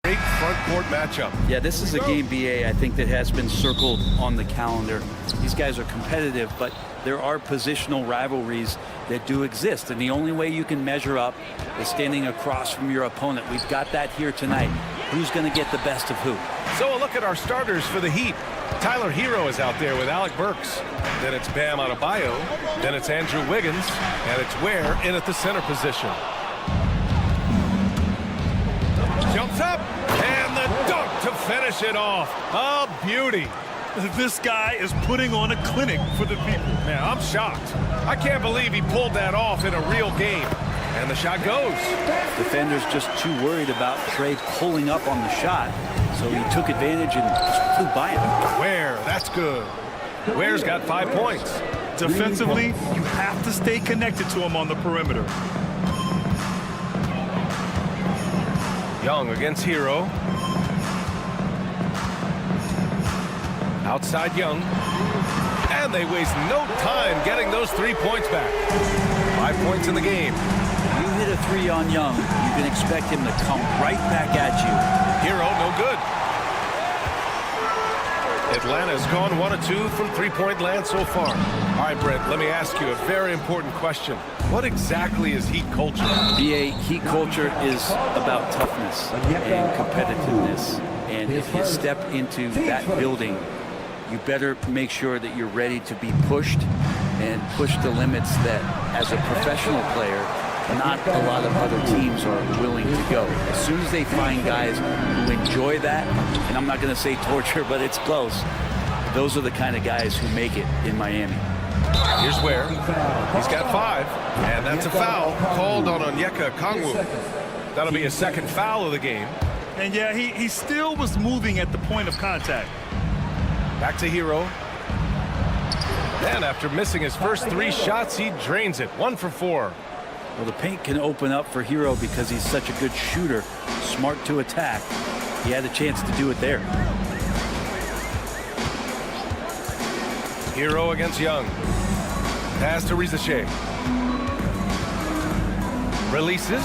Great front court matchup. Yeah, this is a game, BA, I think that has been circled on the calendar. These guys are competitive, but there are positional rivalries that do exist, and the only way you can measure up is standing across from your opponent. We've got that here tonight. Who's going to get the best of who? So a look at our starters for the Heat. Tyler Hero is out there with Alec Burks. Then it's Bam Adebayo. Then it's Andrew Wiggins. And it's Ware in at the center position. Jumps up. And the dunk to finish it off. A beauty. This guy is putting on a clinic for the people. Man, I'm shocked. I can't believe he pulled that off in a real game. And the shot goes. Defender's just too worried about Trey pulling up on the shot, so he took advantage and just flew by him. Ware, that's good. Ware's got 5 points. Defensively, you have to stay connected to him on the perimeter. Young against Hero. Outside Young. And they waste no time getting those 3 points back. 5 points in the game. You hit a three on Young, you can expect him to come right back at you. Hero, no good. Atlanta's gone 1 of 2 from three-point land so far. All right, Brent, let me ask you a very important question. What exactly is Heat culture? BA, Heat culture is about toughness and competitiveness. And if you step into that building, you better make sure that you're ready to be pushed and push the limits that, as a professional player, not a lot of other teams are willing to go. As soon as they find guys who enjoy that, and I'm not going to say torture, but it's close, those are the kind of guys who make it in Miami. Here's Ware. He's got 5, and that's a foul called on Onyeka Okongwu. That'll be his second foul of the game. And yeah, he still was moving at the point of contact. Back to Hero. And after missing his first 3 shots, he drains it. 1 for 4. Well, the paint can open up for Hero because he's such a good shooter, smart to attack. He had a chance to do it there. Hero against Young. Pass to Rizashea. Releases.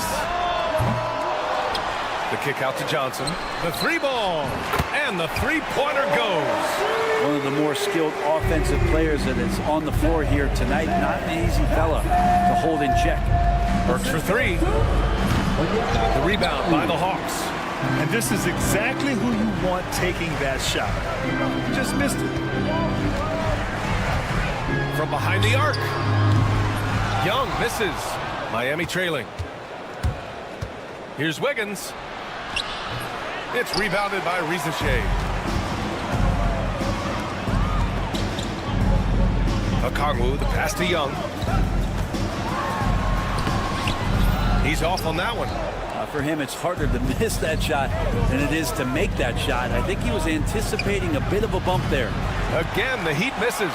The kick out to Johnson. The 3-ball. And the 3-pointer goes. One of the more skilled offensive players that is on the floor here tonight. Not an easy fella to hold in check. Burks for 3. The rebound by the Hawks. And this is exactly who you want taking that shot. You just missed it. From behind the arc. Young misses. Miami trailing. Here's Wiggins. It's rebounded by Rizashea. Okongwu, the pass to Young. He's off on that one. For him, it's harder to miss that shot than it is to make that shot. I think he was anticipating a bit of a bump there. Again, the Heat misses.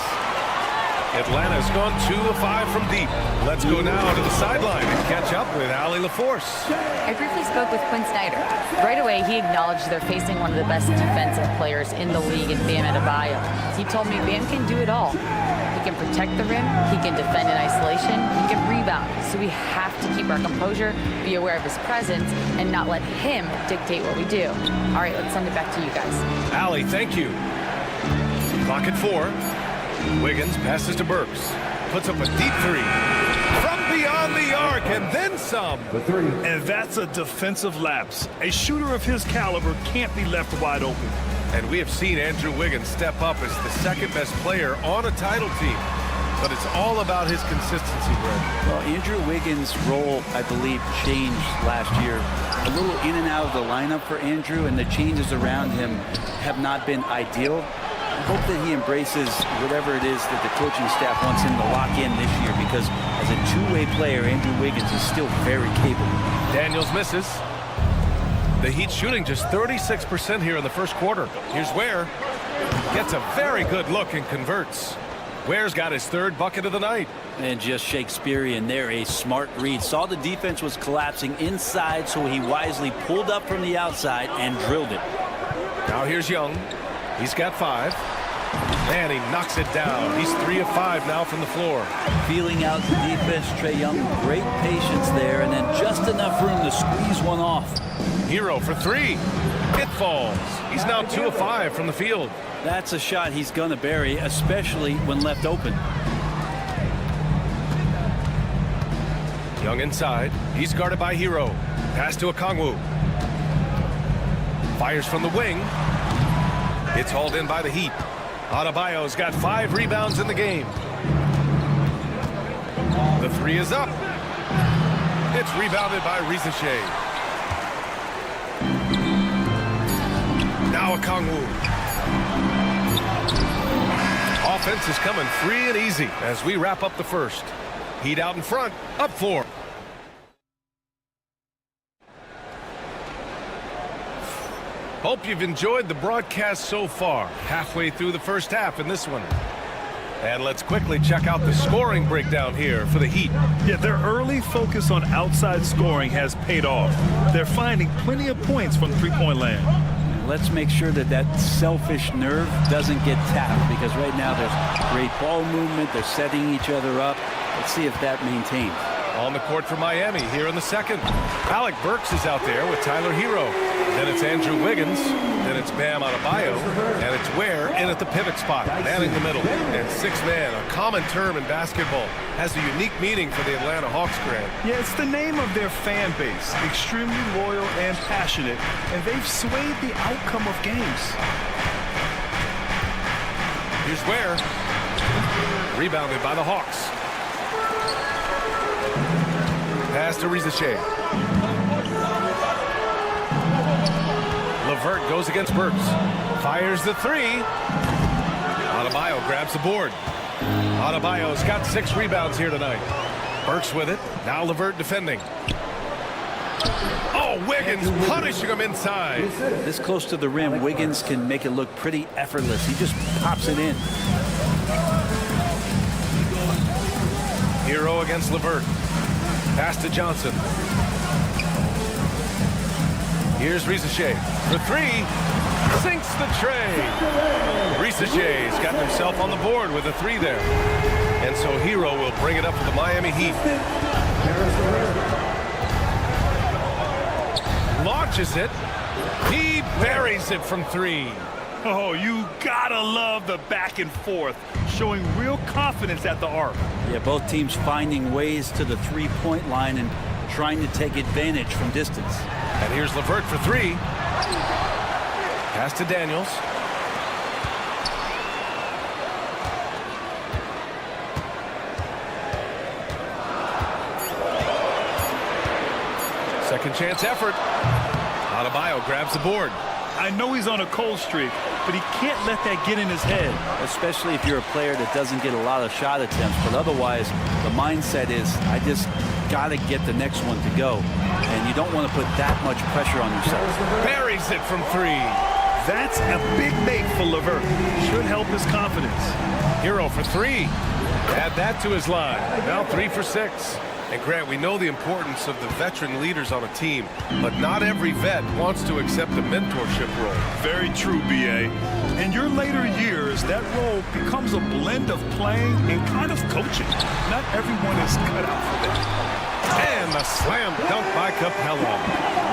Atlanta's gone 2 of 5 from deep. Let's go now to the sideline and catch up with Allie LaForce. I briefly spoke with Quinn Snyder. Right away, he acknowledged they're facing one of the best defensive players in the league in Bam Adebayo. He told me Bam can do it all. He can protect the rim, he can defend in isolation, he can rebound. So we have to keep our composure, be aware of his presence, and not let him dictate what we do. All right, let's send it back to you guys. Allie, thank you. Clock at 4. Wiggins passes to Burks. Puts up a deep 3. From beyond the arc, and then some. And that's a defensive lapse. A shooter of his caliber can't be left wide open. And we have seen Andrew Wiggins step up as the second best player on a title team. But it's all about his consistency, Brett. Well, Andrew Wiggins' role, I believe, changed last year. A little in and out of the lineup for Andrew, and the changes around him have not been ideal. I hope that he embraces whatever it is that the coaching staff wants him to lock in this year, because as a two-way player, Andrew Wiggins is still very capable. Daniels misses. The Heat shooting just 36% here in the first quarter. Here's Ware. Gets a very good look and converts. Ware's got his 3rd bucket of the night. And just Shakespearean there, a smart read. Saw the defense was collapsing inside, so he wisely pulled up from the outside and drilled it. Now here's Young. He's got 5. And he knocks it down. He's 3 of 5 now from the floor. Feeling out the defense, Trae Young, great patience there, and then just enough room to squeeze one one off. Hero for three. It falls. He's now 2 of 5 from the field. That's a shot he's going to bury, especially when left open. Young inside. He's guarded by Hero. Pass to Okongwu. Fires from the wing. It's hauled in by the Heat. Adebayo's got 5 rebounds in the game. The three is up. It's rebounded by Rizachet. Now Okongwu. Offense is coming free and easy as we wrap up the first. Heat out in front, up 4. Hope you've enjoyed the broadcast so far. Halfway through the first half in this one. And let's quickly check out the scoring breakdown here for the Heat. Yeah, their early focus on outside scoring has paid off. They're finding plenty of points from three-point land. Let's make sure that that selfish nerve doesn't get tapped, because right now there's great ball movement. They're setting each other up. Let's see if that maintains. On the court for Miami here in the second. Alec Burks is out there with Tyler Hero. Then it's Andrew Wiggins. Then it's Bam Adebayo. And it's Ware in at the pivot spot, manning the middle. And 6 man, a common term in basketball, has a unique meaning for the Atlanta Hawks, Grant. Yeah, it's the name of their fan base. Extremely loyal and passionate. And they've swayed the outcome of games. Here's Ware. Rebounded by the Hawks. Pass to Rizachet. LeVert goes against Burks. Fires the three. Adebayo grabs the board. Adebayo's got 6 rebounds here tonight. Burks with it. Now LeVert defending. Oh, Wiggins punishing him inside. This close to the rim, Wiggins can make it look pretty effortless. He just pops it in. Hero against LeVert. Pass to Johnson. Here's Rizachet for 3. Sinks the tray. Rizachet's gotten himself on the board with a 3 there. And so Hero will bring it up for the Miami Heat. Launches it. He buries it from 3. Oh, you gotta love the back and forth, showing real confidence at the arc. Yeah, both teams finding ways to the three-point line and trying to take advantage from distance. And here's LeVert for 3. Pass to Daniels. Second chance effort. Adebayo grabs the board. I know he's on a cold streak, but he can't let that get in his head. Especially if you're a player that doesn't get a lot of shot attempts, but otherwise the mindset is, I just got to get the next one to go. And you don't want to put that much pressure on yourself. Buries it from 3. That's a big make for LeVert. Should help his confidence. Hero for 3. Add that to his line. Now 3 for 6. And Grant, we know the importance of the veteran leaders on a team, but not every vet wants to accept a mentorship role. Very true, B.A. In your later years, that role becomes a blend of playing and kind of coaching. Not everyone is cut out for that. And a slam dunk by Capella.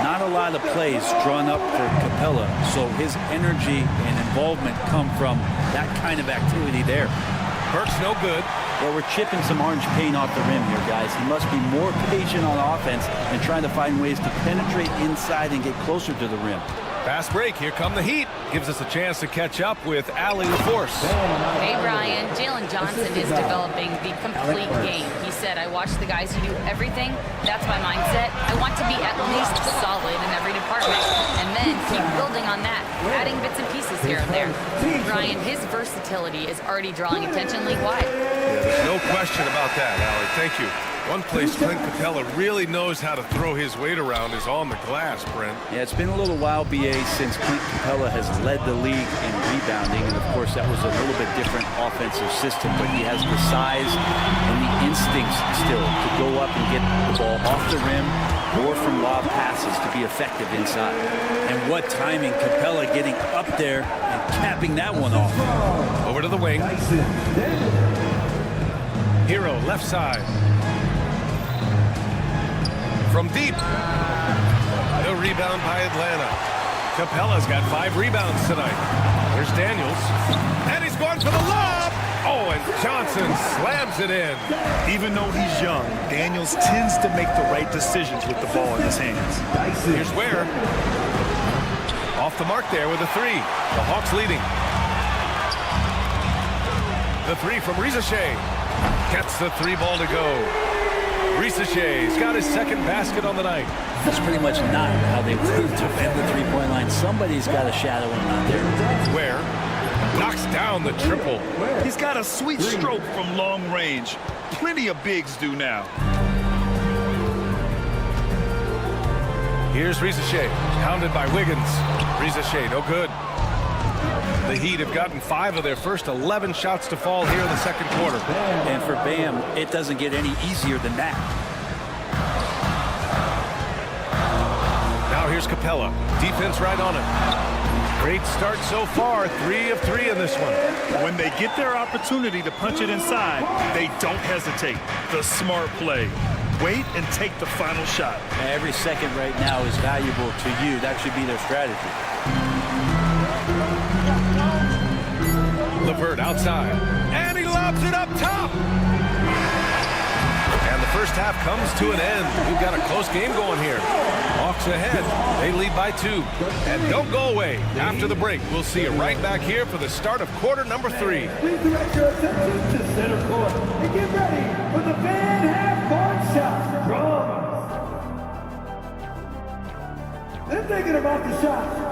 Not a lot of plays drawn up for Capella, so his energy and involvement come from that kind of activity there. Burks no good. Well, we're chipping some orange paint off the rim here, guys. He must be more patient on offense and trying to find ways to penetrate inside and get closer to the rim. Fast break. Here come the Heat. Gives us a chance to catch up with Allie LaForce. Hey, Brian. Jalen Johnson is developing the complete game. He said, I watch the guys who do everything. That's my mindset. I want to be at least solid in every department and then keep building on that, adding bits and pieces here and there. Brian, his versatility is already drawing attention league-wide. Yeah, there's no question about that, Allie. Thank you. One place Clint Capella really knows how to throw his weight around is on the glass, Brent. Yeah, it's been a little while, B.A., since Clint Capella has led the league in rebounding, and of course that was a little bit different offensive system, but he has the size and the instincts still to go up and get the ball off the rim or from lob passes to be effective inside. And what timing, Capella getting up there and capping that one off. Over to the wing. Hero, left side. From deep. rebound by Atlanta. Capella's got 5 rebounds tonight. Here's Daniels. And he's going for the lob. Oh, and Johnson slams it in. Even though he's young, Daniels tends to make the right decisions with the ball in his hands. Here's Ware. Off the mark there with a 3. The Hawks leading. The 3 from Rizashay. Gets the 3 ball to go. Rizashay's got his second basket on the night. That's pretty much not how they would defend the three-point line. Somebody's got to shadow him out there. Ware knocks down the triple. He's got a sweet stroke from long range. Plenty of bigs do now. Here's Rizashay, pounded by Wiggins. Rizashay, no good. The Heat have gotten 5 of their first 11 shots to fall here in the second quarter. And for Bam, it doesn't get any easier than that. Now here's Capella. Defense right on it. Great start so far. 3 of 3 in this one. When they get their opportunity to punch it inside, they don't hesitate. The smart play. Wait and take the final shot. Every second right now is valuable to you. That should be their strategy. LeVert outside. And he lobs it up top. And the first half comes to an end. We've got a close game going here. Hawks ahead. They lead by 2. And don't go away. After the break, we'll see you right back here for the start of quarter number 3. Please direct your attention to center court and get ready for the fan half-court shot. Drums. They're thinking about the shot.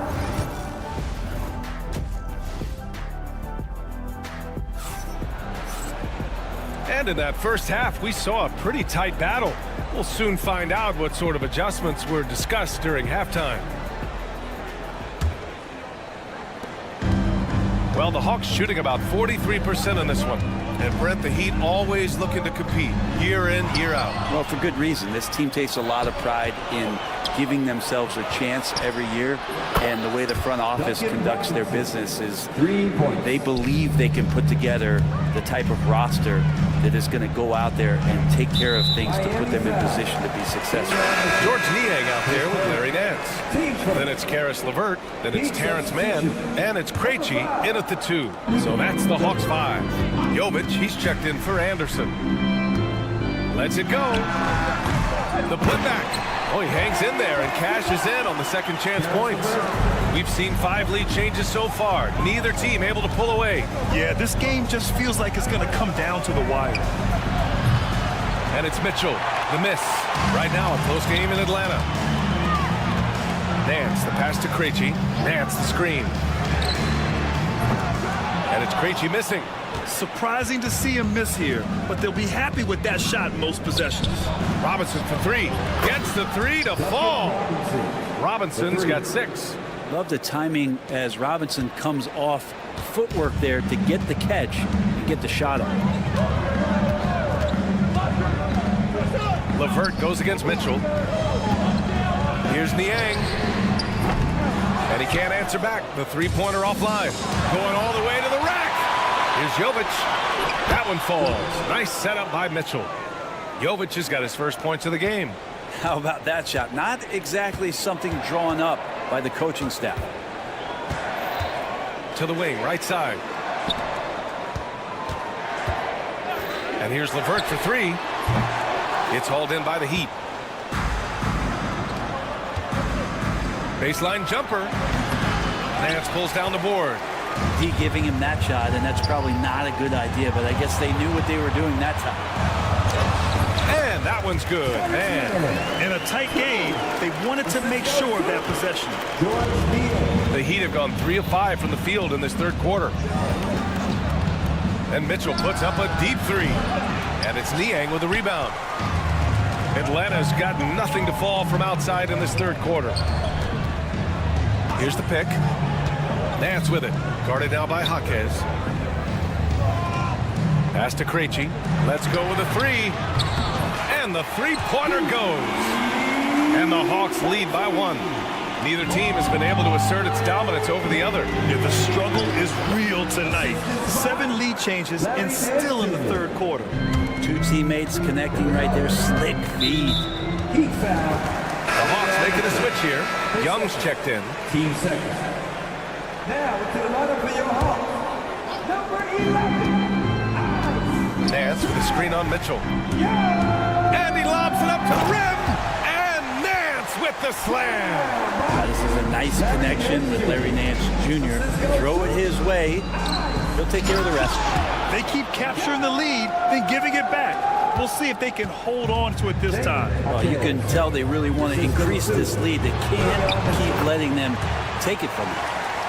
And in that first half, we saw a pretty tight battle. We'll soon find out what sort of adjustments were discussed during halftime. Well, the Hawks shooting about 43% in this one. And Brent, the Heat always looking to compete year in, year out. Well, for good reason. This team takes a lot of pride in giving themselves a chance every year. And the way the front office conducts their business is they believe they can put together the type of roster that is going to go out there and take care of things to put them in position to be successful. George Niang out there with Larry Nance. Then it's Karis LeVert. Then it's Terrence Mann. And it's Krejci in at the 2. So that's the Hawks 5. Jovic, he's checked in for Anderson. Lets it go. The putback. Oh, he hangs in there and cashes in on the second chance points. We've seen 5 lead changes so far. Neither team able to pull away. Yeah, this game just feels like it's going to come down to the wire. And it's Mitchell, the miss. Right now, a close game in Atlanta. Nance, the pass to Krejci. Nance, the screen. And it's Krejci missing. Surprising to see him miss here, but they'll be happy with that shot in most possessions. Robinson for 3. Gets the 3 to fall. Robinson's got 6. Love the timing as Robinson comes off footwork there to get the catch and get the shot up. LeVert goes against Mitchell. Here's Niang. And he can't answer back. The 3-pointer offline. Going all the way to the rack. Here's Jovic. That one falls. Nice setup by Mitchell. Jovic has got his first points of the game. How about that shot? Not exactly something drawn up by the coaching staff. To the wing, right side. And here's LeVert for 3. It's hauled in by the Heat. Baseline jumper. Nance pulls down the board. He giving him that shot, and that's probably not a good idea, but I guess they knew what they were doing that time. And that one's good. Man. In a tight game, they wanted to make sure of that possession. The Heat have gone 3 of 5 from the field in this third quarter. And Mitchell puts up a deep 3. And it's Niang with the rebound. Atlanta's got nothing to fall from outside in this third quarter. Here's the pick. Nance with it. Guarded now by Jaquez. Pass to Krejci. Let's go with a 3. And the 3-pointer goes. And the Hawks lead by 1. Neither team has been able to assert its dominance over the other. Yeah, the struggle is real tonight. 7 lead changes and still in the third quarter. 2 teammates connecting right there. Slick feed. The Hawks making a switch here. Young's checked in. Team second. Now to the lineup for your Hawks. Number 11. Nance with a screen on Mitchell. And he lobs it up to the rim. And Nance with the slam. This is a nice connection with Larry Nance Jr. Throw it his way. He'll take care of the rest. They keep capturing the lead, then giving it back. We'll see if they can hold on to it this time. Well, you can tell they really want to increase this lead. They can't keep letting them take it from them.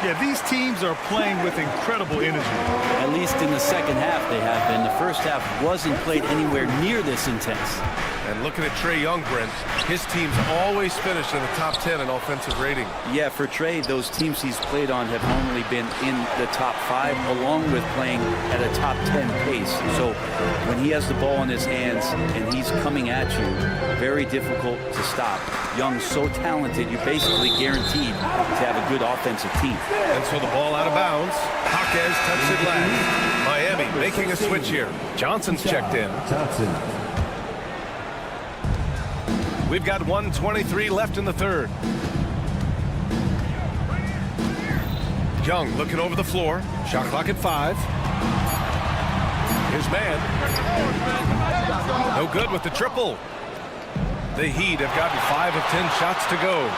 Yeah, these teams are playing with incredible energy. At least in the second half they have been. The first half wasn't played anywhere near this intense. And looking at Trae Young, Brent, his teams always finish in the top 10 in offensive rating. Yeah, for Trae, those teams he's played on have normally been in the top 5, along with playing at a top 10 pace. So when he has the ball in his hands and he's coming at you, very difficult to stop. Young's so talented, you're basically guaranteed to have a good offensive team. And so the ball out of bounds. Jaquez touched it last. Miami making a switch here. Johnson's checked in. Johnson. We've got 1:23 left in the third. Young looking over the floor. Shot clock at 5. His man. No good with the triple. The Heat have gotten 5 of 10 shots to go.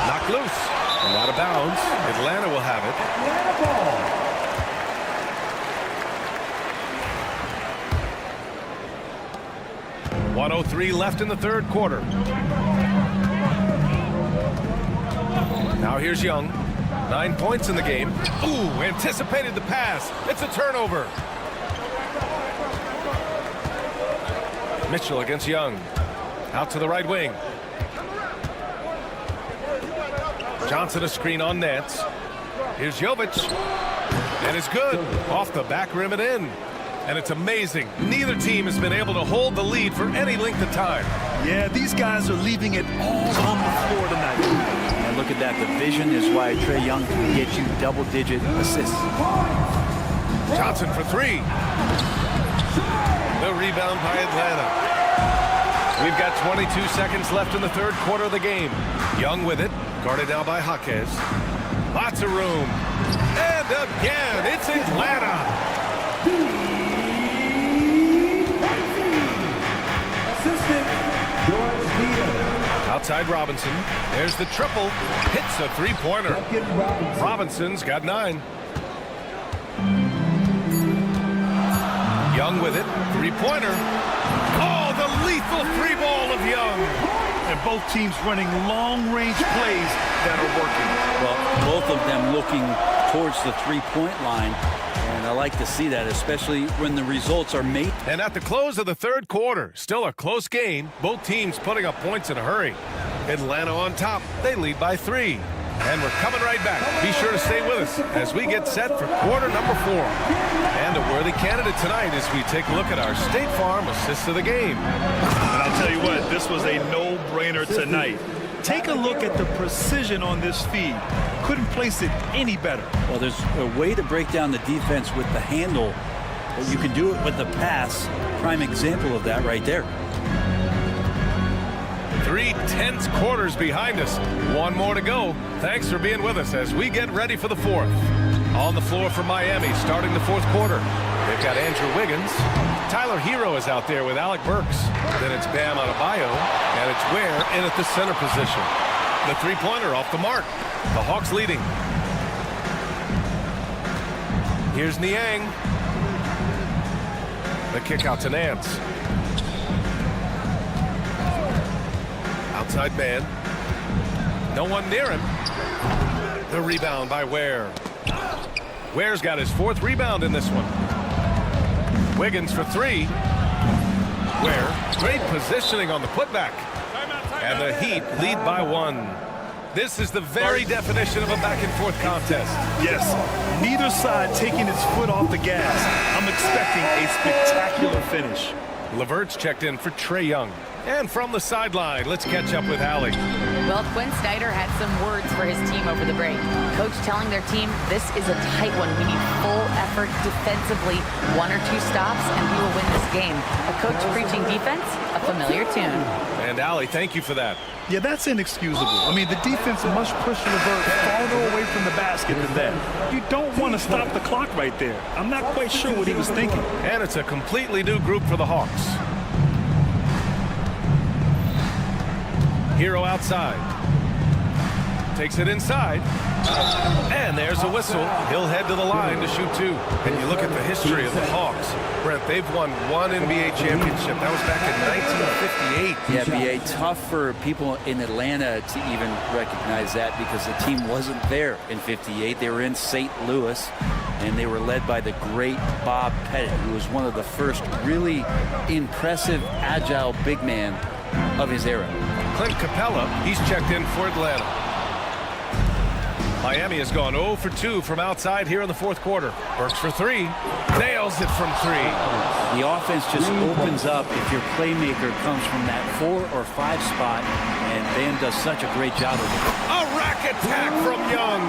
Knocked loose. And out of bounds. Atlanta will have it. Atlanta ball. .103 left in the third quarter. Now here's Young. 9 points in the game. Ooh, anticipated the pass. It's a turnover. Mitchell against Young. Out to the right wing. Johnson a screen on Nance. Here's Jovic. And it's good. Off the back rim and in. And it's amazing. Neither team has been able to hold the lead for any length of time. Yeah, these guys are leaving it all on the floor tonight. And look at that. The vision is why Trae Young can get you double-digit assists. Johnson for 3. The rebound by Atlanta. We've got 22 seconds left in the third quarter of the game. Young with it. Guarded now by Jaquez. Lots of room. And again, it's Atlanta. Outside Robinson. There's the triple. Hits a three-pointer. Robinson's got 9. Young with it. Three-pointer. Oh, the lethal three ball of Young. And both teams running long-range plays that are working. Well, both of them looking towards the three-point line. And I like to see that, especially when the results are made. And at the close of the third quarter, still a close game. Both teams putting up points in a hurry. Atlanta on top. They lead by 3. And we're coming right back. Be sure to stay with us as we get set for quarter number 4. And a worthy candidate tonight as we take a look at our State Farm assist of the game. And I'll tell you what, this was a no-brainer tonight. Take a look at the precision on this feed. Couldn't place it any better. Well, there's a way to break down the defense with the handle, but you can do it with the pass. Prime example of that right there. 3 tense quarters behind us. 1 more to go. Thanks for being with us as we get ready for the 4th. On the floor for Miami starting the 4th quarter. They've got Andrew Wiggins. Tyler Hero is out there with Alec Burks. Then it's Bam Adebayo. And it's Ware in at the center position. The three-pointer off the mark. The Hawks leading. Here's Niang. The kick out to Nance. Outside man. No one near him. The rebound by Ware. Ware's got his 4th rebound in this one. Wiggins for 3. Ware, great positioning on the putback. And the Heat lead by 1. This is the very definition of a back-and-forth contest. Yes, neither side taking its foot off the gas. I'm expecting a spectacular finish. Levert's checked in for Trae Young. And from the sideline, let's catch up with Allie. Well, Quinn Snyder had some words for his team over the break. Coach telling their team, this is a tight one. We need full effort defensively, 1 or 2 stops, and we will win this game. A coach preaching defense, a familiar tune. And Allie, thank you for that. Yeah, that's inexcusable. I mean, the defense must push Levert farther away from the basket than that. You don't want to stop the clock right there. I'm not quite sure what he was thinking. And it's a completely new group for the Hawks. Hero outside. Takes it inside. And there's a whistle. He'll head to the line to shoot 2. And you look at the history of the Hawks. Brent, they've won 1 NBA championship. That was back in 1958. Yeah, B.A., tough for people in Atlanta to even recognize that because the team wasn't there in 58. They were in St. Louis, and they were led by the great Bob Pettit, who was one of the first really impressive, agile big man of his era. Clint Capella, he's checked in for Atlanta. Miami has gone 0 for 2 from outside here in the 4th quarter. Burks for 3. Nails it from 3. The offense just opens up if your playmaker comes from that 4 or 5 spot, and Bam does such a great job of it. A rack attack from Young.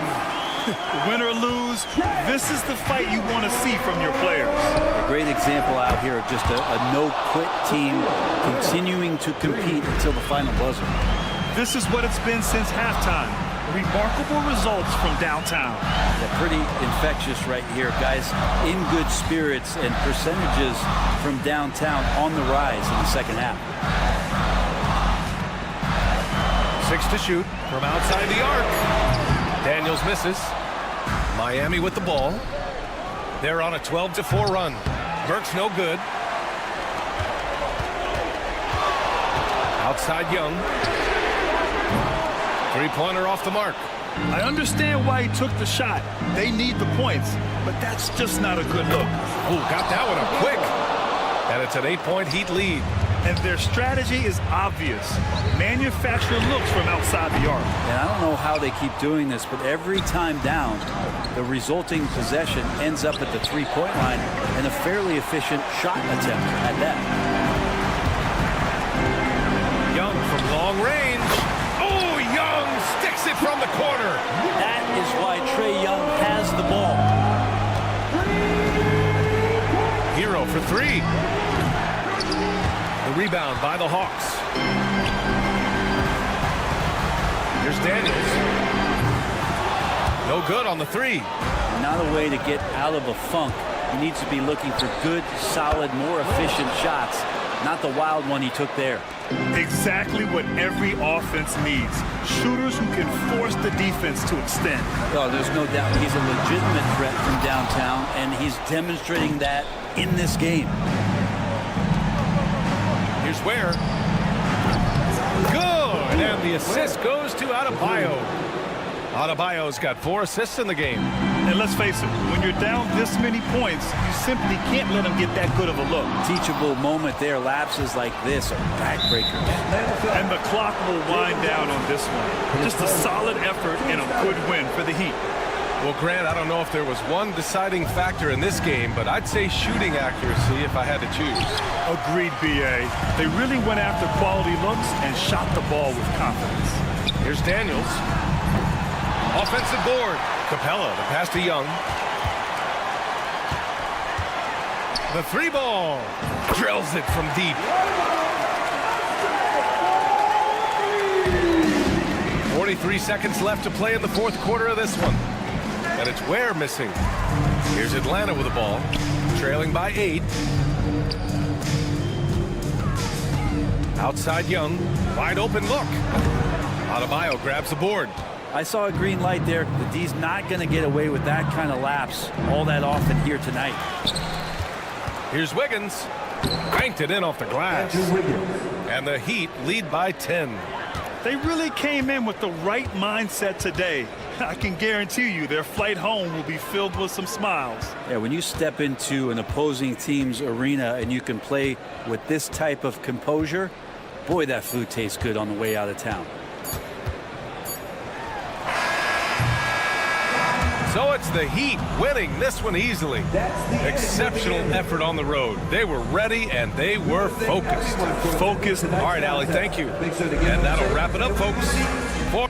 Win or lose, this is the fight you want to see from your players. A great example out here of just a no-quit team continuing to compete until the final buzzer. This is what it's been since halftime. Remarkable results from downtown. Yeah, pretty infectious right here. Guys in good spirits and percentages from downtown on the rise in the second half. 6 to shoot from outside the arc. Daniels misses. Miami with the ball. They're on a 12-4 run. Burks no good. Outside Young. 3-pointer off the mark. I understand why he took the shot. They need the points, but that's just not a good look. Ooh, got that one up quick. And it's an 8-point Heat lead. And their strategy is obvious. Manufacture looks from outside the arc. And I don't know how they keep doing this, but every time down, the resulting possession ends up at the 3-point line and a fairly efficient shot attempt at that. Young from long range. Oh, Young sticks it from the corner. That is why Trae Young has the ball. Hero for 3. The rebound by the Hawks. Here's Daniels. No good on the 3. Not a way to get out of a funk. He needs to be looking for good, solid, more efficient shots, not the wild one he took there. Exactly what every offense needs. Shooters who can force the defense to extend. Oh, there's no doubt he's a legitimate threat from downtown, and he's demonstrating that in this game. Here's Ware. Good, and the assist goes to Adebayo. Adebayo's got 4 assists in the game. And let's face it, when you're down this many points, you simply can't let them get that good of a look. Teachable moment there. Lapses like this are backbreakers. And the clock will wind down on this one. Just a solid effort and a good win for the Heat. Well, Grant, I don't know if there was one deciding factor in this game, but I'd say shooting accuracy if I had to choose. Agreed, B.A. They really went after quality looks and shot the ball with confidence. Here's Daniels. Offensive board. Capella, the pass to Young. The 3 ball. Drills it from deep. 43 seconds left to play in the 4th quarter of this one. And it's Ware missing. Here's Atlanta with the ball. Trailing by 8. Outside Young. Wide open look. Adebayo grabs the board. I saw a green light there. The D's not going to get away with that kind of lapse all that often here tonight. Here's Wiggins. Banked it in off the glass. And the Heat lead by 10. They really came in with the right mindset today. I can guarantee you their flight home will be filled with some smiles. Yeah, when you step into an opposing team's arena and you can play with this type of composure, boy, that food tastes good on the way out of town. So it's the Heat winning this one easily. Exceptional effort on the road. They were ready and they were focused. Focused. All right, Allie, thank you. And that'll wrap it up, folks. For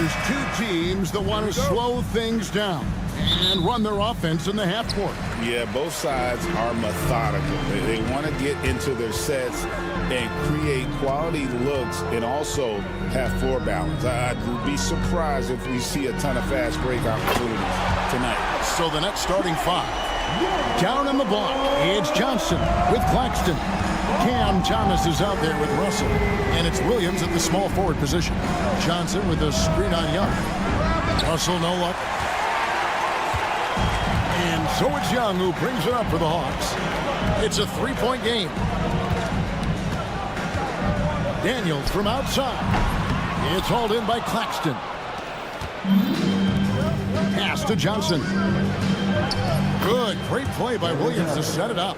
Here's two teams that want to slow things down and run their offense in the half court. Yeah, both sides are methodical. They want to get into their sets and create quality looks and also have floor balance. I'd be surprised if we see a ton of fast break opportunities tonight. So the Nets starting five. Down in the block, it's Johnson with Claxton. Cam Thomas is out there with Russell. And it's Williams at the small forward position. Johnson with a screen on Young. Russell, no luck. And so it's Young who brings it up for the Hawks. It's a three-point game. Daniels from outside. It's hauled in by Claxton. Pass to Johnson. Good, great play by Williams to set it up.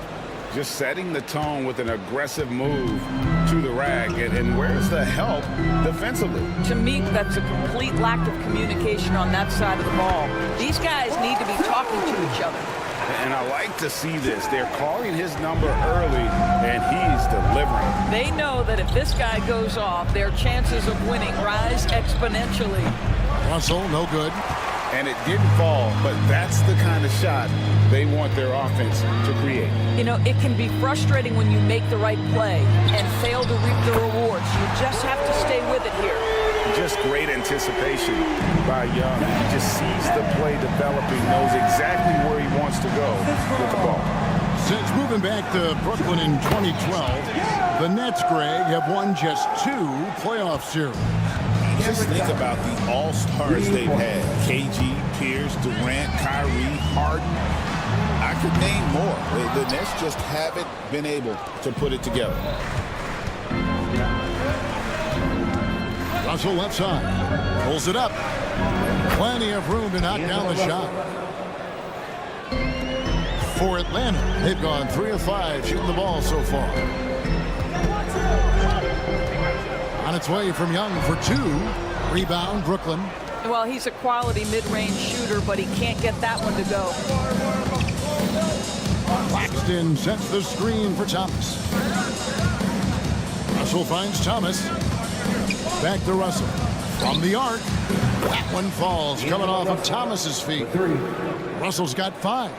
Just setting the tone with an aggressive move to the rack. And where's the help defensively? To me, that's a complete lack of communication on that side of the ball. These guys need to be talking to each other. And I like to see this. They're calling his number early, and he's delivering. They know that if this guy goes off, their chances of winning rise exponentially. Russell, no good. And it didn't fall, but that's the kind of shot they want their offense to create. You know, it can be frustrating when you make the right play and fail to reap the rewards. You just have to stay with it here. Just great anticipation by Young. He just sees the play developing, knows exactly where he wants to go with the ball. Since moving back to Brooklyn in 2012, the Nets, Greg, have won just 2 playoff series. Just think about the all-stars they've had. KG, Pierce, Durant, Kyrie, Harden. I could name more. The Nets just haven't been able to put it together. Russell left side. Pulls it up. Plenty of room to knock down the shot. For Atlanta, they've gone 3 of 5 shooting the ball so far. On its way from Young for 2. Rebound, Brooklyn. Well, he's a quality mid-range shooter, but he can't get that one to go. Claxton sets the screen for Thomas. Russell finds Thomas. Back to Russell. From the arc. That one falls, coming off of Thomas's feet. Russell's got 5.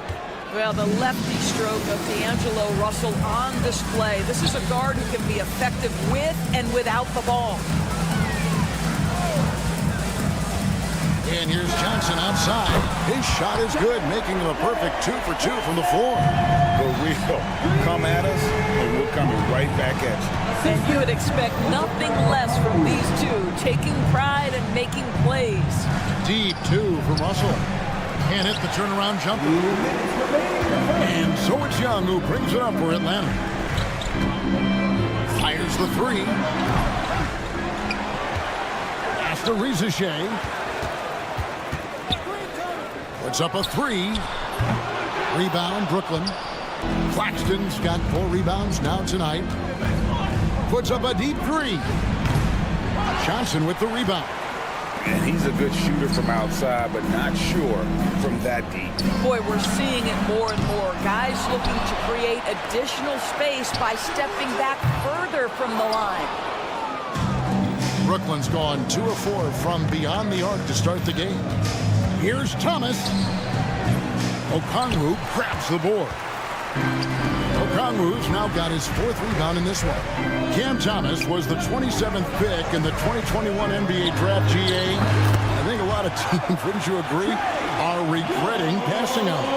Well, the lefty stroke of D'Angelo Russell on display. This is a guard who can be effective with and without the ball. And here's Johnson outside. His shot is good, making him a perfect 2 for 2 from the floor. But we'll come at us, and we're coming right back at you. And you would expect nothing less from these two, taking pride and making plays. Deep 2 from Russell. Can't hit the turnaround jumper. And so it's Young who brings it up for Atlanta. Fires the 3. Pass to Rizachet. Puts up a 3. Rebound, Brooklyn. Claxton's got 4 rebounds now tonight. Puts up a deep 3. Johnson with the rebound. And he's a good shooter from outside, but not sure from that deep. Boy, we're seeing it more and more. Guys looking to create additional space by stepping back further from the line. Brooklyn's gone 2 of 4 from beyond the arc to start the game. Here's Thomas. Okongwu grabs the board. Okongwu's now got his 4th rebound in this one. Cam Thomas was the 27th pick in the 2021 NBA Draft. GA. I think a lot of teams, wouldn't you agree, are regretting passing on him.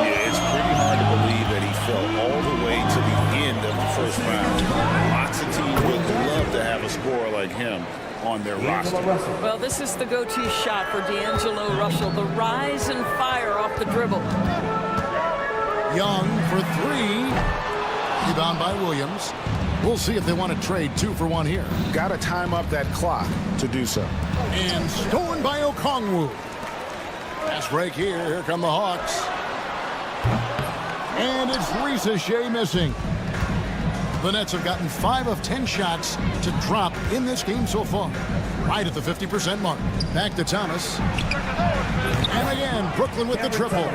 Yeah, it's pretty hard to believe that he fell all the way to the end of the first round. Lots of teams would love to have a scorer like him on their roster. Well, this is the go-to shot for D'Angelo Russell. The rise and fire off the dribble. Young for 3. Rebound by Williams. We'll see if they want to trade 2 for 1 here. Got to time up that clock to do so. And stolen by Okongwu. Pass break here. Here come the Hawks. And it's Rizachet missing. The Nets have gotten 5 of 10 shots to drop in this game so far. Right at the 50% mark. Back to Thomas. And again, Brooklyn with the triple.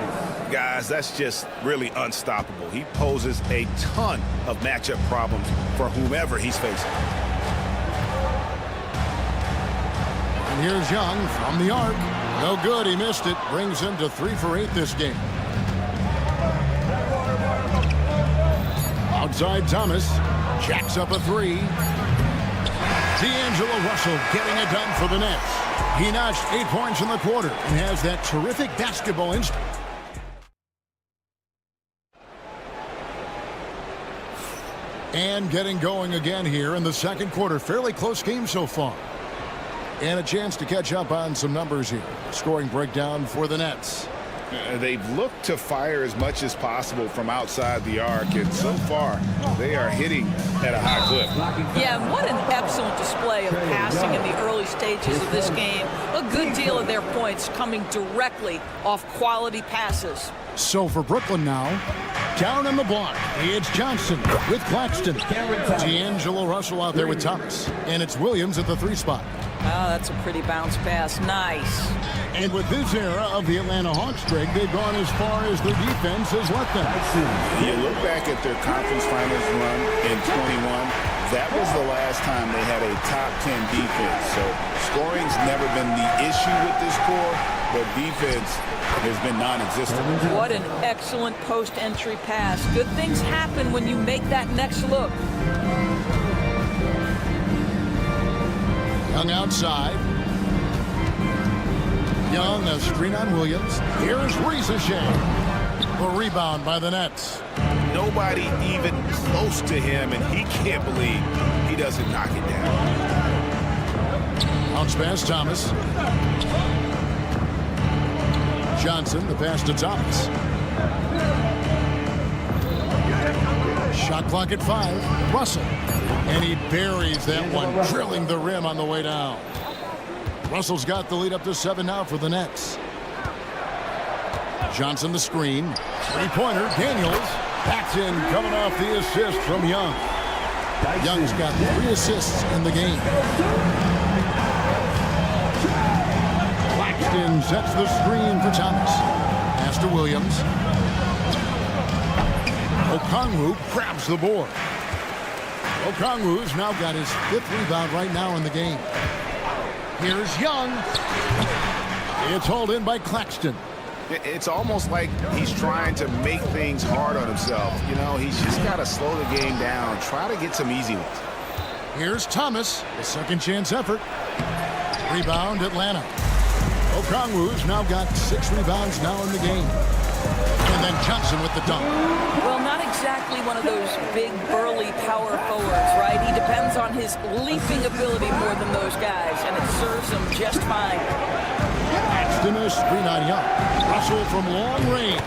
Guys, that's just really unstoppable. He poses a ton of matchup problems for whomever he's facing. And here's Young from the arc. No good. He missed it. Brings him to 3 for 8 this game. Outside Thomas. Jacks up a 3. D'Angelo Russell getting it done for the Nets. He notched 8 points in the quarter and has that terrific basketball instinct. And getting going again here in the second quarter. Fairly close game so far. And a chance to catch up on some numbers here. Scoring breakdown for the Nets. They've looked to fire as much as possible from outside the arc, and so far they are hitting at a high clip. Yeah, and what an excellent display of passing in the early stages of this game. A good deal of their points coming directly off quality passes. So for Brooklyn now, down on the block, it's Johnson with Claxton. D'Angelo Russell out there with Thomas. And it's Williams at the 3 spot. Oh, that's a pretty bounce pass. Nice. And with this era of the Atlanta Hawks streak, they've gone as far as their defense has let them. You look back at their conference finals run in 21, that was the last time they had a top 10 defense. So scoring's never been the issue with this core, but defense has been non-existent. What an excellent post-entry pass. Good things happen when you make that next look. Young outside. Young, a screen on Williams. Here's Ricochet. The rebound by the Nets. Nobody even close to him, and he can't believe he doesn't knock it down. Bounce pass, Thomas. Johnson, the pass to Thomas. Shot clock at 5. Russell. And he buries that one, drilling the rim on the way down. Russell's got the lead up to 7 now for the Nets. Johnson the screen. 3-pointer. Daniels. Backs in, coming off the assist from Young. Young's got 3 assists in the game. Claxton sets the screen for Thomas. Pass to Williams. Okongwu grabs the board. Okongwu's now got his 5th rebound right now in the game. Here's Young. It's hauled in by Claxton. It's almost like he's trying to make things hard on himself. You know, he's just got to slow the game down, try to get some easy ones. Here's Thomas, a second chance effort. Rebound, Atlanta. Okongwu's now got 6 rebounds now in the game. And then Johnson with the dunk. Well, not exactly one of those big, burly power forwards, right? He depends on his leaping ability more than those guys, and it serves him just fine. Claxton a screen on Young. Russell from long range.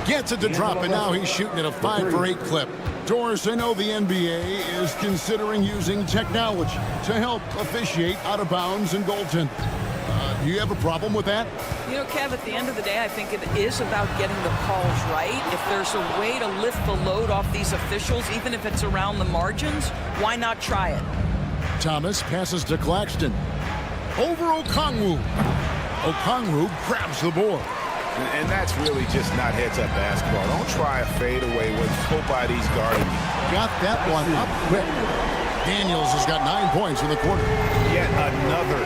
Gets it to drop, and now he's shooting at a 5 for 8 clip. Doris, I know the NBA is considering using technology to help officiate out of bounds and goaltending. Do you have a problem with that? You know, Kev, at the end of the day, I think it is about getting the calls right. If there's a way to lift the load off these officials, even if it's around the margins, why not try it? Thomas passes to Claxton. Over Okongwu. Okongwu grabs the board. And that's really just not heads-up basketball. Don't try a fadeaway when nobody's guarding you. Got that one up quick. Daniels has got 9 points in the quarter. Yet another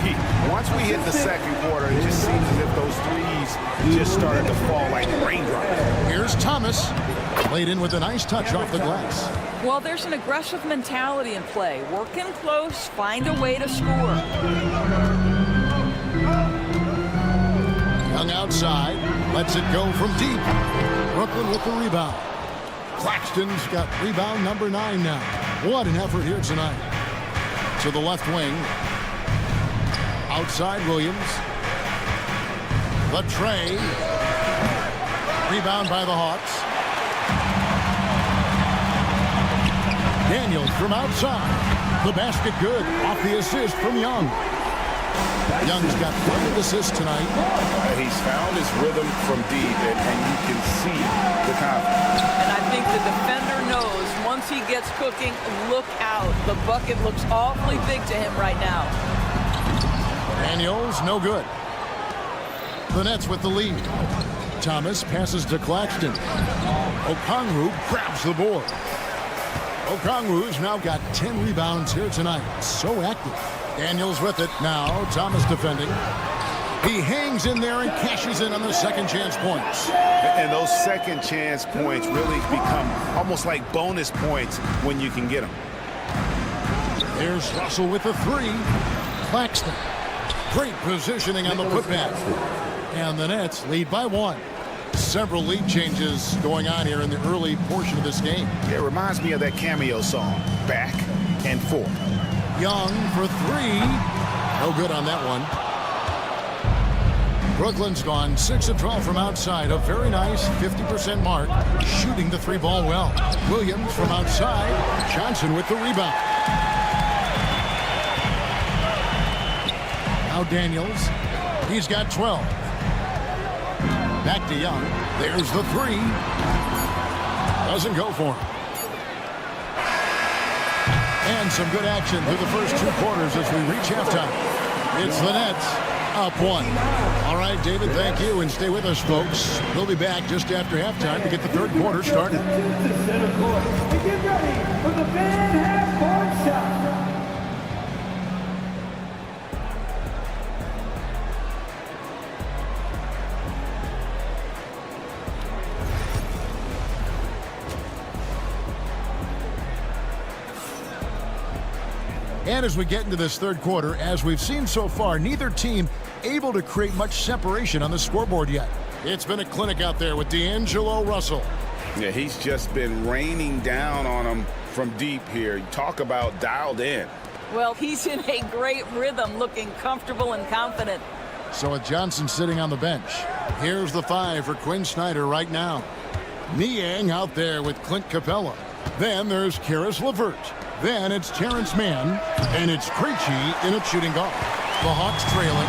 three. Once we hit the second quarter, it just seems as if those threes just started to fall like raindrops. Here's Thomas. Played in with a nice touch off the glass. Well, there's an aggressive mentality in play. Work in close, find a way to score. Young outside. Lets it go from deep. Brooklyn with the rebound. Claxton's got rebound number 9 now. What an effort here tonight. To the left wing. Outside Williams. The tray. Rebound by the Hawks. Daniels from outside. The basket good. Off the assist from Young. Young's got 5 assists tonight. He's found his rhythm from deep, and you can see the confidence. And I think the defender knows once he gets cooking, look out. The bucket looks awfully big to him right now. Daniels, no good. The Nets with the lead. Thomas passes to Claxton. Okongwu grabs the board. Okongwu's now got 10 rebounds here tonight. So active. Daniels with it. Now Thomas defending. He hangs in there and cashes in on the second chance points. And those second chance points really become almost like bonus points when you can get them. There's Russell with the three. Claxton. Great positioning on the putback. And the Nets lead by 1. Several lead changes going on here in the early portion of this game. It reminds me of that cameo song, Back and Forth. Young for 3. No good on that one. Brooklyn's gone 6 of 12 from outside. A very nice 50% mark. Shooting the 3 ball well. Williams from outside. Johnson with the rebound. Now Daniels. He's got 12. Back to Young. There's the 3. Doesn't go for him. And some good action through the first 2 quarters as we reach halftime. It's the Nets up 1. All right, David, thank you. And stay with us, folks. We'll be back just after halftime to get the third quarter started. To center court. And get ready for the fan half-court shot. And as we get into this third quarter, as we've seen so far, neither team able to create much separation on the scoreboard yet. It's been a clinic out there with D'Angelo Russell. Yeah, he's just been raining down on them from deep here. Talk about dialed in. Well, he's in a great rhythm, looking comfortable and confident. So with Johnson sitting on the bench, here's the 5 for Quinn Snyder right now. Niang out there with Clint Capella. Then there's Karis LeVert. Then it's Terrence Mann, and it's Krejci in a shooting guard. The Hawks trailing.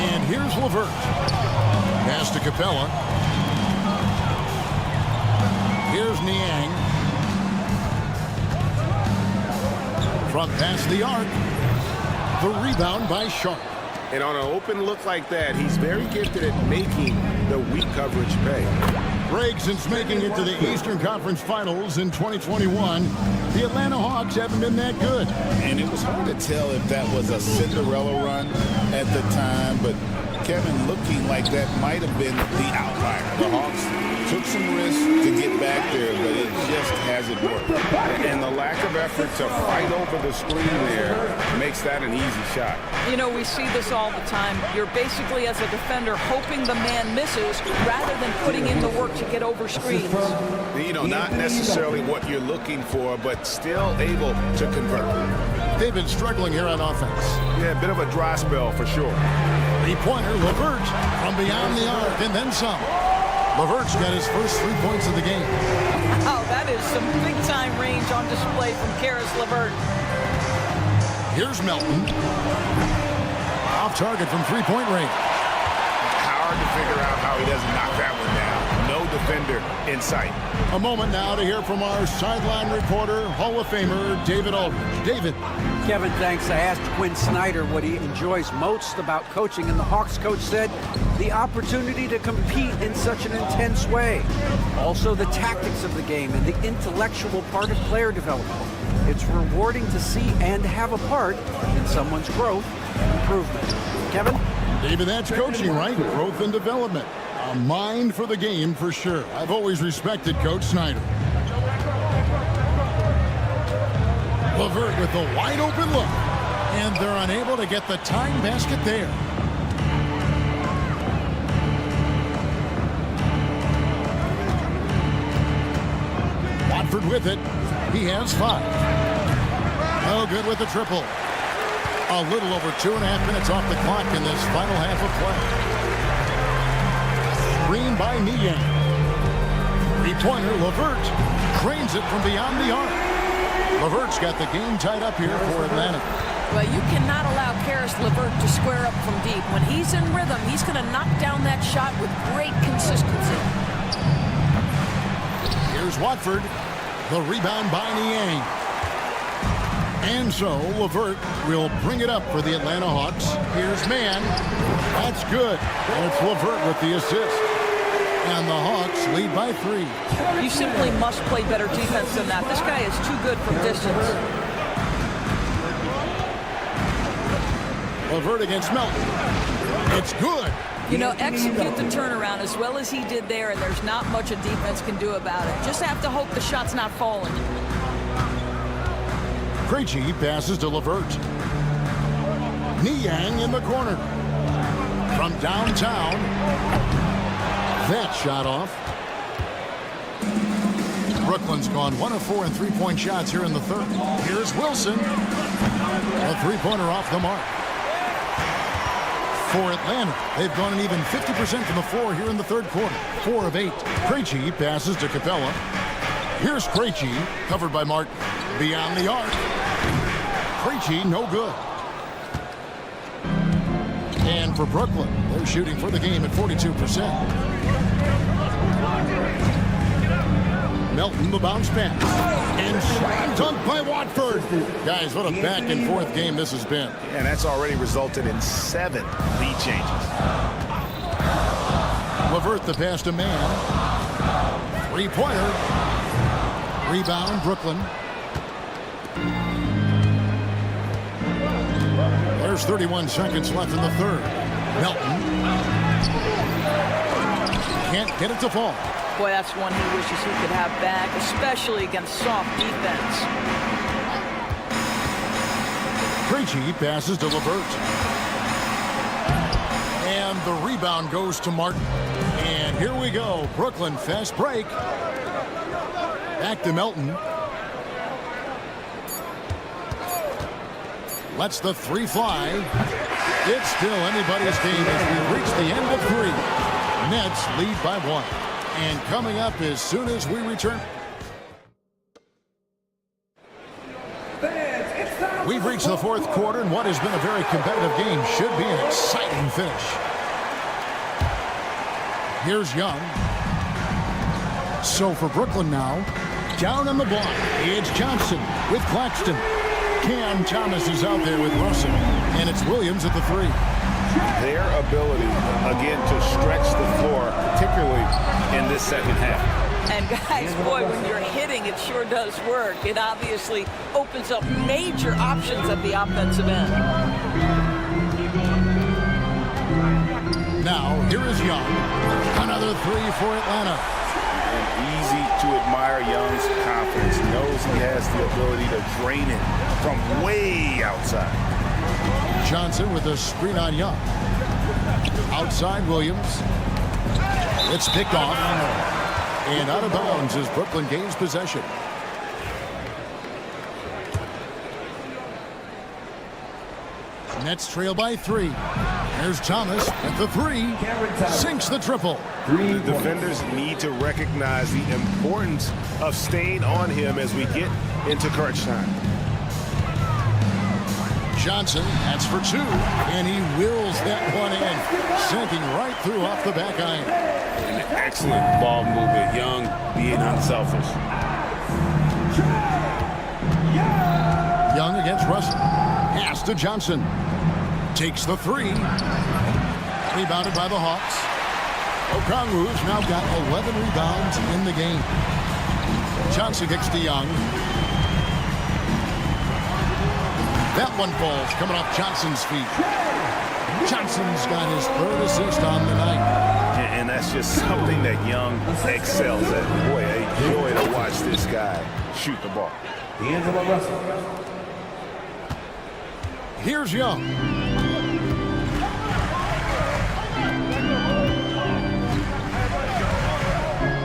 And here's LeVert. Pass to Capella. Here's Niang. Front past the arc. The rebound by Sharp. And on an open look like that, he's very gifted at making the weak coverage pay. Greg, since making it to the Eastern Conference Finals in 2021, the Atlanta Hawks haven't been that good. And it was hard to tell if that was a Cinderella run at the time, but Kevin looking like that might have been the outlier. The Hawks took some risks to get back there, but it just hasn't worked. And the lack of effort to fight over the screen there makes that an easy shot. You know, we see this all the time. You're basically, as a defender, hoping the man misses rather than putting in the work to get over screens. You know, not necessarily what you're looking for, but still able to convert. They've been struggling here on offense. Yeah, a bit of a dry spell for sure. Three-pointer, LeVert from beyond the arc and then some. LeVert's got his first 3 points of the game. Oh, that is some big-time range on display from Karis LeVert. Here's Melton. Off target from three-point range. Hard to figure out how he doesn't knock that one down. No defender in sight. A moment now to hear from our sideline reporter, Hall of Famer David Aldridge. David. Kevin, thanks. I asked Quinn Snyder what he enjoys most about coaching, and the Hawks coach said the opportunity to compete in such an intense way. Also, the tactics of the game and the intellectual part of player development. It's rewarding to see and have a part in someone's growth and improvement. Kevin? David, that's coaching, right? Growth and development. A mind for the game for sure. I've always respected Coach Snyder. LeVert with a wide open look. And they're unable to get the tying basket there. Watford with it. He has 5. No good with the triple. A little over 2.5 minutes off the clock in this final half of play. Screen by Niang. Three-pointer, LeVert cranes it from beyond the arc. LeVert's got the game tied up here for Atlanta. Well, you cannot allow Karis LeVert to square up from deep. When he's in rhythm, he's going to knock down that shot with great consistency. Here's Watford. The rebound by Niang. And so LeVert will bring it up for the Atlanta Hawks. Here's Mann. That's good. And it's LeVert with the assist. And the Hawks lead by 3. You simply must play better defense than that. This guy is too good from distance. LeVert against Melton. It's good. You know, execute the turnaround as well as he did there, and there's not much a defense can do about it. Just have to hope the shot's not falling. Krejci passes to LeVert. Niang in the corner. From downtown. That shot off. Brooklyn's gone 1 of 4 in three-point shots here in the third. Here's Wilson. A three-pointer off the mark. For Atlanta, they've gone an even 50% from the floor here in the third quarter. 4 of 8. Krejci passes to Capella. Here's Krejci, covered by Martin. Beyond the arc. Krejci, no good. And for Brooklyn, they're shooting for the game at 42%. Melton, the bounce pass. And slam dunk by Watford. Guys, what a back-and-forth game this has been. And that's already resulted in 7 lead changes. LeVert the pass to man. Three-pointer. Rebound, Brooklyn. There's 31 seconds left in the third. Melton. Can't get it to fall. Boy, that's one he wishes he could have back, especially against soft defense. Krejci passes to LeVert. And the rebound goes to Martin. And here we go. Brooklyn fast break. Back to Melton. Lets the three fly. It's still anybody's game as we reach the end of 3. Nets lead by 1. And coming up as soon as we return. We've reached the fourth quarter, and what has been a very competitive game should be an exciting finish. Here's Young. So for Brooklyn now, down on the block, it's Johnson with Claxton. Cam Thomas is out there with Russell, and it's Williams at the 3. Their ability, again, to stretch the floor, particularly in this second half. And guys, boy, when you're hitting, it sure does work. It obviously opens up major options at the offensive end. Now, here is Young. Another 3 for Atlanta. And easy to admire Young's confidence. Knows he has the ability to drain it from way outside. Johnson with a screen on Young. Outside Williams. It's picked off. And out of bounds as Brooklyn gains possession. Nets trail by 3. There's Thomas at the 3. Sinks the triple. The defenders need to recognize the importance of staying on him as we get into crunch time. Johnson, that's for 2, and he wills that one in, sinking right through off the back iron. An excellent ball movement. Young being unselfish. Young against Russell. Pass to Johnson. Takes the 3. Rebounded by the Hawks. Okongwu's now got 11 rebounds in the game. Johnson kicks to Young. That one falls, coming off Johnson's feet. Johnson's got his 3rd assist on the night. And that's just something that Young excels at. Boy, a joy to watch this guy shoot the ball. D'Angelo Russell. Here's Young.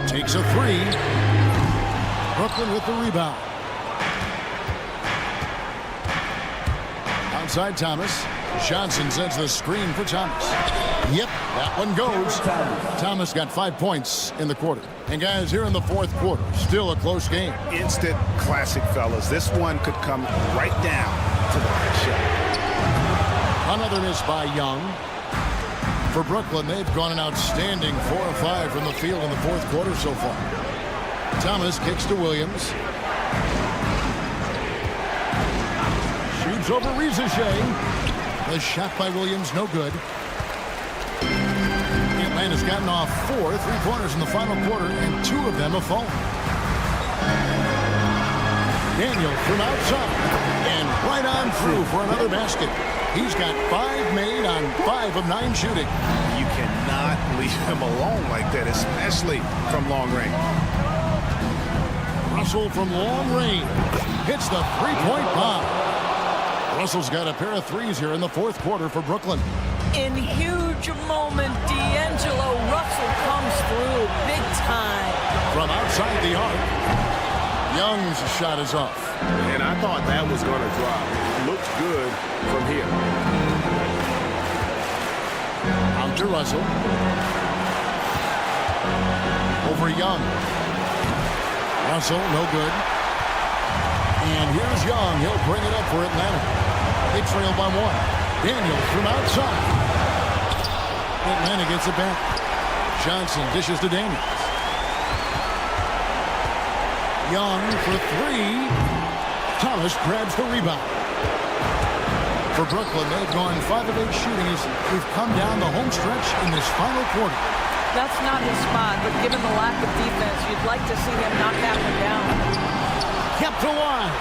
Takes a 3. Brooklyn with the rebound. Outside Thomas. Johnson sends the screen for Thomas. Yep, that one goes. Thomas got 5 points in the quarter. And guys, here in the fourth quarter, still a close game. Instant classic, fellas. This one could come right down to the last shot. Another miss by Young. For Brooklyn, they've gone an outstanding 4 of 5 from the field in the fourth quarter so far. Thomas kicks to Williams. Shoots over Rizichet. The shot by Williams, no good. Atlanta's gotten off 4 3-pointers in the final quarter, and 2 of them have fallen. Daniel from outside, and right on through for another basket. He's got 5 made on 5 of 9 shooting. You cannot leave him alone like that, especially from long range. Russell from long range hits the 3-point bomb. Russell's got a pair of threes here in the 4th quarter for Brooklyn. In huge moment, D'Angelo Russell comes through big time. From outside the arc, Young's shot is off. And I thought that was going to drop. Looked good from here. Out to Russell. Over Young. Russell, no good. And here's Young. He'll bring it up for Atlanta. They trail by 1. Daniel from outside. Atlanta gets it back. Johnson dishes to Daniels. Young for 3. Thomas grabs the rebound. For Brooklyn, they've gone 5 of 8 shooting as we've come down the home stretch in this final quarter. That's not his spot, but given the lack of defense, you'd like to see him knock that one down. Kept alive.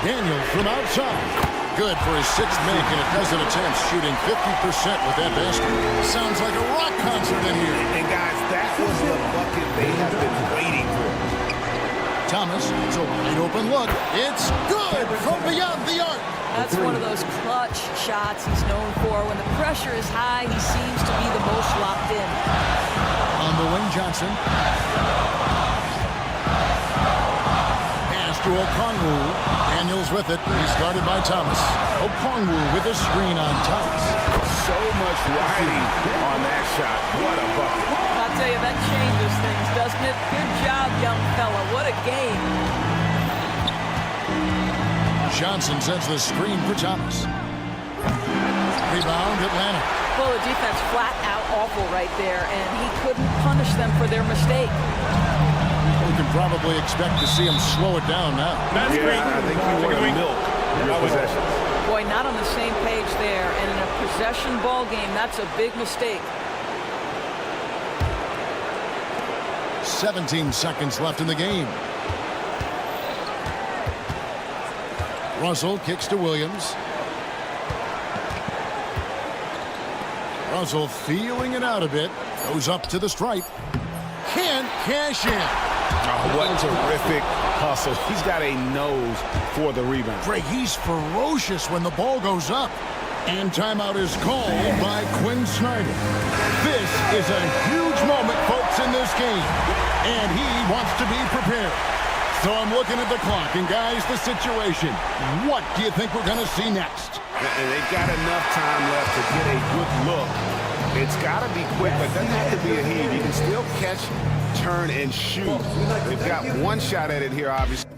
Daniel from outside. Good for his 6th make in a dozen attempts, shooting 50% with that basket. Sounds like a rock concert in here. And guys, that was the bucket they have been waiting for. Thomas, it's a wide open look. It's good from beyond the arc. That's one of those clutch shots he's known for. When the pressure is high, he seems to be the most locked in. On the wing, Johnson. Pass to Okongwu. Daniels with it. He's guarded by Thomas. Okongwu with a screen on Thomas. So much riding on that shot. What a bucket. I'll tell you, that changes things, doesn't it? Good job, young fella. What a game. Johnson sets the screen for Thomas. Rebound, Atlanta. Well, the defense flat out awful right there, and he couldn't punish them for their mistake. We can probably expect to see him slow it down now. I think you want to milk your possessions. Boy, not on the same page there, and in a possession ball game, that's a big mistake. 17 seconds left in the game. Russell kicks to Williams. Russell feeling it out a bit. Goes up to the stripe. Can't cash in. Oh, what terrific hustle. He's got a nose for the rebound. Greg, he's ferocious when the ball goes up. And timeout is called by Quinn Snyder. This is a huge moment, folks, in this game. And he wants to be prepared. So I'm looking at the clock, and guys, the situation. What do you think we're going to see next? They've got enough time left to get a good look. It's got to be quick, but it doesn't have to be a heave. You can still catch, turn, and shoot. They've got one shot at it here, obviously.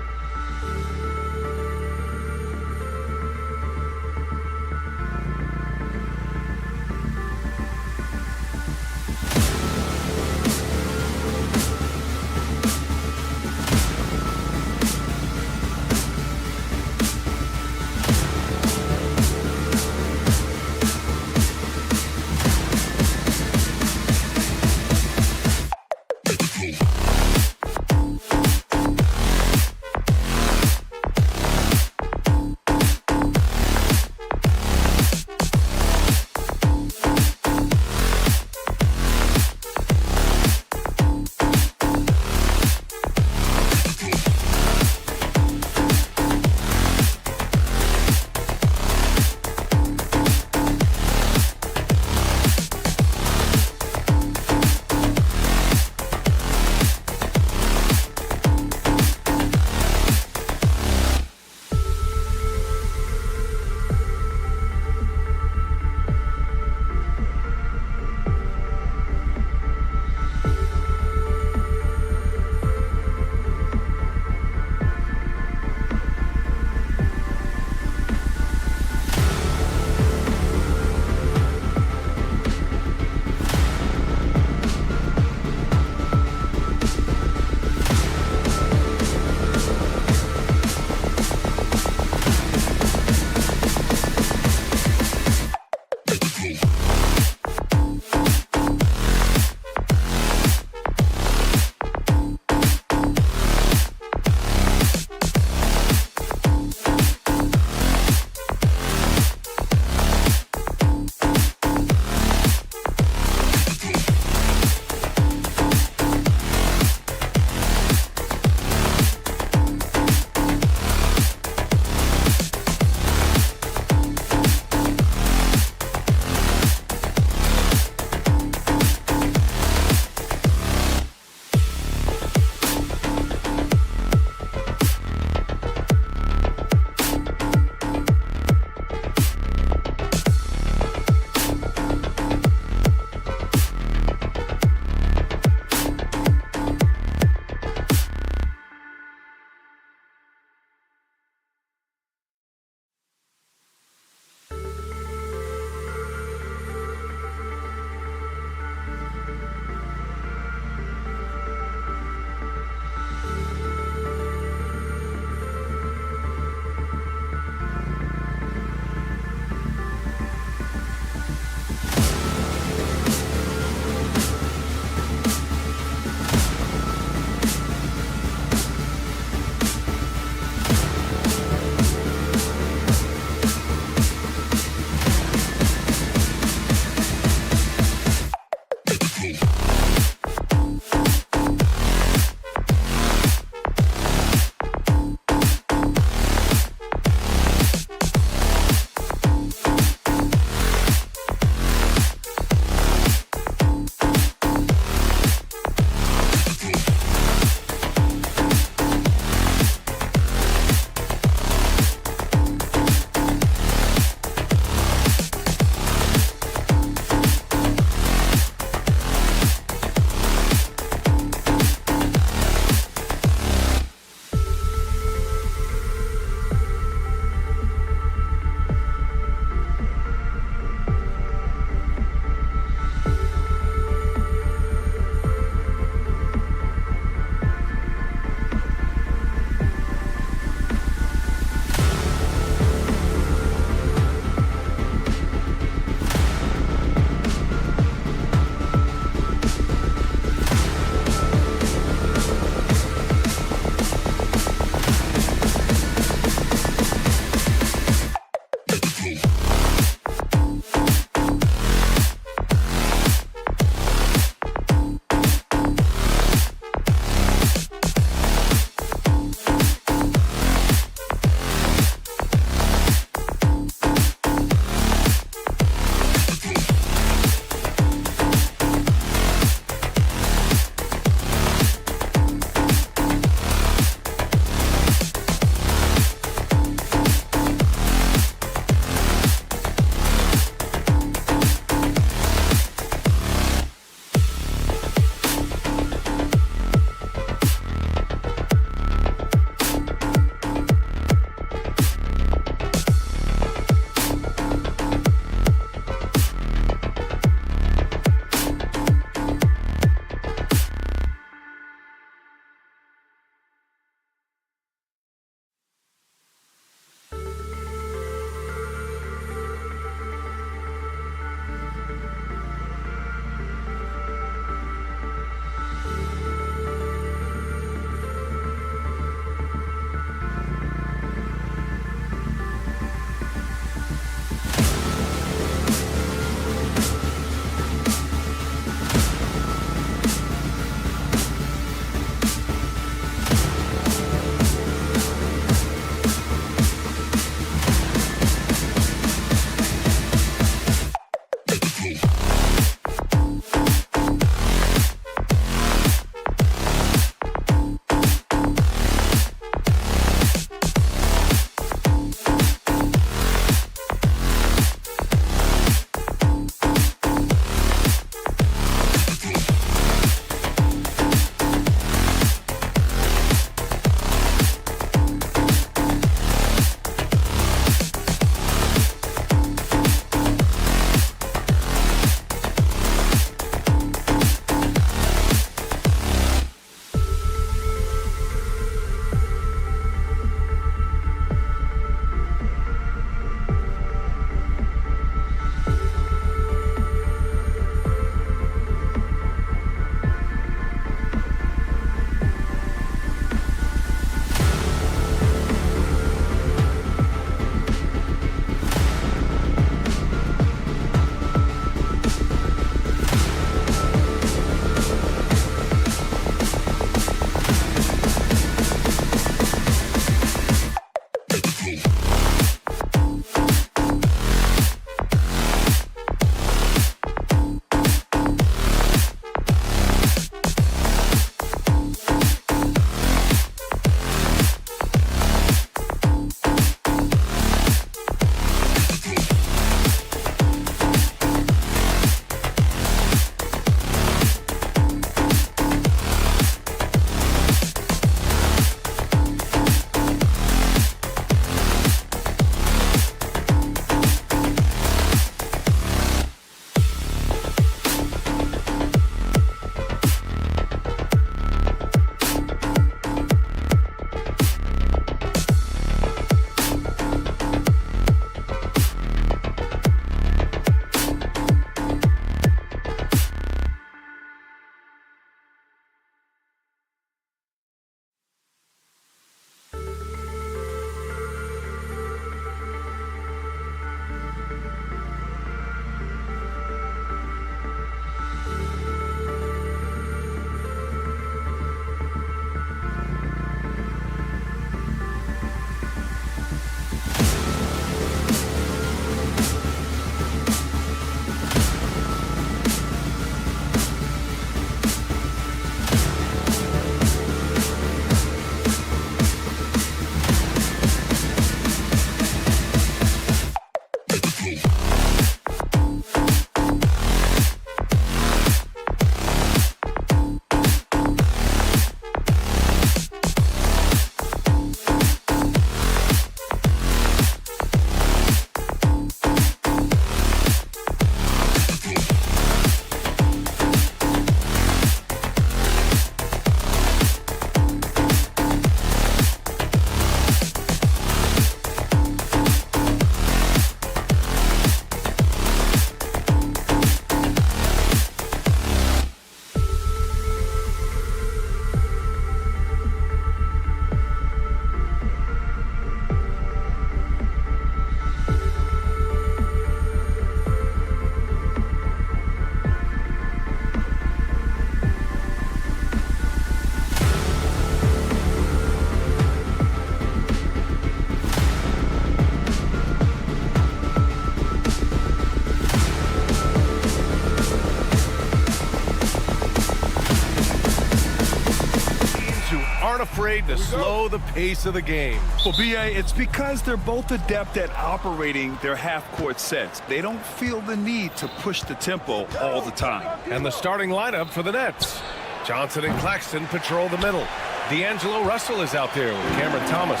aren't afraid to slow the pace of the game. Well, B.A., it's because they're both adept at operating their half-court sets. They don't feel the need to push the tempo all the time. And the starting lineup for the Nets. Johnson and Claxton patrol the middle. D'Angelo Russell is out there with Cameron Thomas.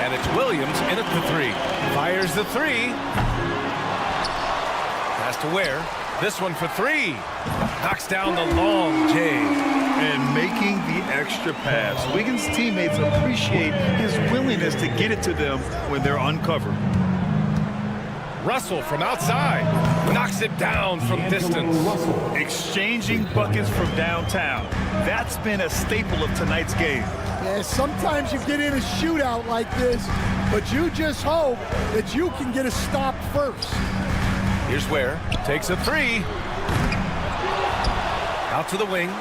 And it's Williams in at the 3. Fires the 3. Pass to Ware. This one for 3. Knocks down the long J. And making the extra pass. Wiggins' teammates appreciate his willingness to get it to them when they're uncovered. Russell from outside. Knocks it down from distance. Exchanging buckets from downtown. That's been a staple of tonight's game. Yeah, sometimes you get in a shootout like this, but you just hope that you can get a stop first. Here's Ware. Takes a 3. Out to the wing.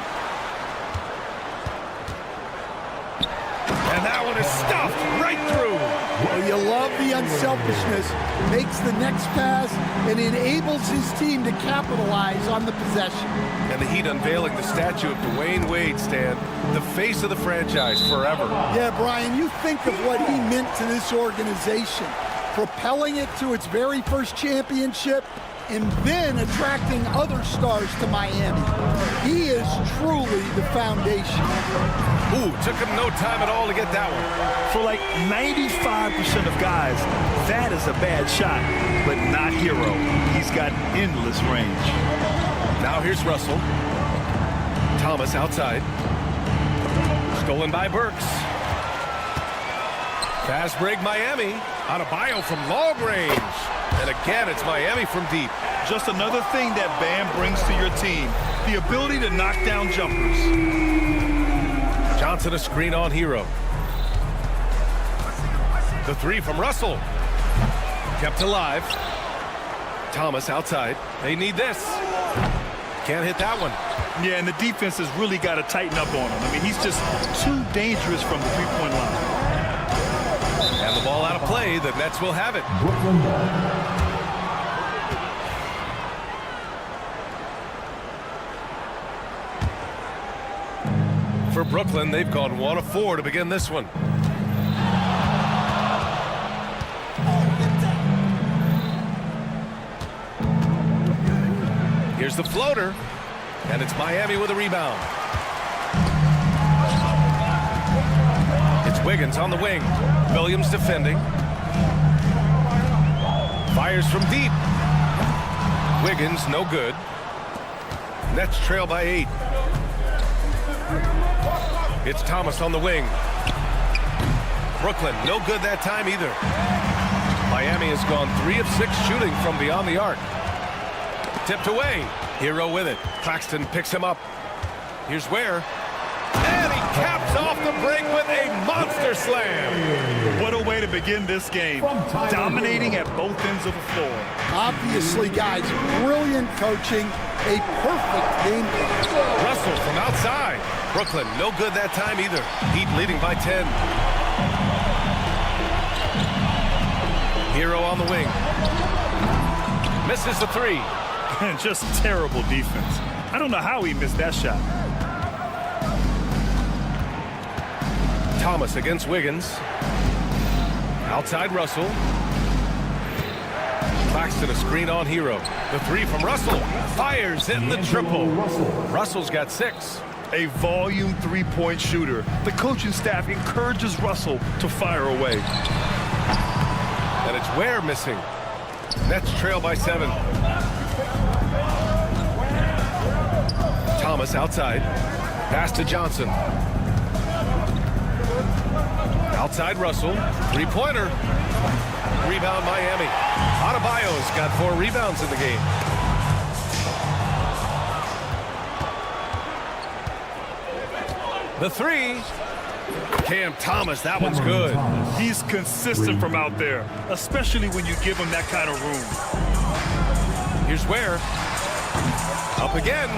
And that one is stuffed right through. Well, you love the unselfishness. Makes the next pass and enables his team to capitalize on the possession. And the Heat unveiling the statue of Dwayne Wade, Stan, the face of the franchise forever. Yeah, Brian, you think of what he meant to this organization, propelling it to its very first championship and then attracting other stars to Miami. He is truly the foundation. Ooh, took him no time at all to get that one. For like 95% of guys, that is a bad shot, but not Hero. He's got endless range. Now here's Russell. Thomas outside. Stolen by Burks. Fast break Miami. Adebayo from long range. And again, it's Miami from deep. Just another thing that Bam brings to your team, the ability to knock down jumpers. Johnson a screen on Hero. The 3 from Russell. Kept alive. Thomas outside. They need this. Can't hit that one. Yeah, and the defense has really got to tighten up on him. I mean, he's just too dangerous from the three-point line. And the ball out of play. The Nets will have it. For Brooklyn, they've gone 1 of 4 to begin this one. Here's the floater, and it's Miami with a rebound. It's Wiggins on the wing. Williams defending. Fires from deep. Wiggins, no good. Nets trail by 8. It's Thomas on the wing. Brooklyn, no good that time either. Miami has gone 3 of 6 shooting from beyond the arc. Tipped away. Hero with it. Claxton picks him up. Here's Ware. And he caps off the break with a monster slam. What a way to begin this game. Dominating at both ends of the floor. Obviously, guys, brilliant coaching, a perfect game plan. Russell from outside. Brooklyn, no good that time either. Heat leading by 10. Hero on the wing. Misses the 3. Just terrible defense. I don't know how he missed that shot. Thomas against Wiggins. Outside Russell. Claxton a screen on Hero. The 3 from Russell. Fires in the triple. Russell's got 6. A volume three-point shooter. The coaching staff encourages Russell to fire away. And it's Ware missing. Nets trail by 7. Thomas outside. Pass to Johnson. Outside Russell. 3-pointer. Rebound Miami. Adebayo's got 4 rebounds in the game. The 3. Cam Thomas, that one's good. He's consistent from out there, especially when you give him that kind of room. Here's Ware. Up again.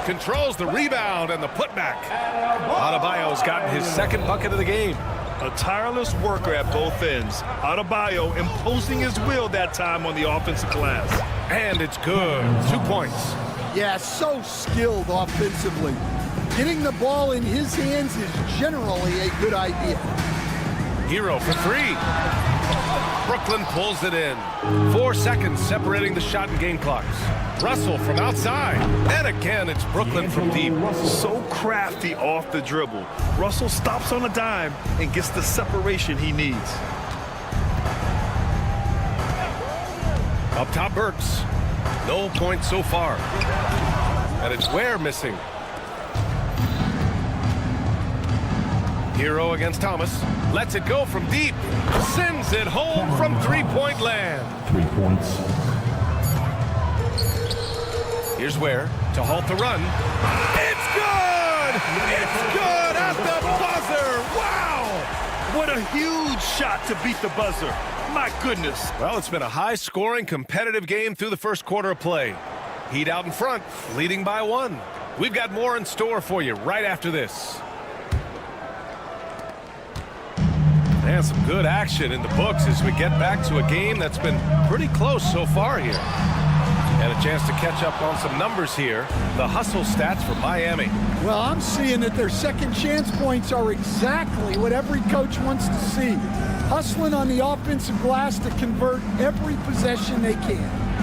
Controls the rebound and the putback. Adebayo's gotten his 2nd bucket of the game. A tireless worker at both ends. Adebayo imposing his will that time on the offensive glass. And it's good. 2 points. Yeah, so skilled offensively. Getting the ball in his hands is generally a good idea. Hero for three. Brooklyn pulls it in. 4 seconds separating the shot and game clocks. Russell from outside. And again, it's Brooklyn from deep. So crafty off the dribble. Russell stops on a dime and gets the separation he needs. Up top, Burks. No points so far. And it's Ware missing. Hero against Thomas. Lets it go from deep. Sends it home from three-point land. 3 points. Here's Ware to halt the run. It's good! It's good at the buzzer! Wow! What a huge shot to beat the buzzer. My goodness. Well, it's been a high-scoring, competitive game through the first quarter of play. Heat out in front, leading by 1. We've got more in store for you right after this. And some good action in the books as we get back to a game that's been pretty close so far here. And a chance to catch up on some numbers here. The hustle stats for Miami. Well, I'm seeing that their second chance points are exactly what every coach wants to see. Hustling on the offensive glass to convert every possession they can.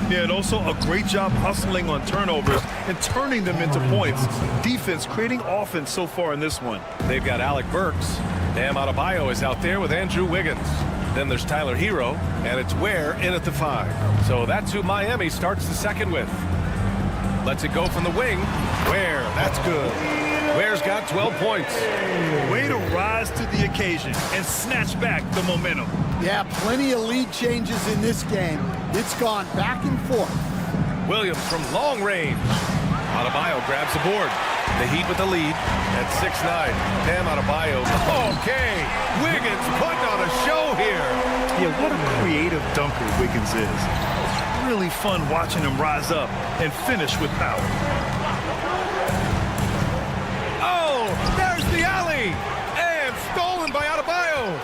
Yeah, and also a great job hustling on turnovers and turning them into points. Defense creating offense so far in this one. They've got Alec Burks. Bam Adebayo is out there with Andrew Wiggins. Then there's Tyler Hero, and it's Ware in at the 5. So that's who Miami starts the second with. Lets it go from the wing. Ware, that's good. Ware's got 12 points. Way to rise to the occasion and snatch back the momentum. Yeah, plenty of lead changes in this game. It's gone back and forth. Williams from long range. Adebayo grabs the board. The Heat with the lead at 6'9". Bam Adebayo. Okay, Wiggins putting on a show here. Yeah, what a creative dunker Wiggins is. Really fun watching him rise up and finish with power. Oh, there's the alley. And stolen by Adebayo.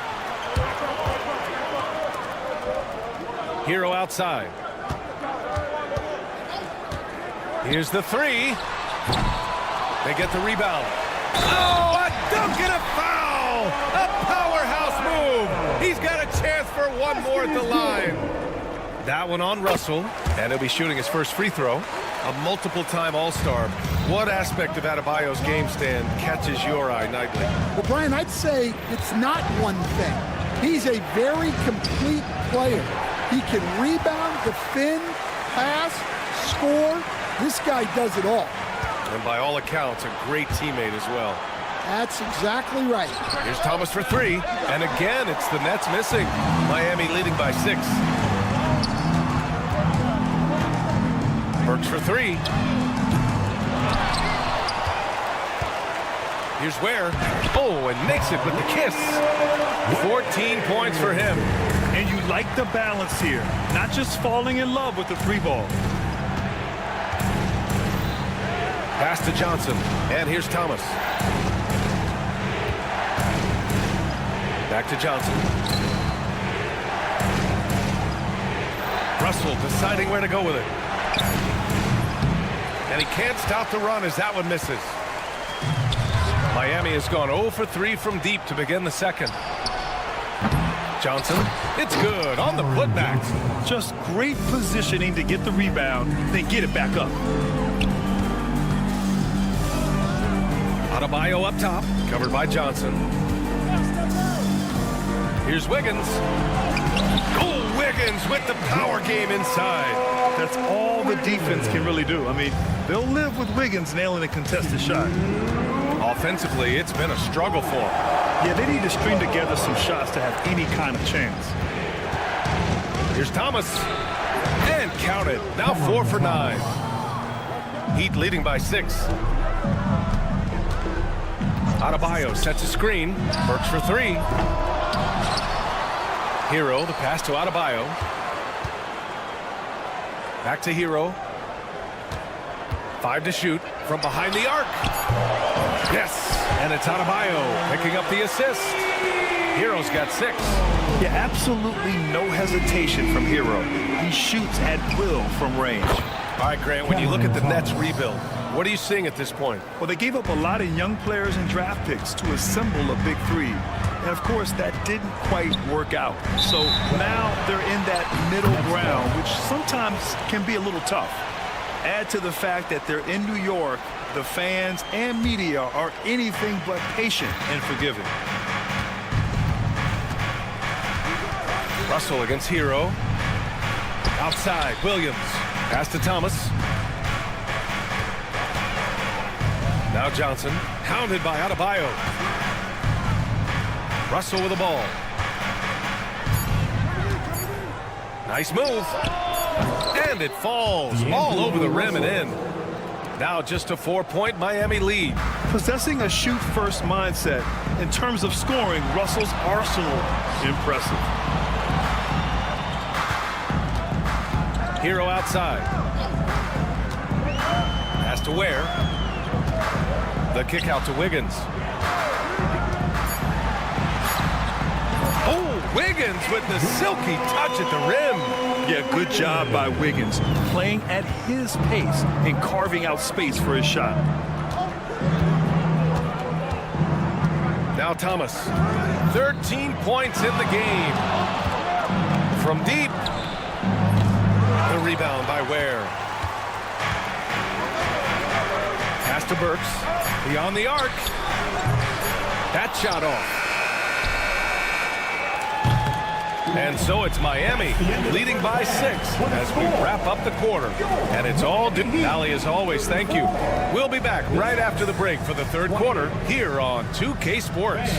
Hero outside. Here's the 3. They get the rebound. Oh, a dunk and a foul! A powerhouse move! He's got a chance for one more at the line. That one on Russell, and he'll be shooting his first free throw. A multiple-time All-Star. What aspect of Adebayo's game stand catches your eye nightly? Well, Brian, I'd say it's not one thing. He's a very complete player. He can rebound, defend, pass, score. This guy does it all. And by all accounts, a great teammate as well. That's exactly right. Here's Thomas for 3. And again, it's the Nets missing. Miami leading by 6. Burks for 3. Here's Ware. Oh, and makes it with the kiss. 14 points for him. And you like the balance here. Not just falling in love with the 3 ball. Pass to Johnson. And here's Thomas. Back to Johnson. Russell deciding where to go with it. And he can't stop the run as that one misses. Miami has gone 0 for 3 from deep to begin the second. Johnson, it's good on the putback. Just great positioning to get the rebound, then get it back up. Adebayo up top, covered by Johnson. Here's Wiggins. Oh, Wiggins with the power game inside. That's all the defense can really do. I mean, they'll live with Wiggins nailing a contested shot. Offensively, it's been a struggle for them. Yeah, they need to string together some shots to have any kind of chance. Here's Thomas. And counted. Now 4 for 9. Heat leading by 6. Adebayo sets a screen. Burks for 3. Hero, the pass to Adebayo. Back to Hero. 5 to shoot from behind the arc. Yes, and it's Adebayo picking up the assist. Hero's got 6. Yeah, absolutely no hesitation from Hero. He shoots at will from range. All right, Grant, when you look at the Nets rebuild, What are you seeing at this point? Well, they gave up a lot of young players and draft picks to assemble a big three. And, of course, that didn't quite work out. So now they're in that middle ground, which sometimes can be a little tough. Add to the fact that they're in New York, the fans and media are anything but patient and forgiving. Russell against Hero. Outside, Williams. Pass to Thomas. Now Johnson, hounded by Adebayo. Russell with the ball. Nice move. And it falls all over the rim and in. Now just a 4-point Miami lead. Possessing a shoot-first mindset in terms of scoring, Russell's arsenal impressive. Hero outside. Pass to Ware. The kick out to Wiggins. Oh, Wiggins with the silky touch at the rim. Yeah, good job by Wiggins, playing at his pace and carving out space for his shot. Now Thomas. 13 points in the game. From deep. The rebound by Ware. Pass to Burks. Beyond the arc. That shot off. And so it's Miami leading by 6 as we wrap up the quarter. And it's all Valley as always. Thank you. We'll be back right after the break for the third quarter here on 2K Sports.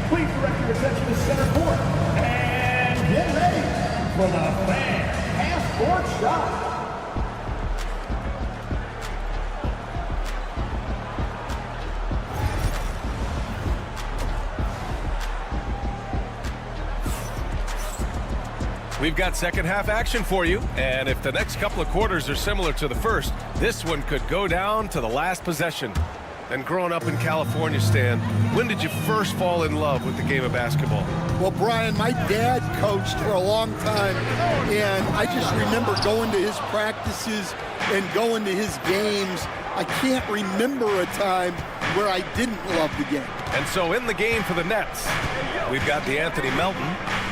Please direct your attention to center court and get ready for the fan half-court shot. We've got second half action for you, and if the next couple of quarters are similar to the first, this one could go down to the last possession. And growing up in California, Stan, when did you first fall in love with the game of basketball? Well, Brian, my dad coached for a long time, and I just remember going to his practices and going to his games. I can't remember a time where I didn't love the game. And so in the game for the Nets, we've got the Anthony Melton.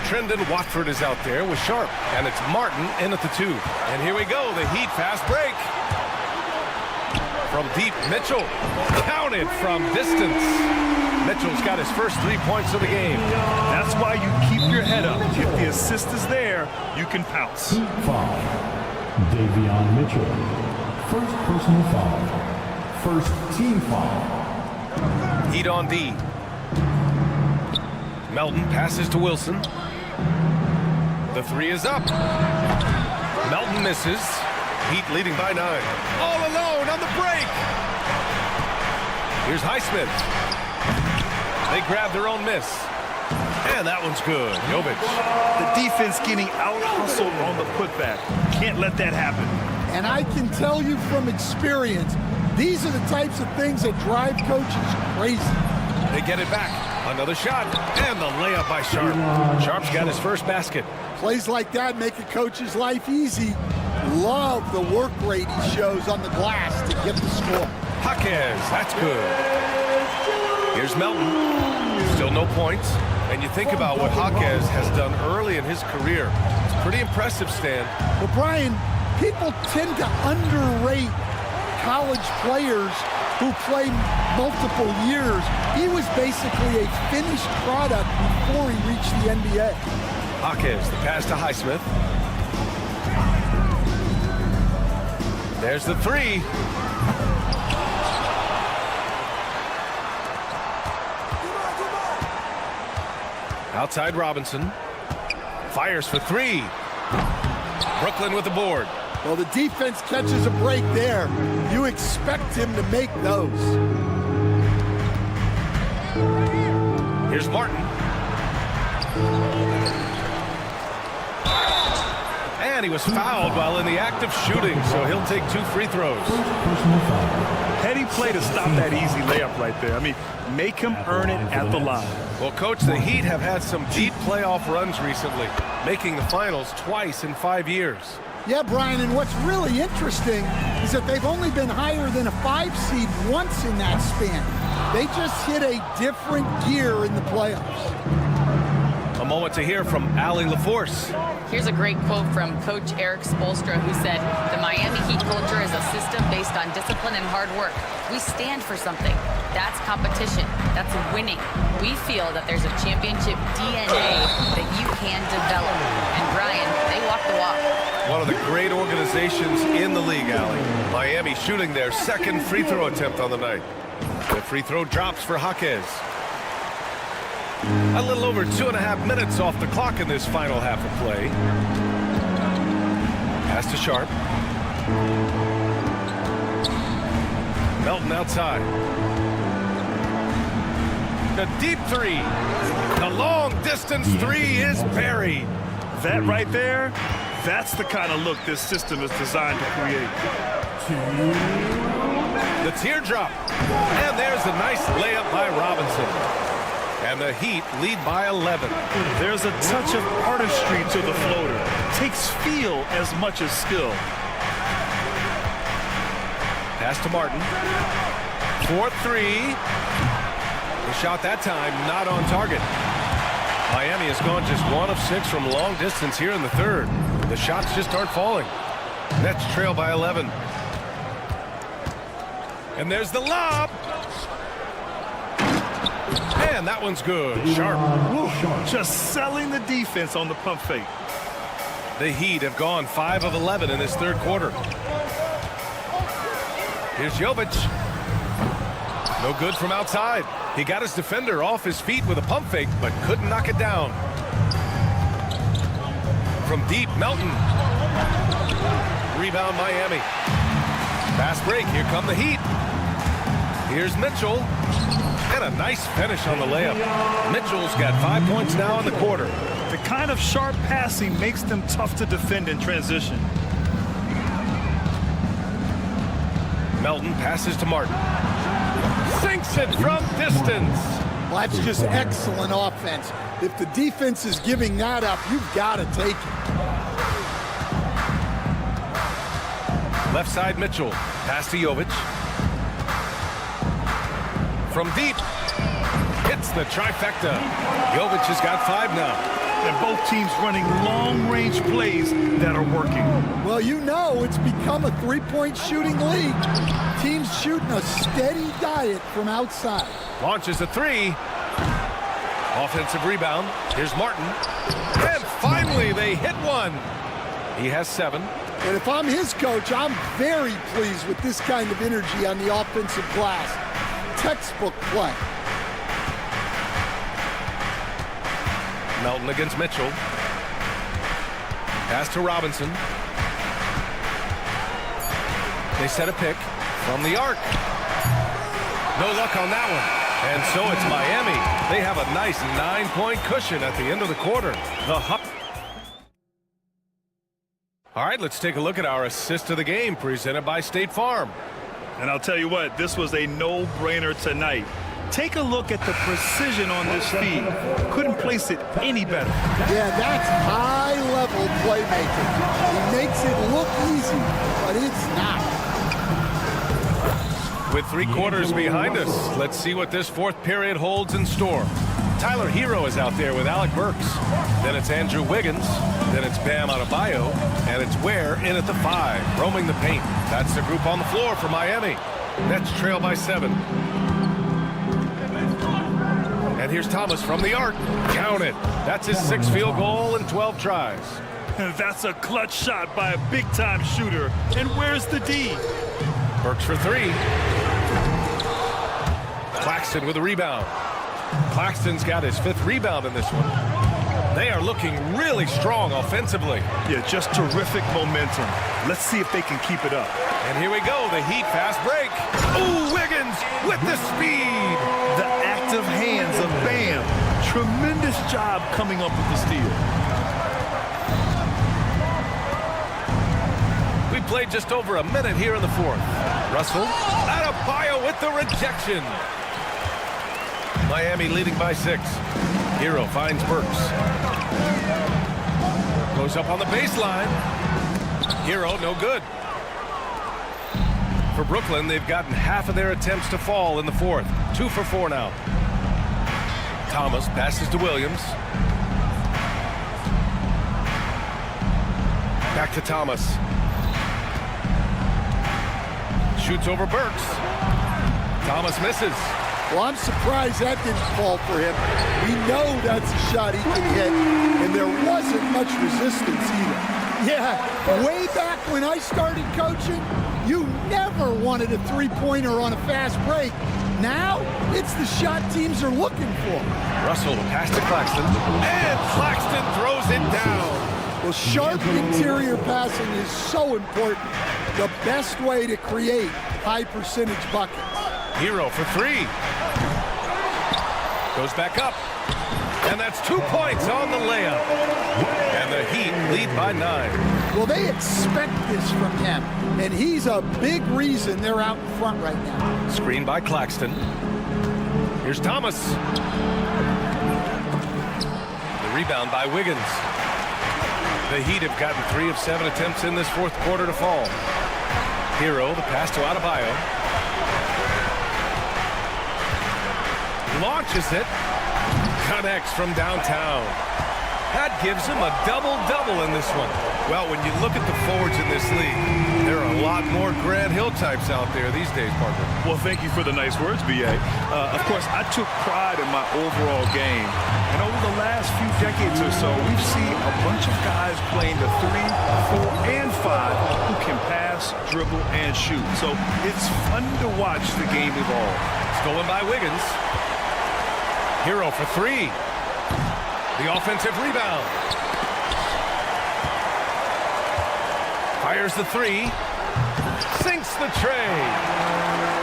Trendon Watford is out there with Sharp, and it's Martin in at the 2. And here we go, the Heat fast break. From deep, Mitchell, counted from distance. Mitchell's got his first 3 points of the game. That's why you keep your head up. If the assist is there, you can pounce. Foul. Davion Mitchell. First personal foul. First team foul. Heat on D. Melton passes to Wilson. The 3 is up. Melton misses. Heat leading by 9. All alone on the break. Here's Highsmith. They grab their own miss. And that one's good. Jovic. The defense getting out-hustled on the putback. Can't let that happen. And I can tell you from experience, these are the types of things that drive coaches crazy. They get it back. Another shot. And the layup by Sharp. Sharp's got his first basket. Plays like that make a coach's life easy. Love the work rate he shows on the glass to get the score. Jaquez, that's good. Here's Melton. Still no points. And you think about what Jaquez has done early in his career. It's pretty impressive, Stan. Well, Brian, people tend to underrate college players who play multiple years. He was basically a finished product before he reached the NBA. Jaquez, the pass to Highsmith. There's the 3. Outside Robinson. Fires for 3. Brooklyn with the board. Well, the defense catches a break there. You expect him to make those. Here's Martin. And he was fouled while in the act of shooting, so he'll take 2 free throws. Heady play to stop that easy layup right there. I mean, make him earn it at the line. Well, Coach, the Heat have had some deep playoff runs recently, making the finals twice in 5 years. Yeah, Brian, and what's really interesting is that they've only been higher than a 5 seed once in that span. They just hit a different gear in the playoffs. A moment to hear from Allie LaForce. Here's a great quote from Coach Eric Spoelstra, who said, "The Miami Heat culture is a system based on discipline and hard work. We stand for something. That's competition. That's winning. We feel that there's a championship DNA that you can develop." And Brian, they walk the walk. One of the great organizations in the league, Allie. Miami shooting their second free throw attempt on the night. The free throw drops for Jaquez. A little over 2.5 minutes off the clock in this final half of play. Pass to Sharp. Melton outside. The deep three. The long distance three is buried. That right there, that's the kind of look this system is designed to create. The teardrop. And there's a nice layup by Robinson. And the Heat lead by 11. There's a touch of artistry to the floater. Takes feel as much as skill. Pass to Martin. 4-3. The shot that time not on target. Miami has gone just 1 of 6 from long distance here in the third. The shots just aren't falling. Nets trail by 11. And there's the lob. And that one's good. Sharp. Woo, just selling the defense on the pump fake. The Heat have gone 5 of 11 in this third quarter. Here's Jovic. No good from outside. He got his defender off his feet with a pump fake, but couldn't knock it down. From deep, Melton. Rebound, Miami. Fast break. Here come the Heat. Here's Mitchell. And a nice finish on the layup. Mitchell's got 5 points now in the quarter. The kind of sharp passing makes them tough to defend in transition. Melton passes to Martin. Sinks it from distance. Well, that's just excellent offense. If the defense is giving that up, you've got to take it. Left side, Mitchell. Pass to Jovic. From deep. Hits the trifecta. Jovic has got 5 now. And both teams running long-range plays that are working. Well, you know it's become a three-point shooting league. Teams shooting a steady diet from outside. Launches a 3. Offensive rebound. Here's Martin. And finally, they hit one. He has 7. And if I'm his coach, I'm very pleased with this kind of energy on the offensive glass. Textbook play. Melton against Mitchell. Pass to Robinson. They set a pick from the arc. No luck on that one. And so it's Miami. They have a nice 9-point cushion at the end of the quarter. The Hop. All right, let's take a look at our assist of the game presented by State Farm. And I'll tell you what, this was a no-brainer tonight. Take a look at the precision on this feed. Couldn't place it any better. Yeah, that's high-level playmaking. He makes it look easy, but it's not. With 3 quarters behind us, let's see what this fourth period holds in store. Tyler Hero is out there with Alec Burks. Then it's Andrew Wiggins. Then it's Bam Adebayo. And it's Ware in at the 5, roaming the paint. That's the group on the floor for Miami. Nets trail by 7. And here's Thomas from the arc. Count it. That's his 6th field goal in 12 tries. And that's a clutch shot by a big-time shooter. And where's the D? Burks for 3. Claxton with a rebound. Claxton's got his 5th rebound in this one. They are looking really strong offensively. Yeah, just terrific momentum. Let's see if they can keep it up. And here we go, the Heat fast break. Ooh, Wiggins with the speed. The active hands of Bam. Tremendous job coming up with the steal. We played just over a minute here in the fourth. Russell, Adebayo with the rejection. Miami leading by 6. Hero finds Burks. Goes up on the baseline. Hero, no good. For Brooklyn, they've gotten half of their attempts to fall in the fourth. 2 for 4 now. Thomas passes to Williams. Back to Thomas. Shoots over Burks. Thomas misses. Well, I'm surprised that didn't fall for him. We know that's a shot he can hit, and there wasn't much resistance either. Yeah, way back when I started coaching, you never wanted a three-pointer on a fast break. Now, it's the shot teams are looking for. Russell pass to Claxton, and Claxton throws it down. Well, sharp interior passing is so important. The best way to create high-percentage buckets. Hero for 3. Goes back up. And that's 2 points on the layup. And the Heat lead by 9. Well, they expect this from him, and he's a big reason they're out in front right now. Screen by Claxton. Here's Thomas. The rebound by Wiggins. The Heat have gotten 3 of 7 attempts in this fourth quarter to fall. Hero, the pass to Adebayo. Launches it. Connects from downtown. That gives him a double-double in this one. Well, when you look at the forwards in this league, there are a lot more Grant Hill types out there these days, partner. Well, thank you for the nice words, B.A. Of course, I took pride in my overall game. And over the last few decades or so, we've seen a bunch of guys playing the 3, 4, and 5 who can pass, dribble, and shoot. So it's fun to watch the game evolve. Stolen by Wiggins. Hero for 3. The offensive rebound. Fires the 3. Sinks the tray.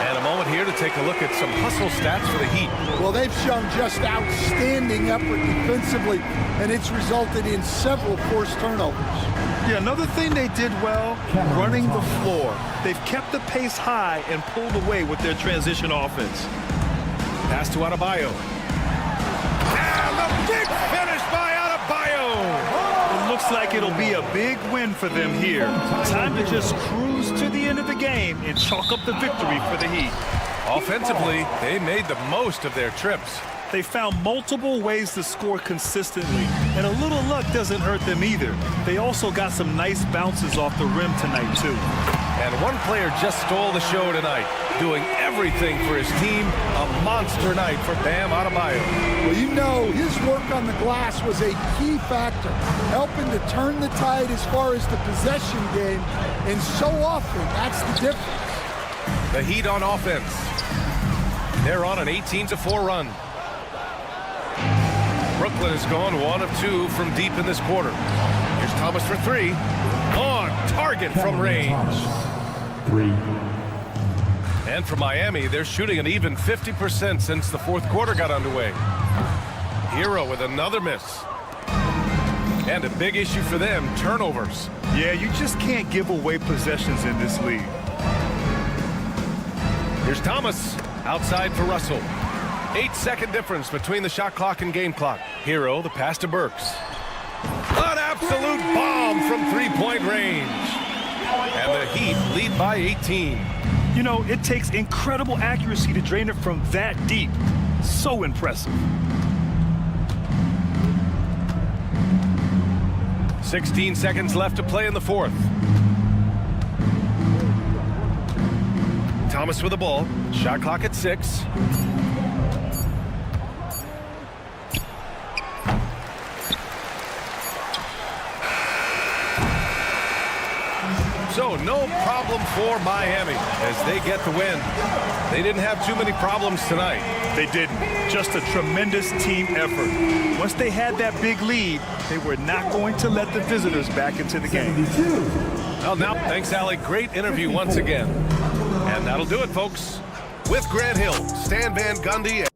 And a moment here to take a look at some hustle stats for the Heat. Well, they've shown just outstanding effort defensively, and it's resulted in several forced turnovers. Yeah, another thing they did well, running the floor. They've kept the pace high and pulled away with their transition offense. Pass to Adebayo. And the big finish by Adebayo. It looks like it'll be a big win for them here. Time to just cruise to the end of the game and chalk up the victory for the Heat. Offensively, they made the most of their trips. They found multiple ways to score consistently, and a little luck doesn't hurt them either. They also got some nice bounces off the rim tonight, too. And one player just stole the show tonight, doing everything for his team. A monster night for Bam Adebayo. Well, you know, his work on the glass was a key factor, helping to turn the tide as far as the possession game, and so often that's the difference. The Heat on offense. They're on an 18-4 run. Brooklyn has gone 1 of 2 from deep in this quarter. Here's Thomas for 3. On target from range. 3. And for Miami, they're shooting an even 50% since the fourth quarter got underway. Hero with another miss. And a big issue for them, turnovers. Yeah, you just can't give away possessions in this league. Here's Thomas, outside for Russell. 8-second difference between the shot clock and game clock. Hero, the pass to Burks. An absolute bomb from three-point range. And the Heat lead by 18. You know, it takes incredible accuracy to drain it from that deep. So impressive. 16 seconds left to play in the fourth. Thomas with the ball. Shot clock at 6. So no problem for Miami as they get the win. They didn't have too many problems tonight. They didn't. Just a tremendous team effort. Once they had that big lead, they were not going to let the visitors back into the game. Well, now, thanks, Allie. Great interview once again. And that'll do it, folks. With Grant Hill, Stan Van Gundy.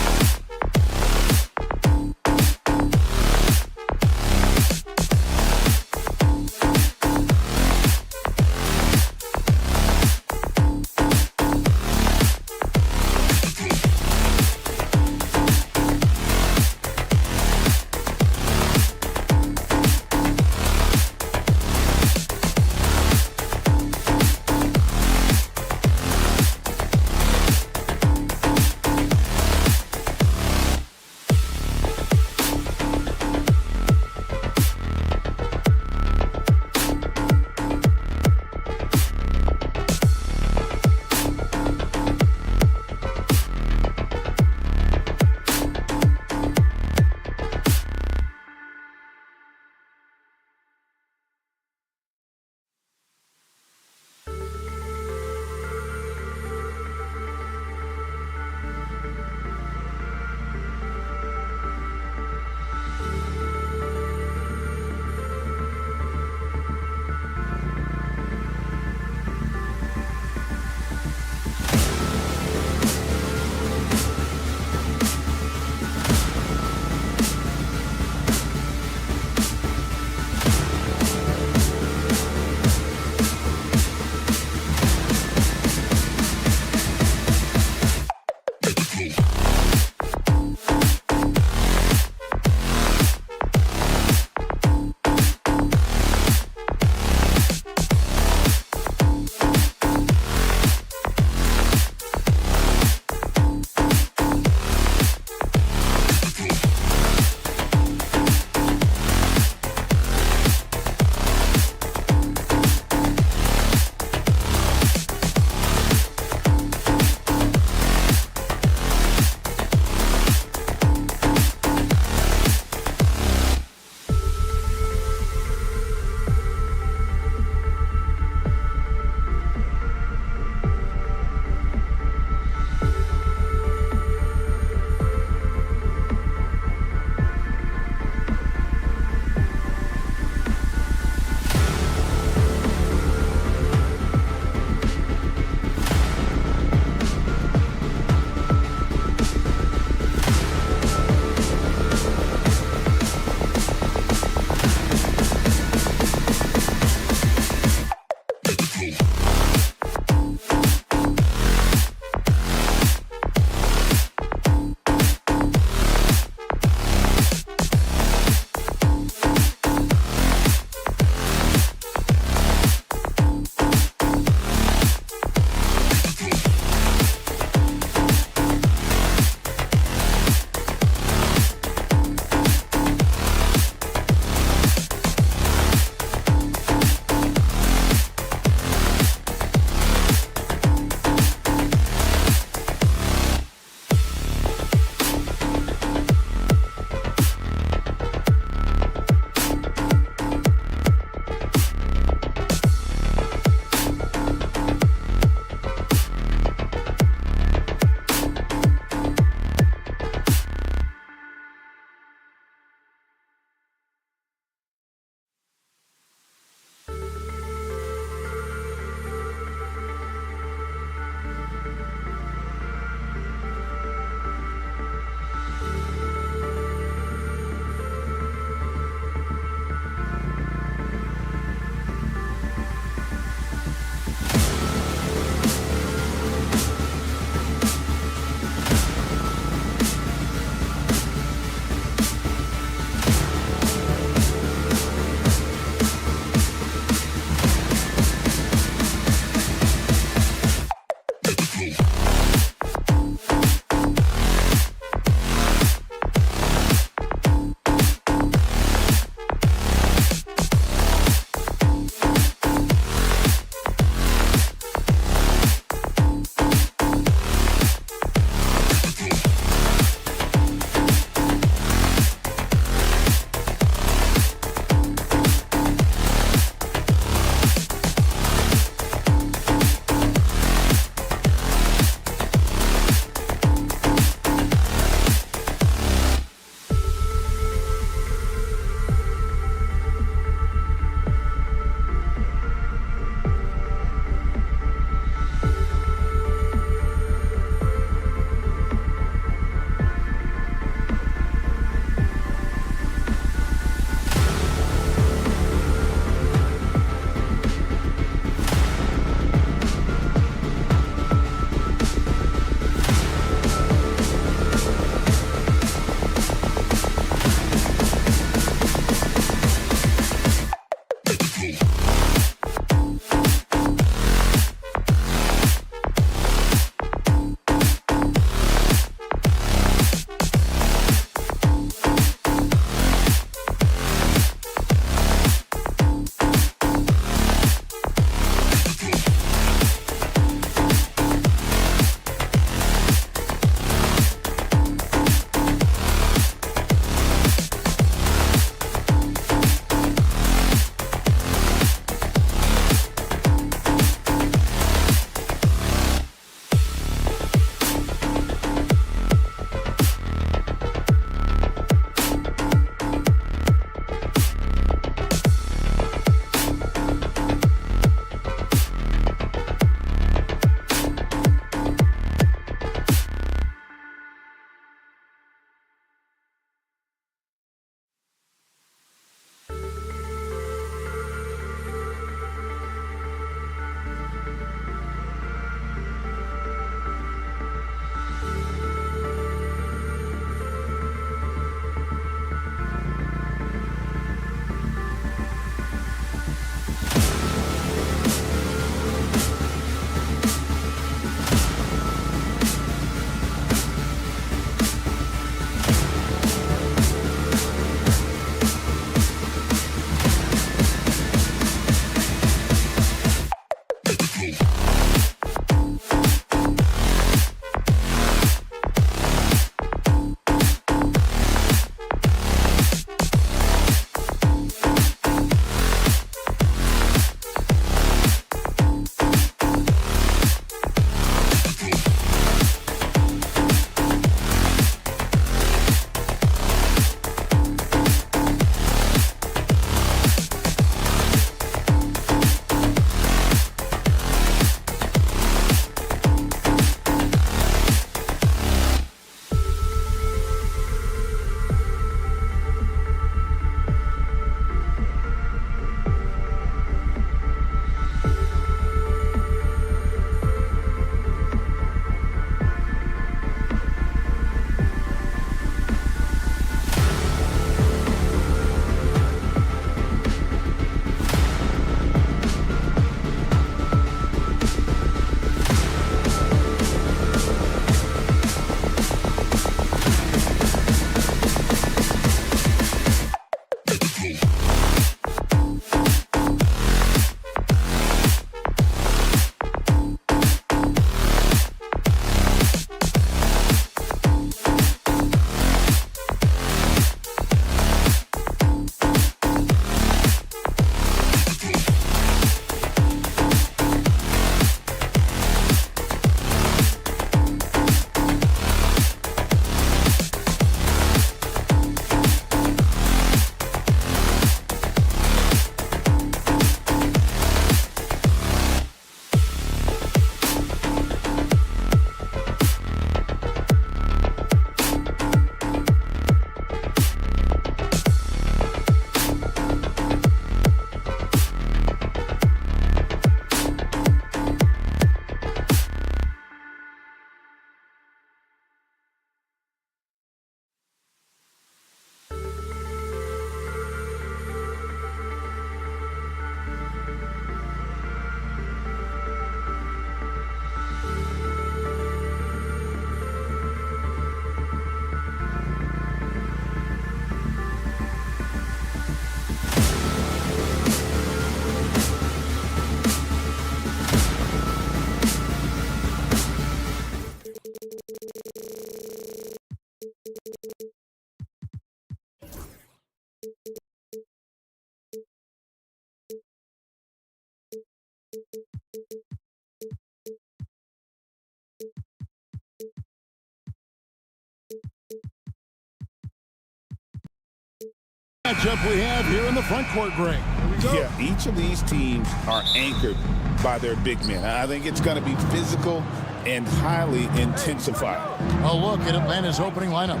Matchup we have here in the front court, Greg. Yeah, each of these teams are anchored by their big men. I think it's going to be physical and highly intensified. A look at Atlanta's opening lineup.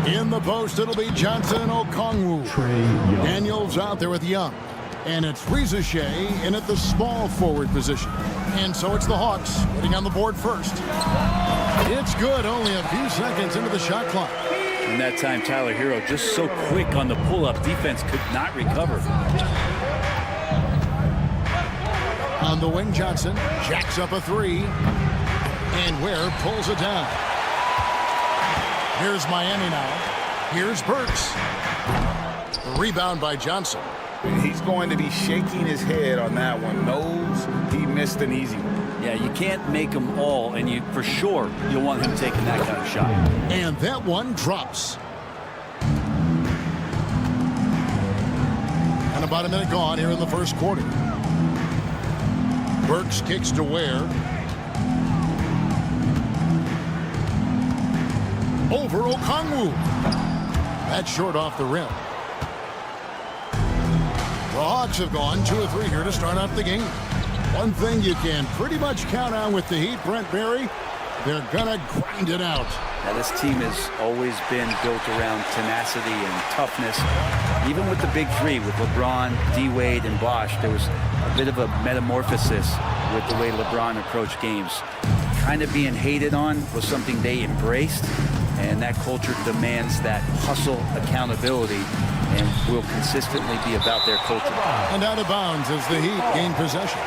In the post, it'll be Johnson and Okongwu. Daniels out there with Young. And it's Rizachet in at the small forward position. And so it's the Hawks getting on the board first. It's good, only a few seconds into the shot clock. And that time, Tyler Hero just so quick on the pull-up. Defense could not recover. On the wing, Johnson jacks up a three. And Ware pulls it down. Here's Miami now. Here's Burks. Rebound by Johnson. He's going to be shaking his head on that one. Knows he missed an easy one. Yeah, you can't make them all, and you for sure you'll want him taking that kind of shot. And that one drops. And about a minute gone here in the first quarter. Burks kicks to Ware. Over Okongwu. That's short off the rim. The Hawks have gone 2 of 3 here to start off the game. One thing you can pretty much count on with the Heat, Brent Barry, they're gonna grind it out. Now, this team has always been built around tenacity and toughness. Even with the big three, with LeBron, D-Wade, and Bosh, there was a bit of a metamorphosis with the way LeBron approached games. Kind of being hated on was something they embraced, and that culture demands that hustle accountability and will consistently be about their culture. And out of bounds as the Heat gain possession.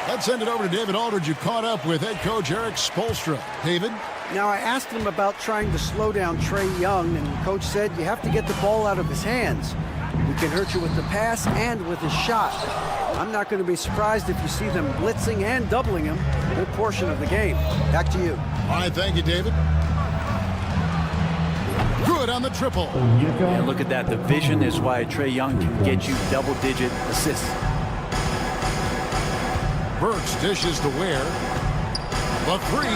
Let's send it over to David Aldridge, who caught up with head coach Eric Spoelstra. David? Now, I asked him about trying to slow down Trae Young, and coach said you have to get the ball out of his hands. He can hurt you with the pass and with his shot. I'm not going to be surprised if you see them blitzing and doubling him a good portion of the game. Back to you. All right, thank you, David. Good on the triple. Yeah, look at that. The vision is why Trae Young can get you double-digit assists. Burks dishes to Ware. The three.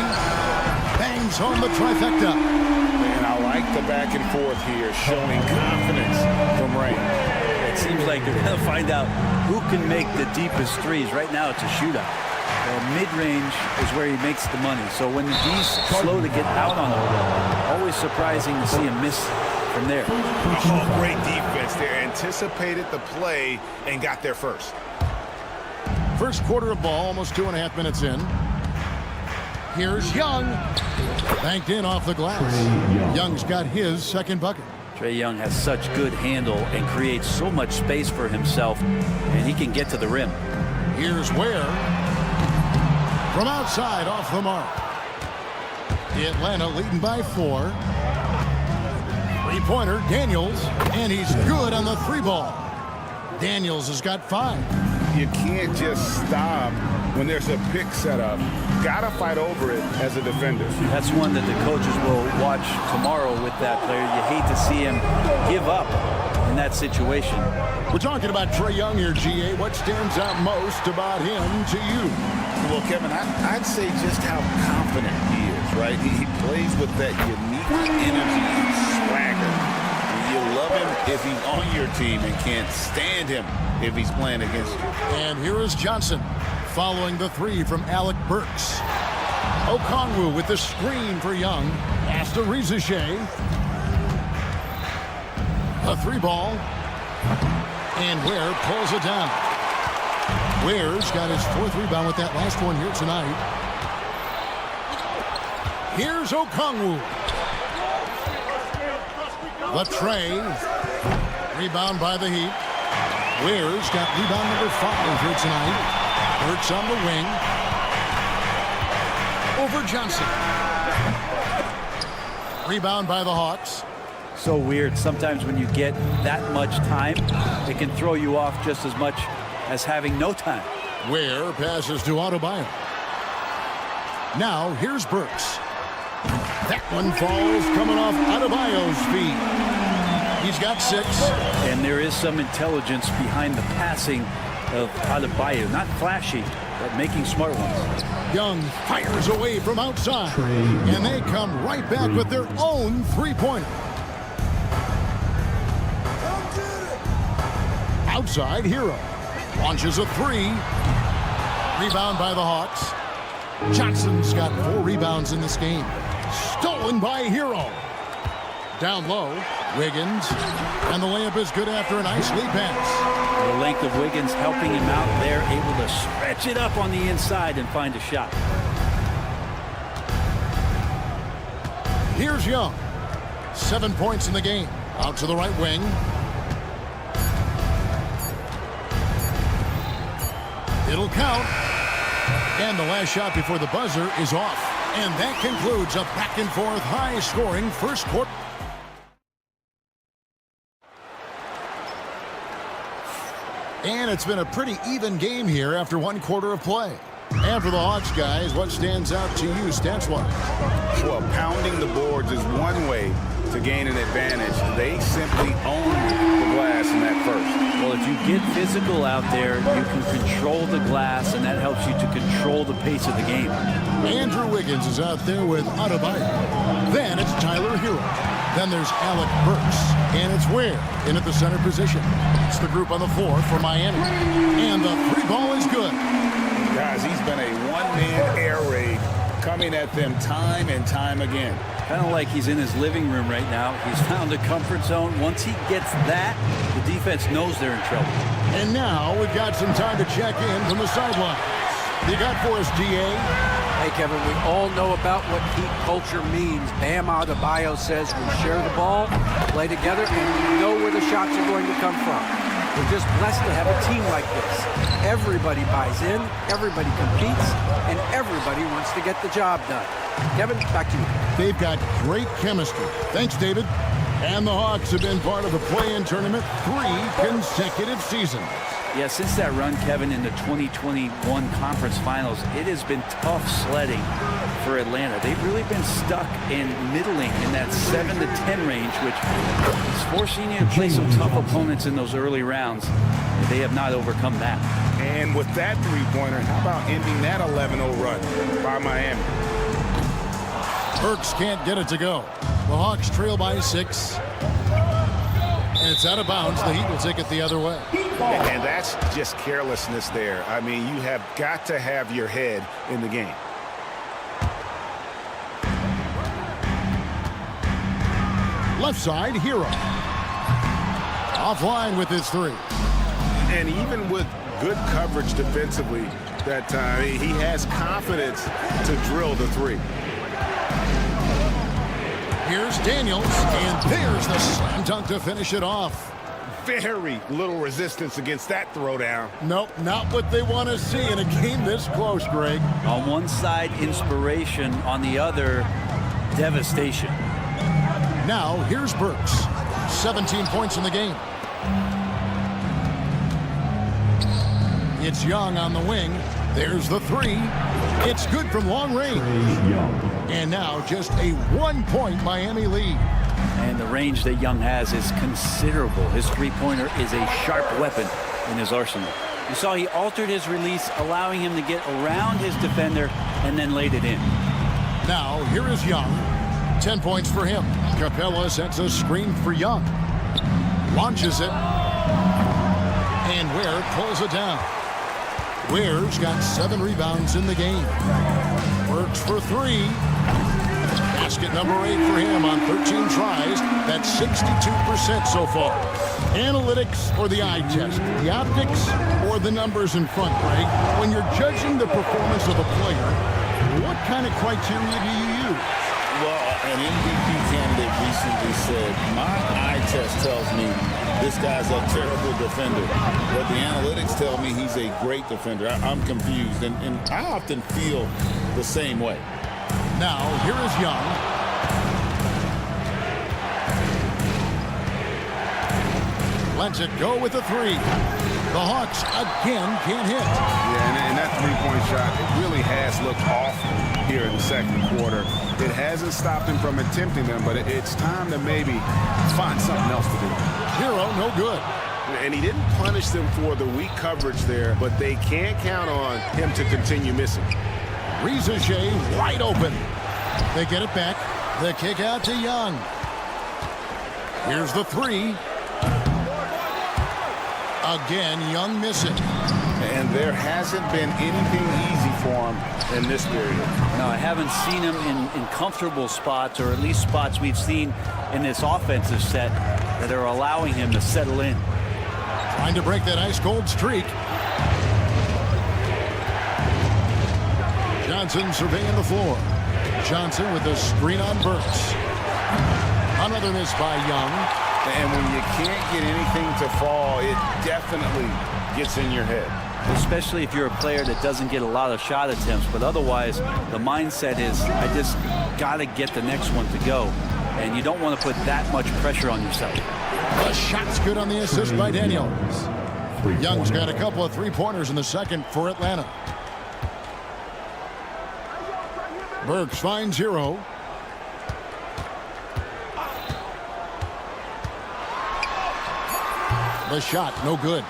Bangs home the trifecta. And I like the back and forth here, showing confidence from Ray. It seems like they're going to find out who can make the deepest threes. Right now, it's a shootout. Mid-range is where he makes the money. So when he's slow to get out on him, always surprising to see him miss from there. Oh, great defense there. Anticipated the play and got there first. First quarter of ball, almost 2.5 minutes in. Here's Young. Banked in off the glass. Young's got his second bucket. Trae Young has such good handle and creates so much space for himself, and he can get to the rim. Here's Ware. From outside, off the mark. Atlanta leading by 4. Three-pointer, Daniels, and he's good on the 3-ball. Daniels has got 5. You can't just stop when there's a pick set up. Gotta fight over it as a defender. That's one that the coaches will watch tomorrow with that player. You hate to see him give up in that situation. We're talking about Trae Young here, GA. What stands out most about him to you? Well, Kevin, I'd say just how confident he is, right? He plays with that unique energy and swagger. You love him if he's on your team and can't stand him if he's playing against you. And here is Johnson following the 3 from Alec Burks. Okongwu with the screen for Young. Pass to Rizachet. A 3-ball. And Ware pulls it down. Ware's got his 4th rebound with that last one here tonight. Here's Okongwu. The tray. Rebound by the Heat. Ware's got rebound number 5 here tonight. Burks on the wing. Over Johnson. Rebound by the Hawks. So weird. Sometimes when you get that much time, it can throw you off just as much as having no time. Ware passes to Adebayo. Now here's Burks. That one falls coming off Adebayo's feet. He's got 6. And there is some intelligence behind the passing of Adebayo. Not flashy, but making smart ones. Young fires away from outside. And they come right back with their own 3-pointer. left side, Hero. Launches a three. Rebound by the Hawks. Johnson's got 4 rebounds in this game. Stolen by Hero. Down low, Wiggins. And the layup is good after a nice lead pass. The length of Wiggins helping him out there, able to stretch it up on the inside and find a shot. Here's Young. 7 points in the game. Out to the right wing. It'll count. And the last shot before the buzzer is off. And that concludes a back-and-forth, high-scoring first quarter. And it's been a pretty even game here after 1 quarter of play. And for the Hawks, guys, what stands out to you, stats-wise? Well, pounding the boards is one way to gain an advantage. They simply own the glass in that first. Well, if you get physical out there, you can control the glass, and that helps you to control the pace of the game. Andrew Wiggins is out there with Adebayo. Then it's Tyler Hero. Then there's Alec Burks. And it's Ware in at the center position. It's the group on the floor for Miami. And the 3 ball is good. Guys, he's been a one-man air raid coming at them time and time again. Kind of like he's in his living room right now. He's found a comfort zone. Once he gets that, the defense knows they're in trouble. And now we've got some time to check in from the sideline. You got for us, DA? Hey, Kevin, we all know about what Heat culture means. Bam Adebayo says we share the ball, play together, and we know where the shots are going to come from. We're just blessed to have a team like this. Everybody buys in, everybody competes, and everybody wants to get the job done. Kevin, back to you. They've got great chemistry. Thanks, David. And the Hawks have been part of the play-in tournament 3 consecutive seasons. Yeah, since that run, Kevin, in the 2021 Conference Finals, it has been tough sledding for Atlanta. They've really been stuck in middling in that 7 to 10 range, which is forcing you to play some tough opponents in those early rounds. They have not overcome that. And with that three-pointer, how about ending that 11-0 run by Miami? Burks can't get it to go. The Hawks trail by 6. And it's out of bounds. The Heat will take it the other way. And that's just carelessness there. I mean, you have got to have your head in the game. Left side, Hero. Offline with his 3. And even with good coverage defensively that time, he has confidence to drill the 3. Here's Daniels, and there's the slam dunk to finish it off. Very little resistance against that throwdown. Nope, not what they want to see in a game this close, Greg. On one side, inspiration. On the other, devastation. Now, here's Burks. 17 points in the game. It's Young on the wing. There's the 3. It's good from long range. And now just a 1-point Miami lead. And the range that Young has is considerable. His three-pointer is a sharp weapon in his arsenal. You saw he altered his release, allowing him to get around his defender and then laid it in. Now, here is Young. 10 points for him. Capella sets a screen for Young. Launches it. And Ware pulls it down. Ware's got 7 rebounds in the game. Works for 3. Basket number 8 for him on 13 tries. That's 62% so far. Analytics or the eye test? The optics or the numbers in front, Greg? When you're judging the performance of a player, what kind of criteria do you use? Well, an MVP candidate recently said, my eye test tells me this guy's a terrible defender, but the analytics tell me he's a great defender. I'm confused, and I often feel the same way. Now, here is Young. Lets it go with a 3. The Hawks again can't hit. Yeah, and that three-point shot, it really has looked off here in the second quarter. It hasn't stopped him from attempting them, but it's time to maybe find something else to do. Hero, no good. And he didn't punish them for the weak coverage there, but they can't count on him to continue missing. Rizache wide open. They get it back. The kick out to Young. Here's the 3. Again, Young missing. And there hasn't been anything easy for him in this period. No, I haven't seen him in comfortable spots, or at least spots we've seen in this offensive set that are allowing him to settle in. Trying to break that ice-cold streak. Johnson surveying the floor. Johnson with the screen on Burks. Another miss by Young. And when you can't get anything to fall, it definitely gets in your head. Especially if you're a player that doesn't get a lot of shot attempts, but otherwise the mindset is, I just got to get the next one to go. And you don't want to put that much pressure on yourself. The shot's good on the assist by Daniels. Young's got a couple of three-pointers in the second for Atlanta. Burks finds Hero. The shot, no good.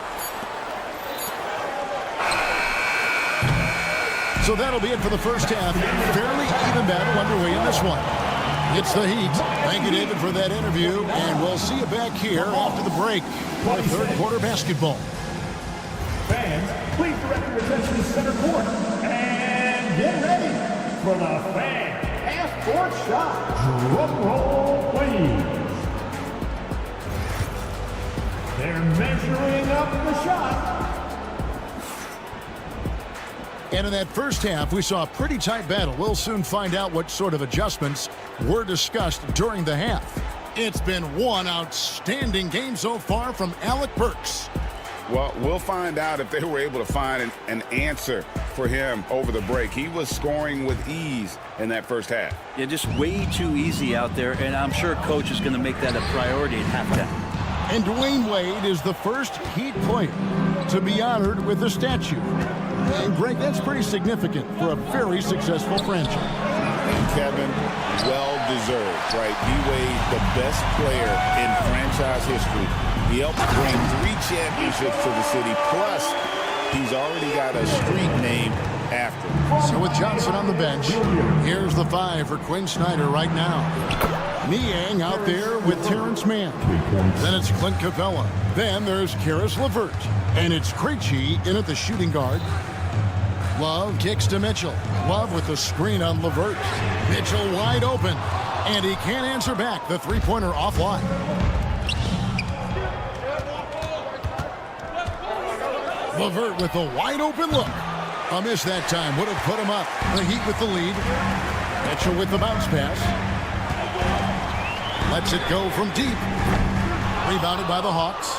So that'll be it for the first half. Fairly even battle underway in this one. It's the Heat. Thank you, David, for that interview. And we'll see you back here after the break for third quarter basketball. Fans, please direct your attention to center court. And get ready for the fan half-court shot. Drum roll, please. They're measuring up the shot. And in that first half, we saw a pretty tight battle. We'll soon find out what sort of adjustments were discussed during the half. It's been one outstanding game so far from Alec Burks. Well, we'll find out if they were able to find an answer for him over the break. He was scoring with ease in that first half. Yeah, just way too easy out there, and I'm sure Coach is going to make that a priority at halftime. And Dwayne Wade is the first Heat player to be honored with a statue. And Greg, that's pretty significant for a very successful franchise. And Kevin, well-deserved, right? D-Wade, the best player in franchise history. He helped bring 3 championships to the city, plus he's already got a street named after him. So with Johnson on the bench, here's the 5 for Quinn Snyder right now. Niang out there with Terrence Mann. Then it's Clint Capella. Then there's Karis LeVert. And it's Krejci in at the shooting guard. Love kicks to Mitchell. Love with the screen on LeVert. Mitchell wide open. And he can't answer back. The three-pointer offline. LeVert with the wide open look. A miss that time would have put him up. The Heat with the lead. Mitchell with the bounce pass. Lets it go from deep. Rebounded by the Hawks.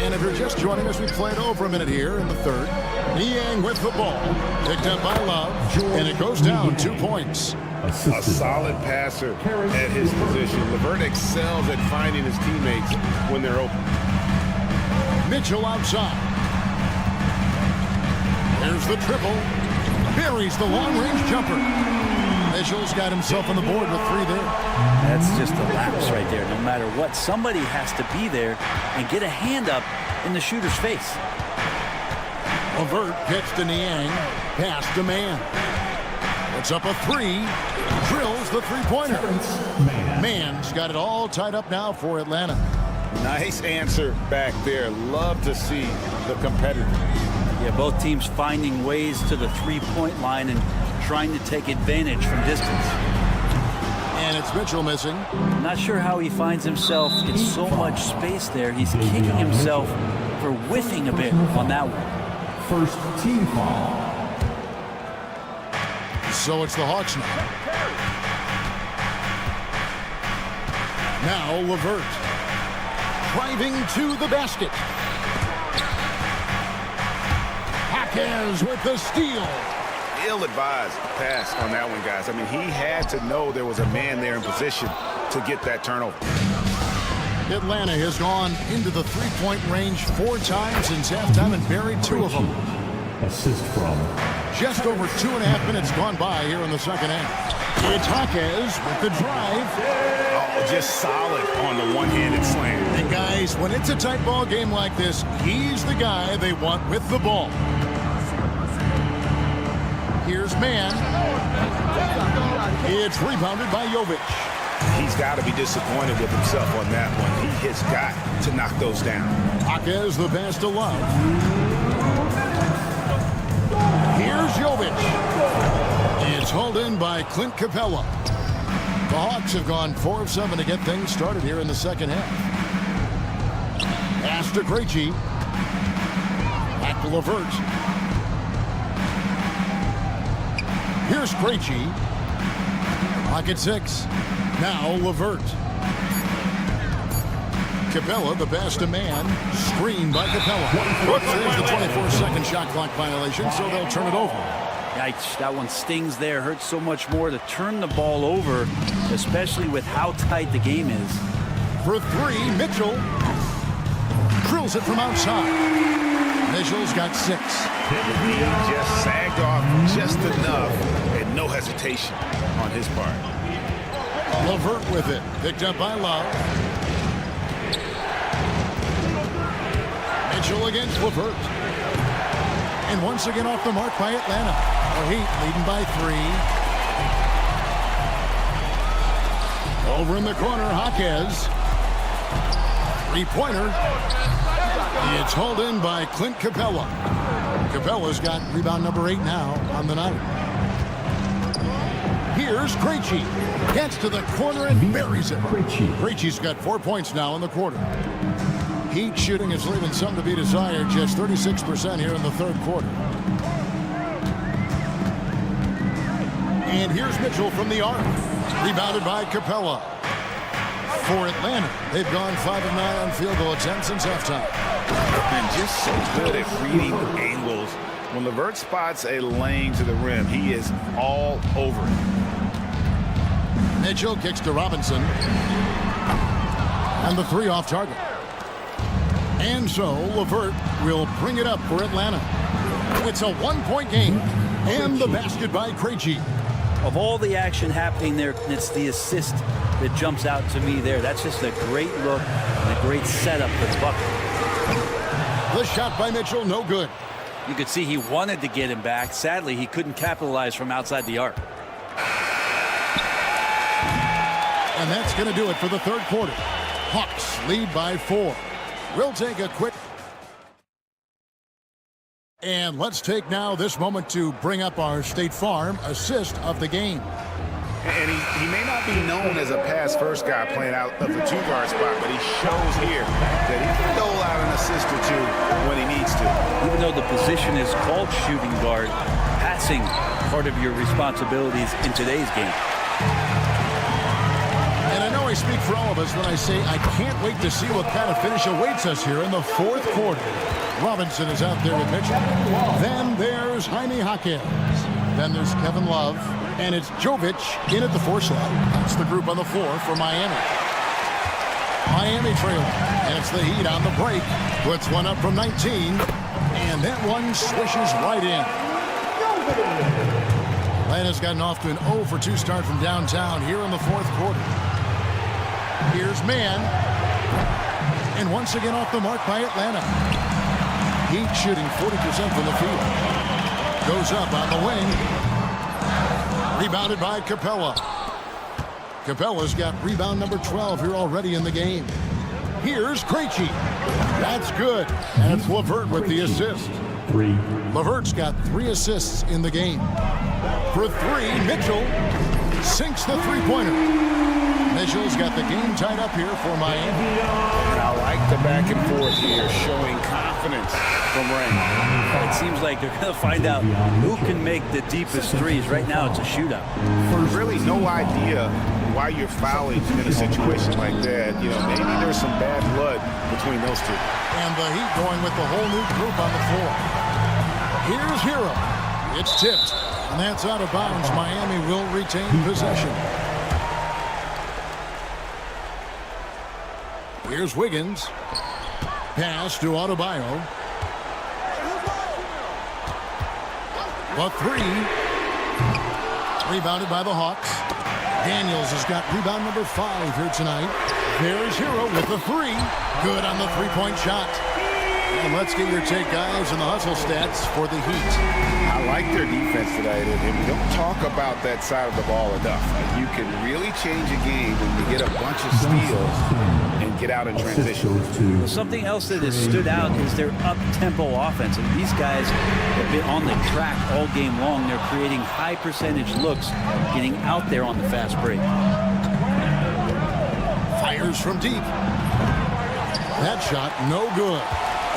And if you're just joining us, we played over a minute here in the third. Niang with the ball. Picked up by Love. And it goes down 2 points. A solid passer at his position. LeVert excels at finding his teammates when they're open. Mitchell outside. There's the triple. Buries the long-range jumper. Mitchell's got himself on the board with 3 there. That's just a lapse right there. No matter what, somebody has to be there and get a hand up in the shooter's face. LeVert pitch to Niang. Pass to Mann. It's up a 3. Drills the three-pointer. Mann's got it all tied up now for Atlanta. Nice answer back there. Love to see the competitor. Yeah, both teams finding ways to the three-point line and trying to take advantage from distance. And it's Mitchell missing. Not sure how he finds himself in so much space there. He's kicking himself for whiffing a bit on that one. First team foul. So it's the Hawks now. Now LeVert. Driving to the basket. Jaquez with the steal. Ill-advised pass on that one, guys. I mean, he had to know there was a man there in position to get that turnover. Atlanta has gone into the three-point range 4 times since halftime and buried 2 of them. Assist from. Just over 2.5 minutes gone by here in the second half. It's Jaquez with the drive. Oh, just solid on the one-handed slam. And guys, when it's a tight ball game like this, he's the guy they want with the ball. Here's Mann. It's rebounded by Jovic. he's got to be disappointed with himself on that one. He has got to knock those down. Jaquez the pass to Love. Here's Jovic. It's hauled in by Clint Capella. The Hawks have gone 4 of 7 to get things started here in the second half. Pass to Krejci. Back to LeVert. Here's Krejci. Lock at 6. Now LeVert. Capella, the pass to man. Screen by Capella. There's the 24-second shot clock violation, so they'll turn it over. Yikes, that one stings there. Hurts so much more to turn the ball over, especially with how tight the game is. For 3, Mitchell. Drills it from outside. Mitchell's got 6. He just sagged off just enough and no hesitation on his part. LeVert with it. Picked up by Love. Mitchell against LeVert. And once again off the mark by Atlanta. The Heat leading by 3. Over in the corner, Jaquez. 3-pointer. It's hauled in by Clint Capella. Capella's got rebound number 8 now on the night. Here's Krejci. Gets to the corner and buries it. Krejci's got 4 points now in the quarter. Heat shooting is leaving some to be desired. Just 36% here in the third quarter. And here's Mitchell from the arc. Rebounded by Capella. For Atlanta, they've gone 5 of 9 on field goal attempts since halftime. And just so good at reading angles. When LeVert spots a lane to the rim, he is all over it. Mitchell kicks to Robinson. And the 3 off target. And so LeVert will bring it up for Atlanta. It's a 1-point game. And the basket by Krejci. Of all the action happening there, it's the assist that jumps out to me there. That's just a great look and a great setup for the bucket. The shot by Mitchell, no good. You could see he wanted to get him back. Sadly, he couldn't capitalize from outside the arc. And that's going to do it for the third quarter. Hawks lead by 4. We'll take a quick... And let's take now this moment to bring up our State Farm assist of the game. And he may not be known as a pass-first guy playing out of the 2-guard spot, but he shows here that he can dole out an assist or 2 when he needs to. Even though the position is called shooting guard, passing part of your responsibilities in today's game. And I know I speak for all of us when I say I can't wait to see what kind of finish awaits us here in the fourth quarter. Robinson is out there with Mitchell. Then there's Jaime Jaquez. Then there's Kevin Love. And it's Jovic in at the 4 slot. That's the group on the floor for Miami. Miami trailing. And it's the Heat on the break. Puts one up from 19. And that one swishes right in. Atlanta's gotten off to an 0 for 2 start from downtown here in the fourth quarter. Here's Mann. And once again off the mark by Atlanta. Heat shooting 40% from the field. Goes up on the wing. Rebounded by Capella. Capella's got rebound number 12 here already in the game. Here's Krejci. That's good. And it's LeVert with the assist. LeVert's got 3 assists in the game. For 3, Mitchell sinks the 3-pointer. Mitchell's got the game tied up here for Miami. I like the back and forth here, showing confidence from Ray. It seems like they're going to find out who can make the deepest threes. Right now, it's a shootout. Really no idea why you're fouling in a situation like that. You know, maybe there's some bad blood between those 2. And the Heat going with the whole new group on the floor. Here's Hero. It's tipped. And that's out of bounds. Miami will retain possession. Here's Wiggins. Pass to Adebayo. The 3. Rebounded by the Hawks. Daniels has got rebound number 5 here tonight. There's Hero with the 3. Good on the 3-point shot. And let's get your take, guys, on the hustle stats for the Heat. I like their defense tonight, and we don't talk about that side of the ball enough. You can really change a game when you get a bunch of steals and get out in transition. Well, something else that has stood out is their up-tempo offense. And these guys have been on the track all game long. They're creating high-percentage looks, getting out there on the fast break. Fires from deep. That shot, no good.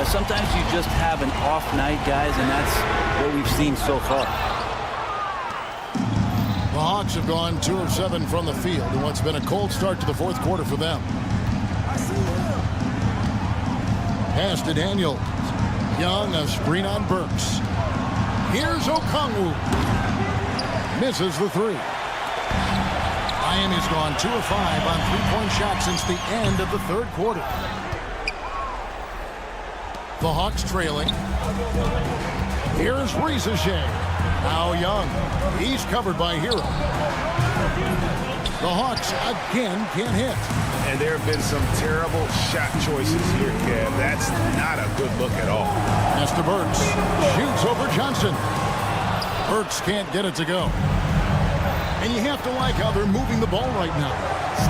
Sometimes you just have an off night, guys, and that's what we've seen so far. The Hawks have gone 2 of 7 from the field in what's been a cold start to the fourth quarter for them. Pass to Daniels. Young, a screen on Burks. Here's Okongwu. Misses the three. Miami's gone 2 of 5 on three-point shots since the end of the third quarter. The Hawks trailing. Here's Risacher. Now Young. He's covered by Hero. The Hawks again can't hit. And there have been some terrible shot choices here, Kev. That's not a good look at all. Pass to Burks. Shoots over Johnson. Burks can't get it to go. And you have to like how they're moving the ball right now.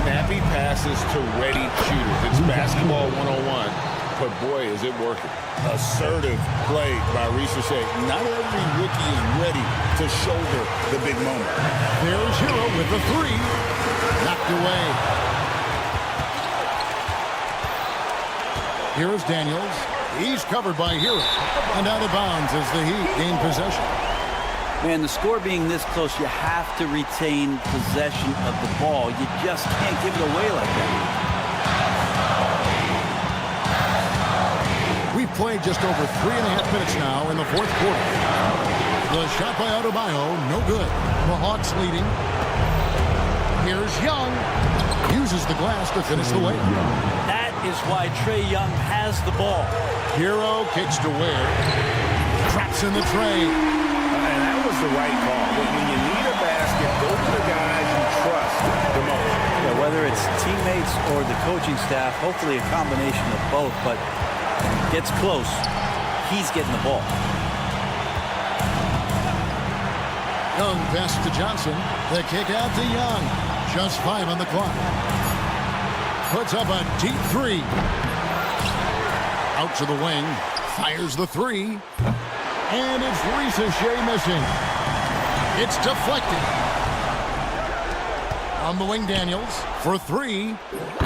Snappy passes to ready shooters. It's basketball 101. But boy, is it working. Assertive play by Risacher. Not every rookie is ready to shoulder the big moment. There's Hero with the three. Knocked away. Here's Daniels. He's covered by Hero. And out of bounds as the Heat gain possession. Man, the score being this close, you have to retain possession of the ball. You just can't give it away like that. We've played just over 3.5 minutes now in the fourth quarter. The shot by Adebayo, no good. The Hawks leading. Here's Young. Uses the glass to finish the layup. That is why Trae Young has the ball. Hero kicks to Ware. Traps in the tray. And that was the right call. When you need a basket, go to the guys you trust the most. Yeah, whether it's teammates or the coaching staff, hopefully a combination of both, but gets close, he's getting the ball. Young passes to Johnson. The kick out to Young. Just 5 on the clock. Puts up a deep three. Out to the wing. Fires the three. And it's Risacher missing. It's deflected. On the wing, Daniels for three.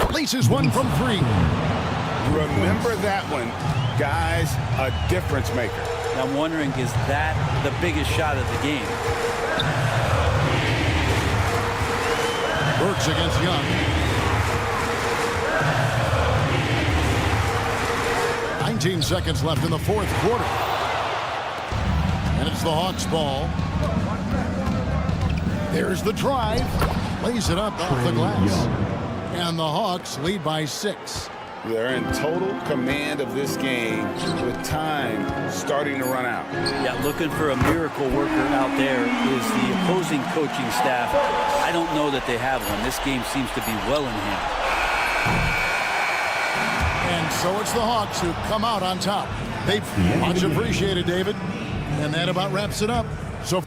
Places one from 3. Remember that one, guys, a difference maker. I'm wondering, is that the biggest shot of the game? Burks against Young. 19 seconds left in the fourth quarter. And it's the Hawks' ball. There's the drive. Lays it up off the glass. And the Hawks lead by 6. They're in total command of this game with time starting to run out. Yeah, looking for a miracle worker out there is the opposing coaching staff. I don't know that they have one. This game seems to be well in hand. And so it's the Hawks who come out on top. They much appreciated, David. And that about wraps it up. So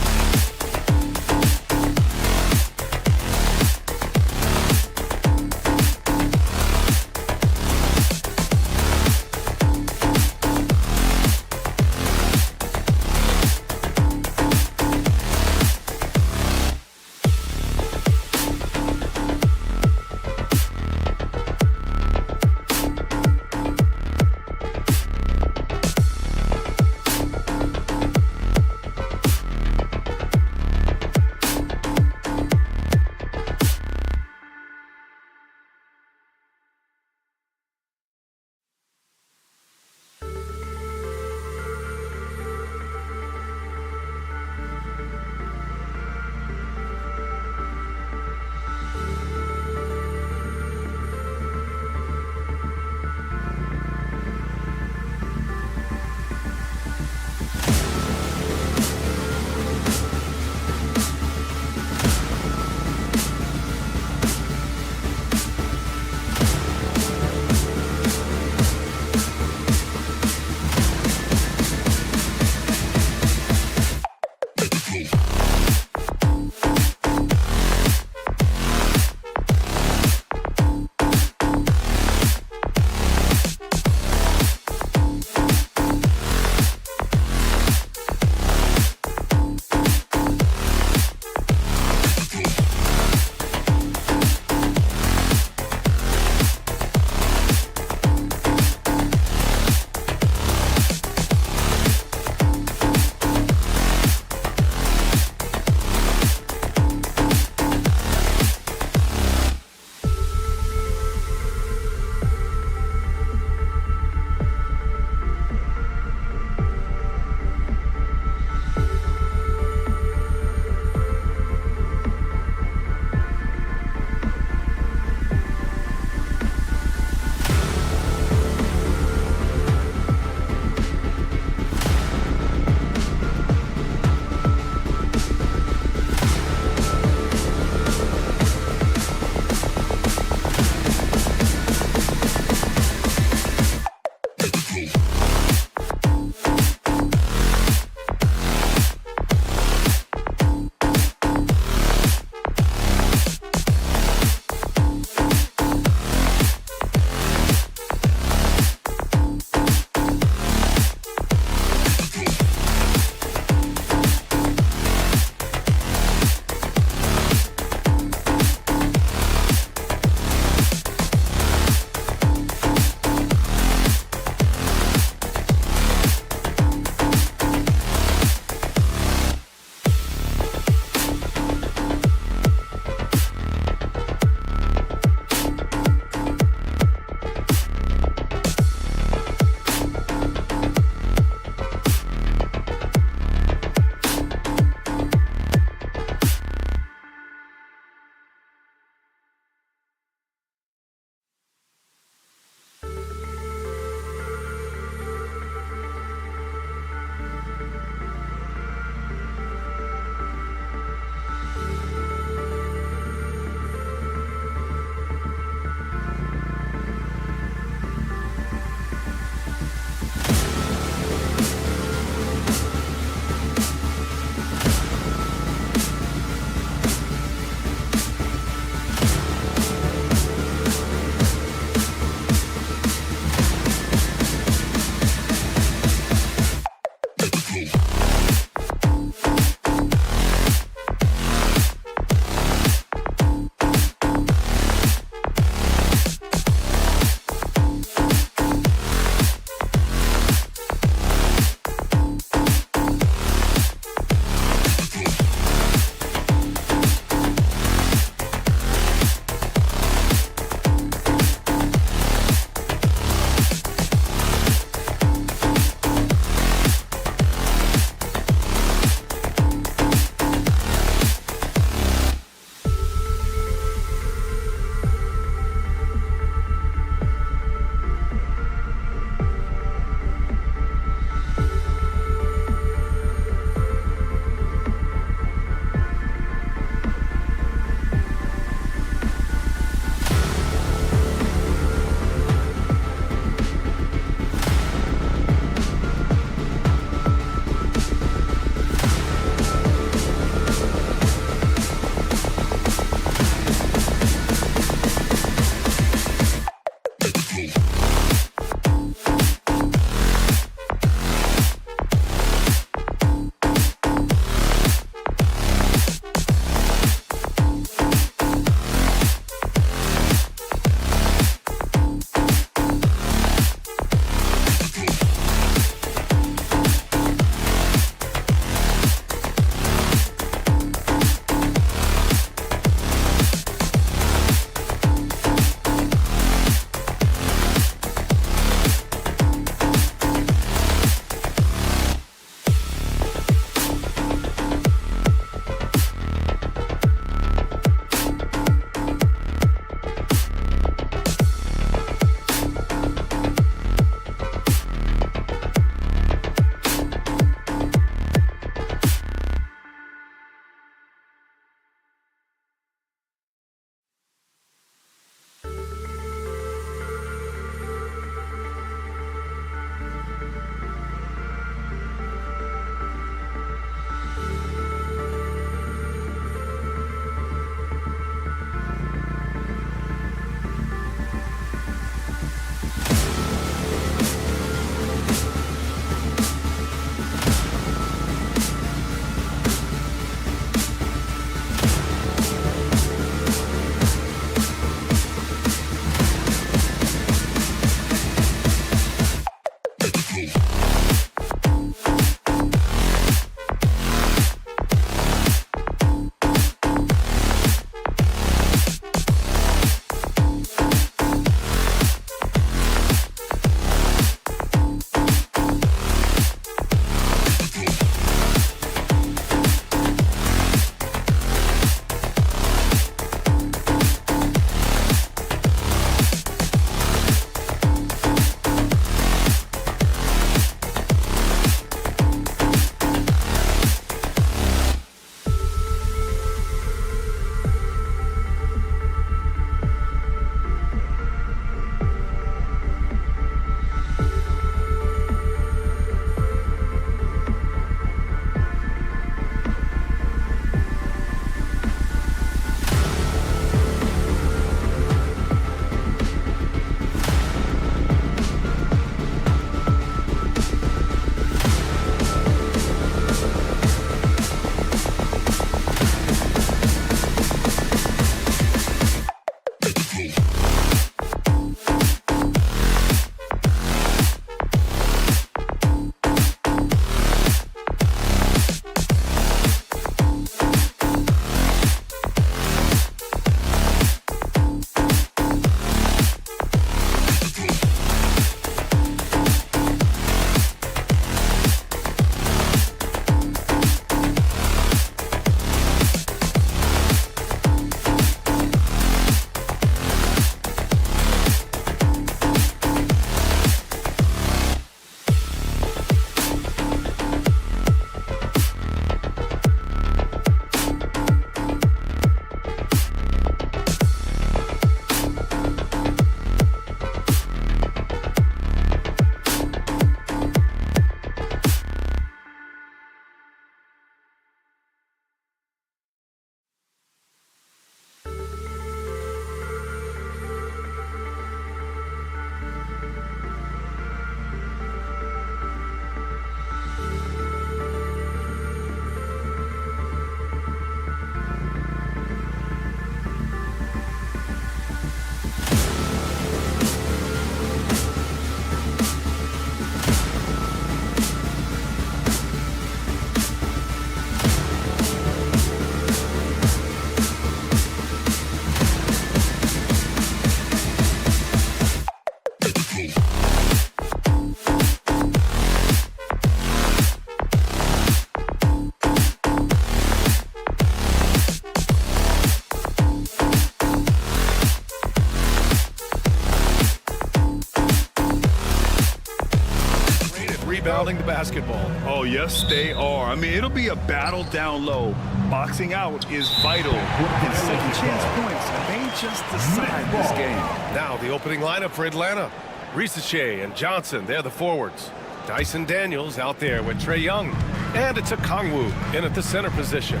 rebounding the basketball. Oh, yes, they are. I mean, it'll be a battle down low. Boxing out is vital. And second chance points may just decide this game. Now the opening lineup for Atlanta. Risache and Johnson, they're the forwards. Dyson Daniels out there with Trae Young. And it's a Kongwu in at the center position.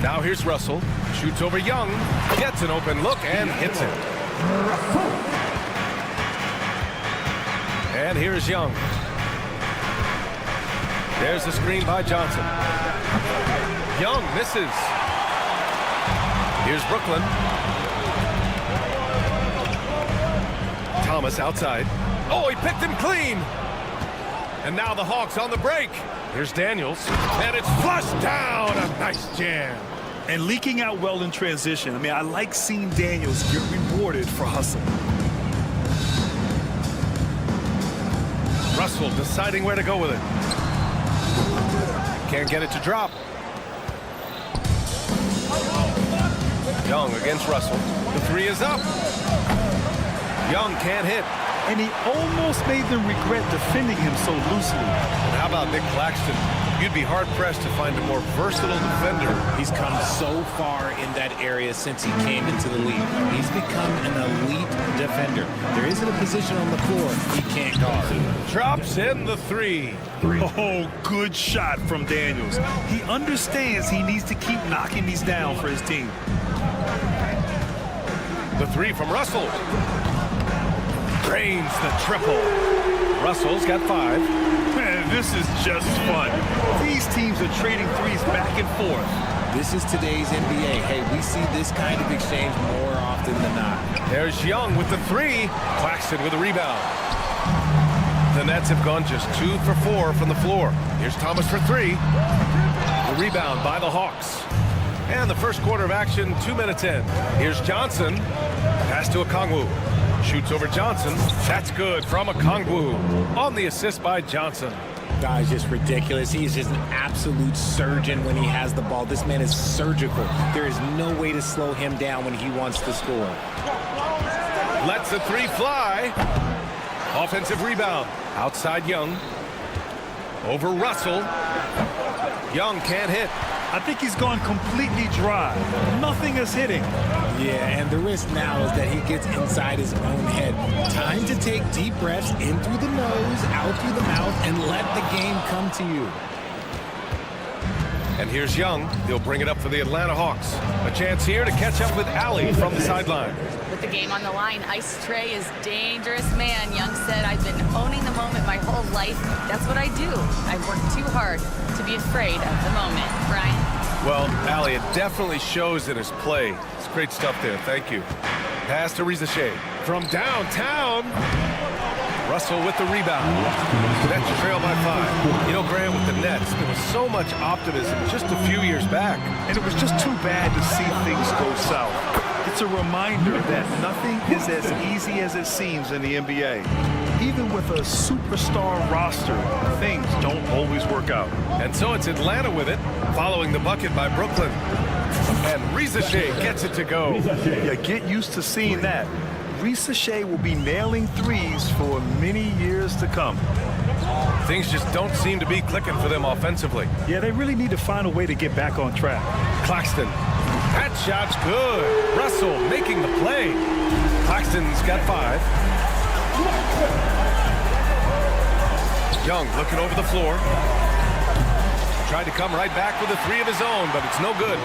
Now here's Russell. Shoots over Young. Gets an open look and hits it. And here's Young. There's the screen by Johnson. Young misses. Here's Brooklyn. Thomas outside. Oh, he picked him clean. And now the Hawks on the break. Here's Daniels. And it's flushed down. A nice jam. And leaking out well in transition. I mean, I like seeing Daniels get rewarded for hustling. Russell deciding where to go with it. Can't get it to drop. Young against Russell. The three is up. Young can't hit. And he almost made them regret defending him so loosely. And how about Nick Claxton? You'd be hard-pressed to find a more versatile defender. He's come so far in that area since he came into the league. He's become an elite defender. There isn't a position on the floor he can't guard. Drops in the three. Oh, good shot from Daniels. He understands he needs to keep knocking these down for his team. The three from Russell. Drains the triple. Russell's got 5. Man, this is just fun. These teams are trading threes back and forth. This is today's NBA. Hey, we see this kind of exchange more often than not. There's Young with the 3. Claxton with a rebound. The Nets have gone just 2 for 4 from the floor. Here's Thomas for 3. The rebound by the Hawks. And the first quarter of action, 2 minutes in. Here's Johnson. Pass to Okongwu. Shoots over Johnson. That's good from Okongwu. On the assist by Johnson. Guy's just ridiculous. He's just an absolute surgeon when he has the ball. This man is surgical. There is no way to slow him down when he wants to score. Lets the 3 fly. Offensive rebound. Outside Young. Over Russell. Young can't hit. I think he's gone completely dry. Nothing is hitting. Yeah, and the risk now is that he gets inside his own head. Time to take deep breaths in through the nose, out through the mouth, and let the game come to you. And here's Young. He'll bring it up for the Atlanta Hawks. A chance here to catch up with Allie from the sideline. With the game on the line, Ice Trae is dangerous man. Young said, I've been owning the moment my whole life. That's what I do. I've worked too hard to be afraid of the moment. Brian? Well, Allie, it definitely shows in his play. It's great stuff there. Thank you. Pass to Risache. From downtown. Russell with the rebound. Nets trail by 5. You know, Graham, with the Nets, there was so much optimism just a few years back. And it was just too bad to see things go south. It's a reminder that nothing is as easy as it seems in the NBA. Even with a superstar roster, things don't always work out. And so it's Atlanta with it, following the bucket by Brooklyn. And Risache gets it to go. Yeah, get used to seeing that. Risache will be nailing threes for many years to come. Things just don't seem to be clicking for them offensively. Yeah, they really need to find a way to get back on track. Claxton. That shot's good. Russell making the play. Claxton's got 5. Young looking over the floor. Tried to come right back with a 3 of his own, but it's no good.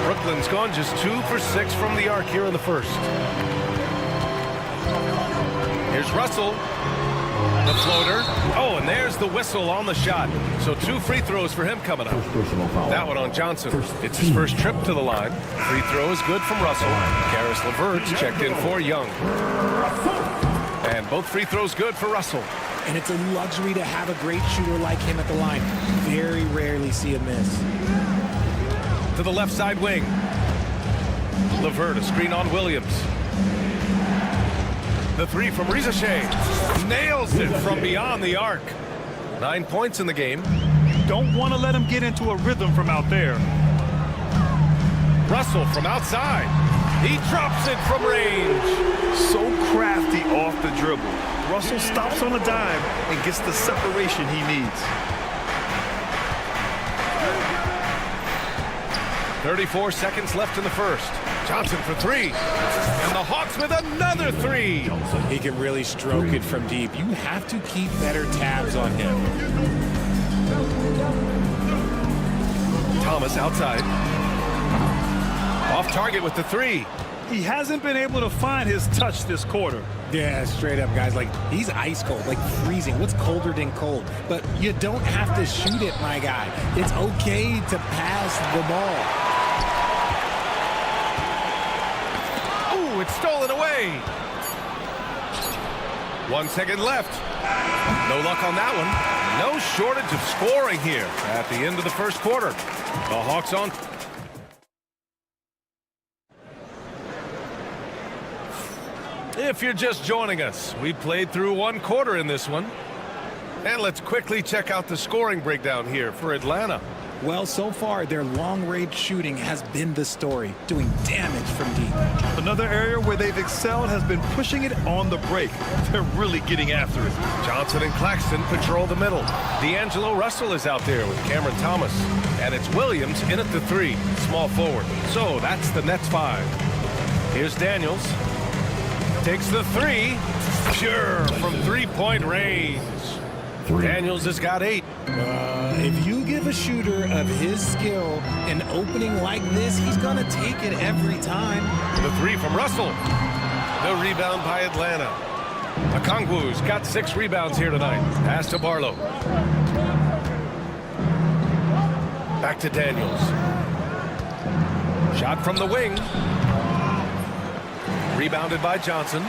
Brooklyn's gone just 2 for 6 from the arc here in the first. Here's Russell. The floater. Oh, and there's the whistle on the shot. So 2 free throws for him coming up. That one on Johnson. It's his first trip to the line. Free throw is good from Russell. Karis LeVert's checked in for Young. And both free throws good for Russell. And it's a luxury to have a great shooter like him at the line. Very rarely see a miss. To the left side wing. LeVert, a screen on Williams. The 3 from Risache. Nails it from beyond the arc. 9 points in the game. You don't want to let him get into a rhythm from out there. Russell from outside. Russell with the rebound. The 3 from Risache. Nails it from beyond the arc. 9 points in the game. You don't want to let him get into a rhythm from out there. Russell from outside. He drops it from range. So crafty off the dribble. Russell stops on a dime and gets the separation he needs. 34 seconds left in the first. Johnson for three. And the Hawks with another three. He can really stroke it from deep. You have to keep better tabs on him. Thomas outside. Off target with the three. He hasn't been able to find his touch this quarter. Yeah, straight up, guys. Like, he's ice cold, like freezing. What's colder than cold? But you don't have to shoot it, my guy. It's okay to pass the ball. Ooh, it's stolen away. 1 second left. No luck on that one. No shortage of scoring here at the end of the first quarter. The Hawks on. If you're just joining us, we played through one quarter in this one. And let's quickly check out the scoring breakdown here for Atlanta. Well, so far, their long-range shooting has been the story, doing damage from deep. Another area where they've excelled has been pushing it on the break. They're really getting after it. Johnson and Claxton patrol the middle. D'Angelo Russell is out there with Cameron Thomas. And it's Williams in at the three, small forward. So that's the Nets 5. Here's Daniels. Takes the three. Pure from three-point range. Daniels has got 8. If you give a shooter of his skill an opening like this, he's going to take it every time. The three from Russell. The rebound by Atlanta. Okongwu's got 6 rebounds here tonight. Pass to Barlow. Back to Daniels. Shot from the wing. Rebounded by Johnson.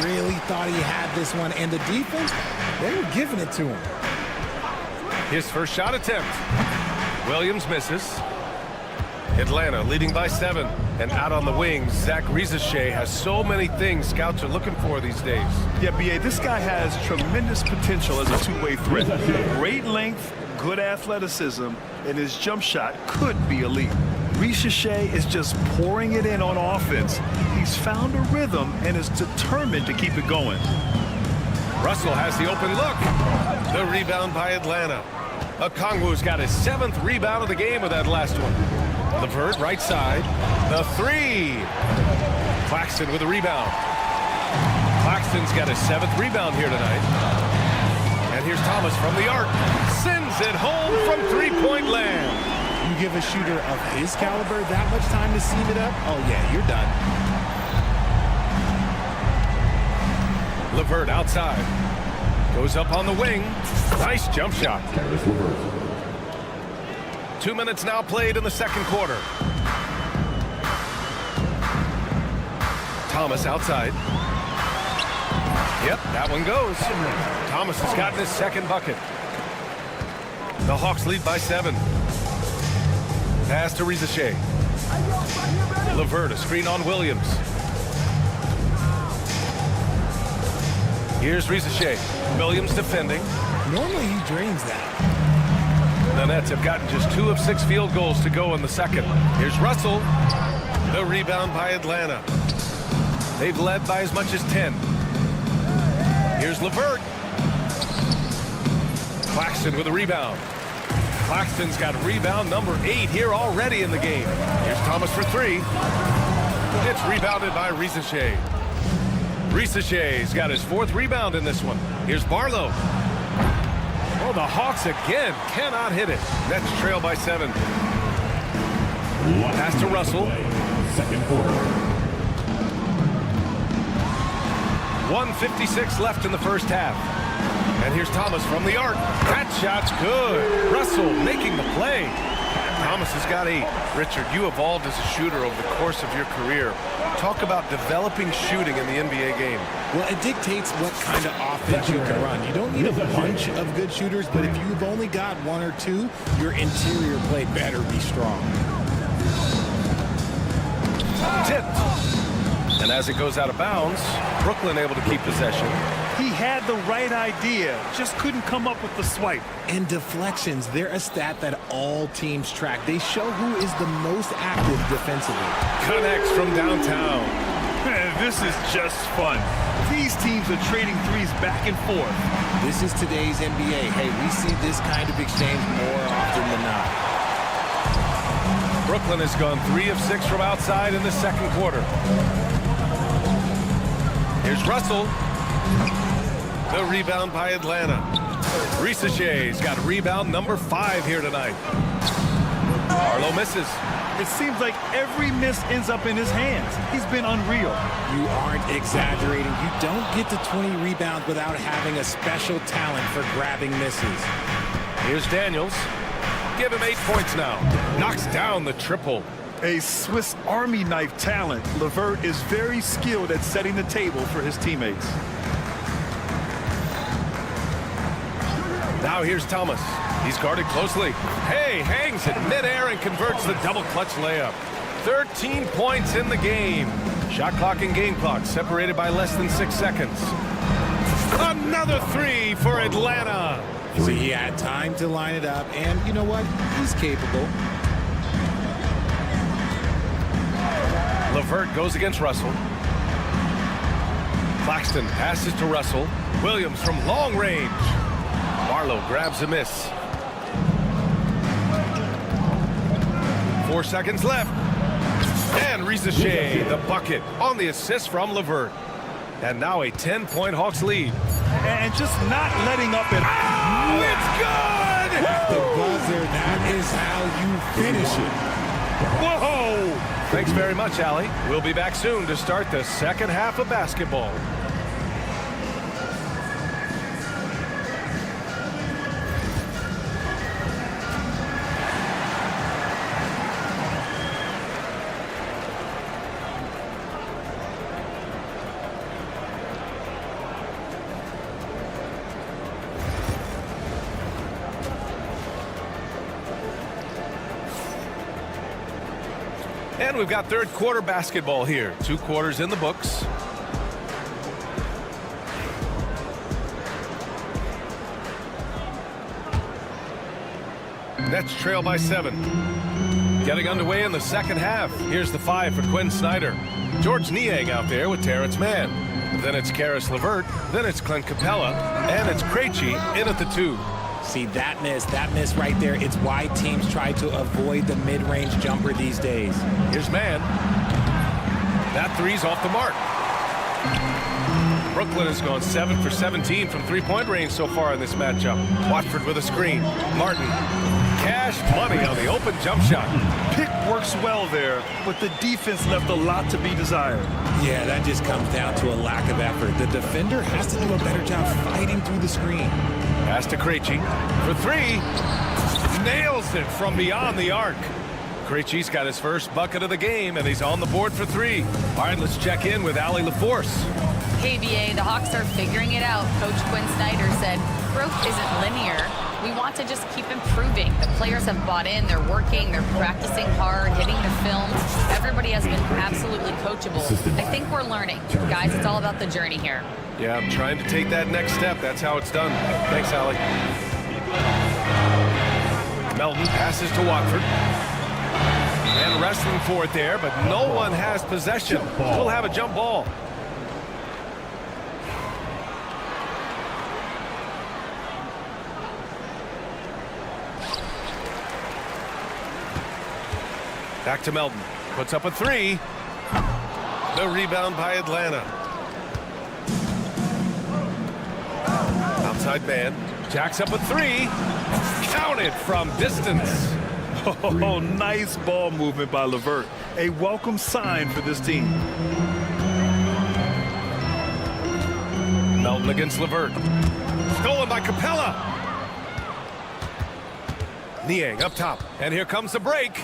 Really thought he had this one, and the defense, they were giving it to him. His first shot attempt. Williams misses. Atlanta leading by 7. And out on the wing, Zach Rizachet has so many things scouts are looking for these days. Yeah, B.A., this guy has tremendous potential as a two-way threat. Great length, good athleticism, and his jump shot could be elite. Rizachet is just pouring it in on offense. He's found a rhythm and is determined to keep it going. Russell has the open look. The rebound by Atlanta. Okongwu's got his 7th rebound of the game with that last one. LeVert right side. The three. Claxton with a rebound. Claxton's got his 7th rebound here tonight. And here's Thomas from the arc. Sends it home from three-point land. You give a shooter of his caliber that much time to seam it up, oh yeah, you're done. LeVert outside. Goes up on the wing. Nice jump shot. 2 minutes now played in the second quarter. Thomas outside. Yep, that one goes. Thomas has gotten his 2nd bucket. The Hawks lead by 7. Pass to Rizachet. LeVert, a screen on Williams. Here's Rizachet. Williams defending. Normally he drains that. The Nets have gotten just 2 of 6 field goals to go in the second. Here's Russell. The rebound by Atlanta. They've led by as much as 10. Here's LeVert. Claxton with a rebound. Claxton's got rebound number 8 here already in the game. Here's Thomas for 3. It's rebounded by Rizachet. Rizachet's got his 4th rebound in this one. Here's Barlow. Oh, the Hawks again cannot hit it. Nets trail by 7. Pass to Russell. Second quarter. 1:56 left in the first half. And here's Thomas from the arc. That shot's good. Russell making the play. Thomas has got 8. Richard, you evolved as a shooter over the course of your career. Talk about developing shooting in the NBA game. Well, it dictates what kind of offense you can run. You don't need a bunch of good shooters, but if you've only got 1 or 2, your interior play better be strong. Tipped. And as it goes out of bounds, Brooklyn able to keep possession. He had the right idea, just couldn't come up with the swipe. And deflections, they're a stat that all teams track. They show who is the most active defensively. Connects from downtown. Man, this is just fun. These teams are trading threes back and forth. This is today's NBA. Hey, we see this kind of exchange more often than not. Brooklyn has gone 3 of 6 from outside in the second quarter. Here's Russell. The rebound by Atlanta. Ricochet's got rebound number 5 here tonight. Arlo misses. It seems like every miss ends up in his hands. He's been unreal. You aren't exaggerating. You don't get to 20 rebounds without having a special talent for grabbing misses. Here's Daniels. Give him 8 points now. Knocks down the triple. A Swiss Army knife talent. LeVert is very skilled at setting the table for his teammates. Now here's Thomas. He's guarded closely. Hey, hangs it midair and converts the double clutch layup. 13 points in the game. Shot clock and game clock separated by less than 6 seconds. Another 3 for Atlanta. So he had time to line it up, and you know what? He's capable. LeVert goes against Russell. Claxton passes to Russell. Williams from long range. Barlow grabs a miss. 4 seconds left. And Ricochet, the bucket on the assist from LeVert. And now a 10-point Hawks lead. And just not letting up at Oh, it's good! At the buzzer, that is how you finish it. Whoa! Thanks very much, Allie. We'll be back soon to start the second half of basketball. And we've got third quarter basketball here. 2 quarters in the books. Nets trail by 7. Getting underway in the second half. Here's the 5 for Quinn Snyder. George Niang out there with Terrence Mann. Then it's Karis LeVert. Then it's Clint Capella. And it's Krejci in at the 2. See, that miss right there, it's why teams try to avoid the mid-range jumper these days. Here's Mann. That 3's off the mark. Brooklyn has gone 7 for 17 from three-point range so far in this matchup. Watford with a screen. Martin. Cash money on the open jump shot. Pick works well there, but the defense left a lot to be desired. Yeah, that just comes down to a lack of effort. The defender has to do a better job fighting through the screen. Pass to Krejci for 3. Nails it from beyond the arc. Krejci's got his first bucket of the game, and he's on the board for 3. All right, let's check in with Allie LaForce. Hey, BA, the Hawks are figuring it out. Coach Quinn Snyder said, growth isn't linear. We want to just keep improving. The players have bought in. They're working. They're practicing hard, hitting the film. Everybody has been absolutely coachable. I think we're learning. Guys, it's all about the journey here. Yeah, I'm trying to take that next step. That's how it's done. Thanks, Allie. Melton passes to Watford. And wrestling for it there, but no one has possession. We'll have a jump ball. Back to Melton. Puts up a 3. The rebound by Atlanta. Outside man. Jacks up a 3. Counted from distance. Oh, nice ball movement by LeVert. A welcome sign for this team. Melton against LeVert. Stolen by Capella. Niang up top. And here comes the break.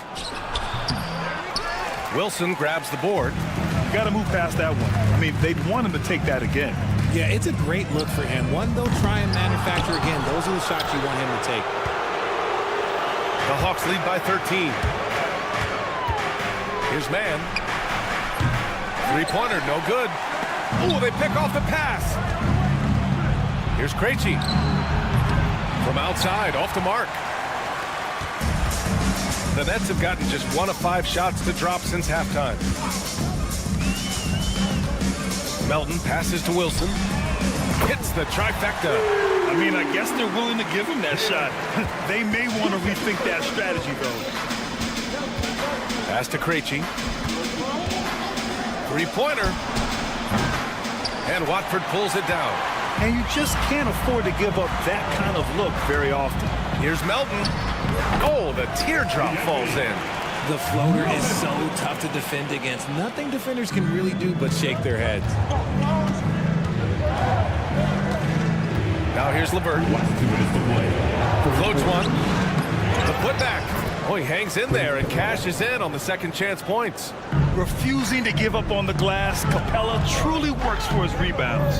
Wilson grabs the board. You got to move past that one. I mean, they'd want him to take that again. Yeah, it's a great look for him. One they'll try and manufacture again. Those are the shots you want him to take. The Hawks lead by 13. Here's Mann. 3-pointer, no good. Oh, they pick off the pass. Here's Krejci. From outside, off the mark. The Nets have gotten just 1 of 5 shots to drop since halftime. Melton passes to Wilson. Hits the trifecta. I mean, I guess they're willing to give him that shot. They may want to rethink that strategy, though. Pass to Krejci. Three-pointer. And Watford pulls it down. And you just can't afford to give up that kind of look very often. Here's Melton. Oh, the teardrop falls in. The floater is so tough to defend against. Nothing defenders can really do but shake their heads. Now here's LeVert. Floats one. The putback. Oh, he hangs in there and cashes in on the second chance points. Refusing to give up on the glass, Capella truly works for his rebounds.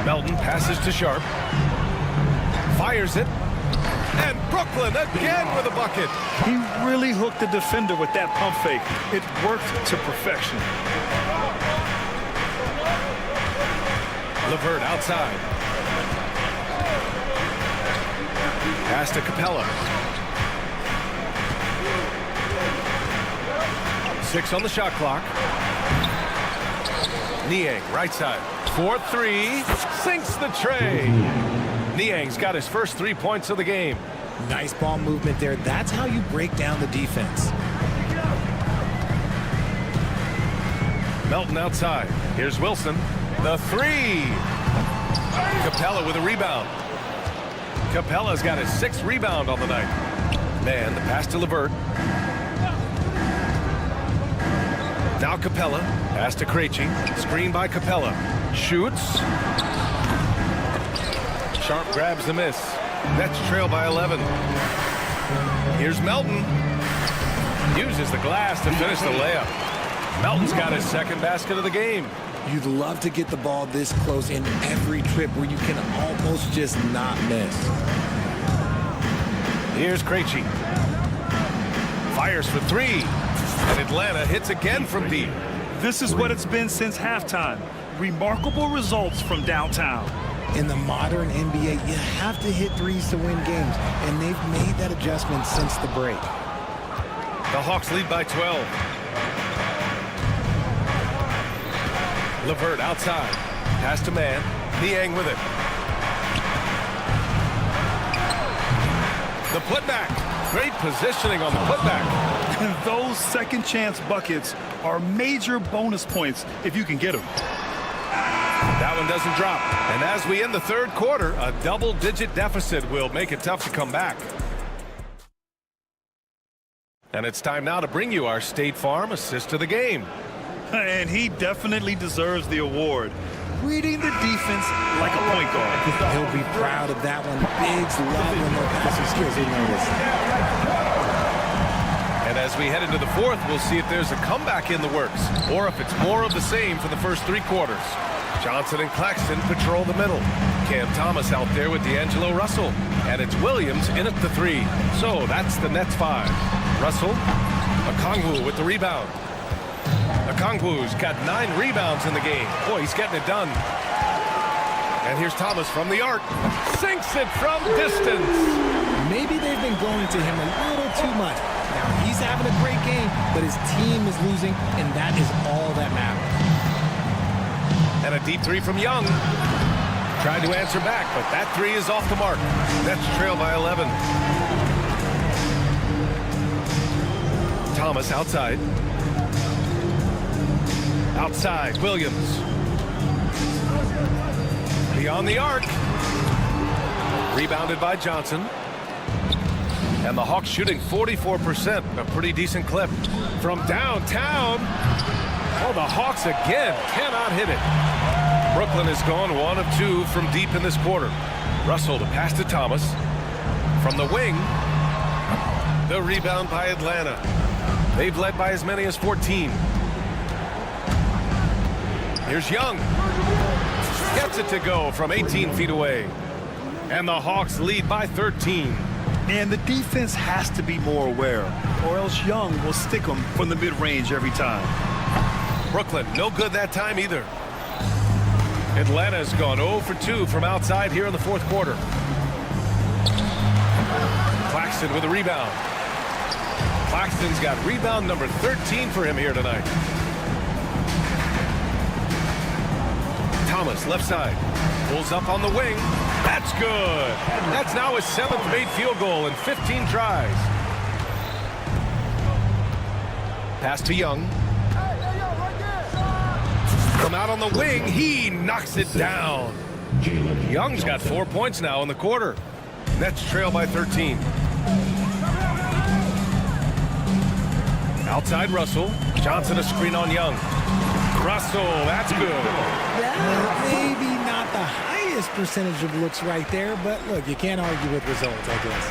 Melton passes to Sharp. Fires it. And Brooklyn again with a bucket. He really hooked the defender with that pump fake. It worked to perfection. LeVert outside. Pass to Capella. 6 on the shot clock. Niang, right side. 4-3. Sinks the tray. Niang's got his first 3 points of the game. Nice ball movement there. That's how you break down the defense. Melton outside. Here's Wilson. The 3. Capella with a rebound. Capella's got his 6th rebound on the night. Man, the pass to LeVert. Now Capella. Pass to Krejci. Screen by Capella. Shoots. Sharp grabs the miss. Nets trail by 11. Here's Melton. Uses the glass to finish the layup. Melton's got his 2nd basket of the game. You'd love to get the ball this close in every trip where you can almost just not miss. Here's Krejci. Fires for 3. And Atlanta hits again from deep. This is what it's been since halftime. Remarkable results from downtown. In the modern NBA, you have to hit threes to win games, and they've made that adjustment since the break. The Hawks lead by 12. LeVert outside. Pass to man. Niang with it. The putback. Great positioning on the putback. And those second chance buckets are major bonus points if you can get them. That one doesn't drop. And as we end the 3rd quarter, a double-digit deficit will make it tough to come back. And it's time now to bring you our State Farm assist of the game. And he definitely deserves the award. Reading the defense like a point guard. He'll be proud of that one. Bigs love when their passing skills are noticed. And as we head into the 4th, we'll see if there's a comeback in the works or if it's more of the same for the first 3 quarters. Johnson and Claxton patrol the middle. Cam Thomas out there with D'Angelo Russell. And it's Williams in at the 3. So that's the Nets 5. Russell, Okongwu with the rebound. Okongwu's got 9 rebounds in the game. Boy, he's getting it done. And here's Thomas from the arc. Sinks it from distance. Maybe they've been going to him a little too much. Now, he's having a great game, but his team is losing, and that is all that matters. And a deep 3 from Young. Tried to answer back, but that 3 is off the mark. Nets trail by 11. Thomas outside. Outside, Williams. Beyond the arc. Rebounded by Johnson. And the Hawks shooting 44%, a pretty decent clip. From downtown. Oh, the Hawks again cannot hit it. Brooklyn has gone 1 of 2 from deep in this quarter. Russell to pass to Thomas. From the wing. The rebound by Atlanta. They've led by as many as 14. Here's Young. Gets it to go from 18 feet away. And the Hawks lead by 13. And the defense has to be more aware, or else Young will stick them from the mid-range every time. Brooklyn, no good that time either. Atlanta's gone 0 for 2 from outside here in the fourth quarter. Claxton with a rebound. Claxton's got rebound number 13 for him here tonight. Thomas, left side. Pulls up on the wing. That's good. That's now his 7th made field goal in 15 tries. Pass to Young. From out on the wing, he knocks it down. Young's got 4 points now in the quarter. Nets trail by 13. Outside Russell. Johnson a screen on Young. Russell, that's good. Maybe not the highest percentage of looks right there, but look, you can't argue with results, I guess.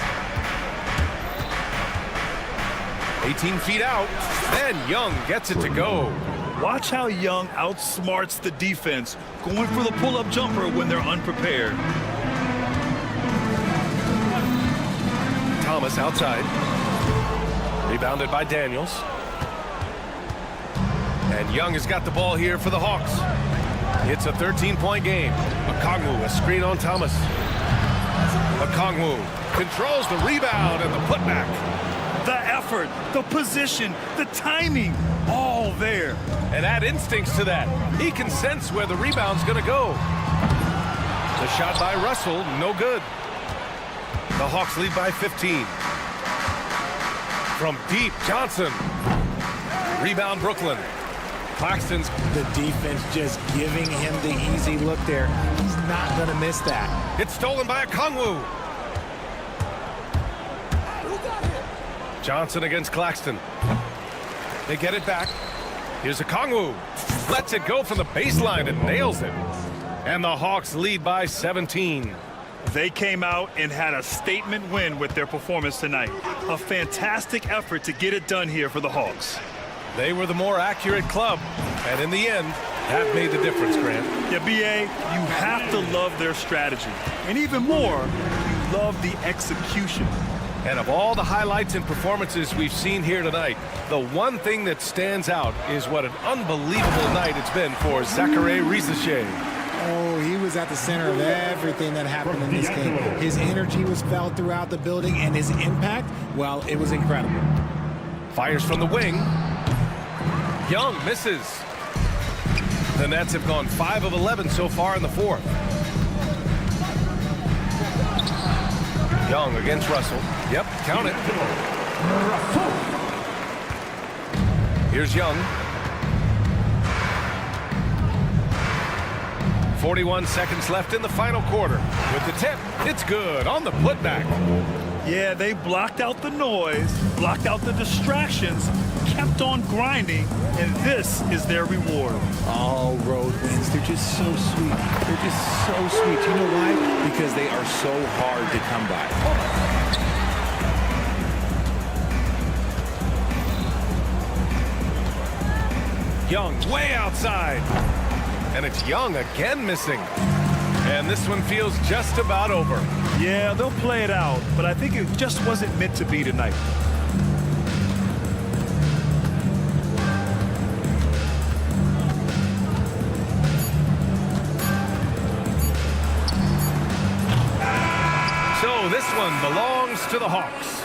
18 feet out. Then Young gets it to go. Watch how Young outsmarts the defense, going for the pull-up jumper when they're unprepared. Thomas outside. Rebounded by Daniels. And Young has got the ball here for the Hawks. It's a 13-point game. Okongwu, a screen on Thomas. Okongwu controls the rebound and the putback. The effort, the position, the timing, all there. And add instincts to that. He can sense where the rebound's going to go. The shot by Russell, no good. The Hawks lead by 15. From deep, Johnson. Rebound, Brooklyn. Claxton's. The defense just giving him the easy look there. He's not going to miss that. It's stolen by Okongwu. Johnson against Claxton. They get it back. Here's Okongwu. Lets it go from the baseline and nails it. And the Hawks lead by 17. They came out and had a statement win with their performance tonight. A fantastic effort to get it done here for the Hawks. They were the more accurate club. And in the end, that made the difference, Grant. Yeah, B.A., you have to love their strategy. And even more, you love the execution. And of all the highlights and performances we've seen here tonight, the one thing that stands out is what an unbelievable night it's been for Zachary Risacher. Oh, he was at the center of everything that happened in this game. His energy was felt throughout the building, and his impact, well, it was incredible. Fires from the wing. Young misses. The Nets have gone 5 of 11 so far in the fourth. Young against Russell. Yep, count it. Here's Young. 41 seconds left in the final quarter. With the tip, it's good on the putback. Yeah, they blocked out the noise, blocked out the distractions, kept on grinding, and this is their reward. All road wins. They're just so sweet. They're just so sweet. You know why? Because they are so hard to come by. Young way outside. And it's Young again missing. And this one feels just about over. Yeah, they'll play it out, but I think it just wasn't meant to be tonight. So this one belongs to the Hawks.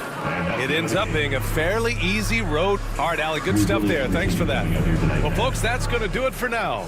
It ends up being a fairly easy road. All right, Allie, good stuff there. Thanks for that. Well, folks, that's going to do it for now.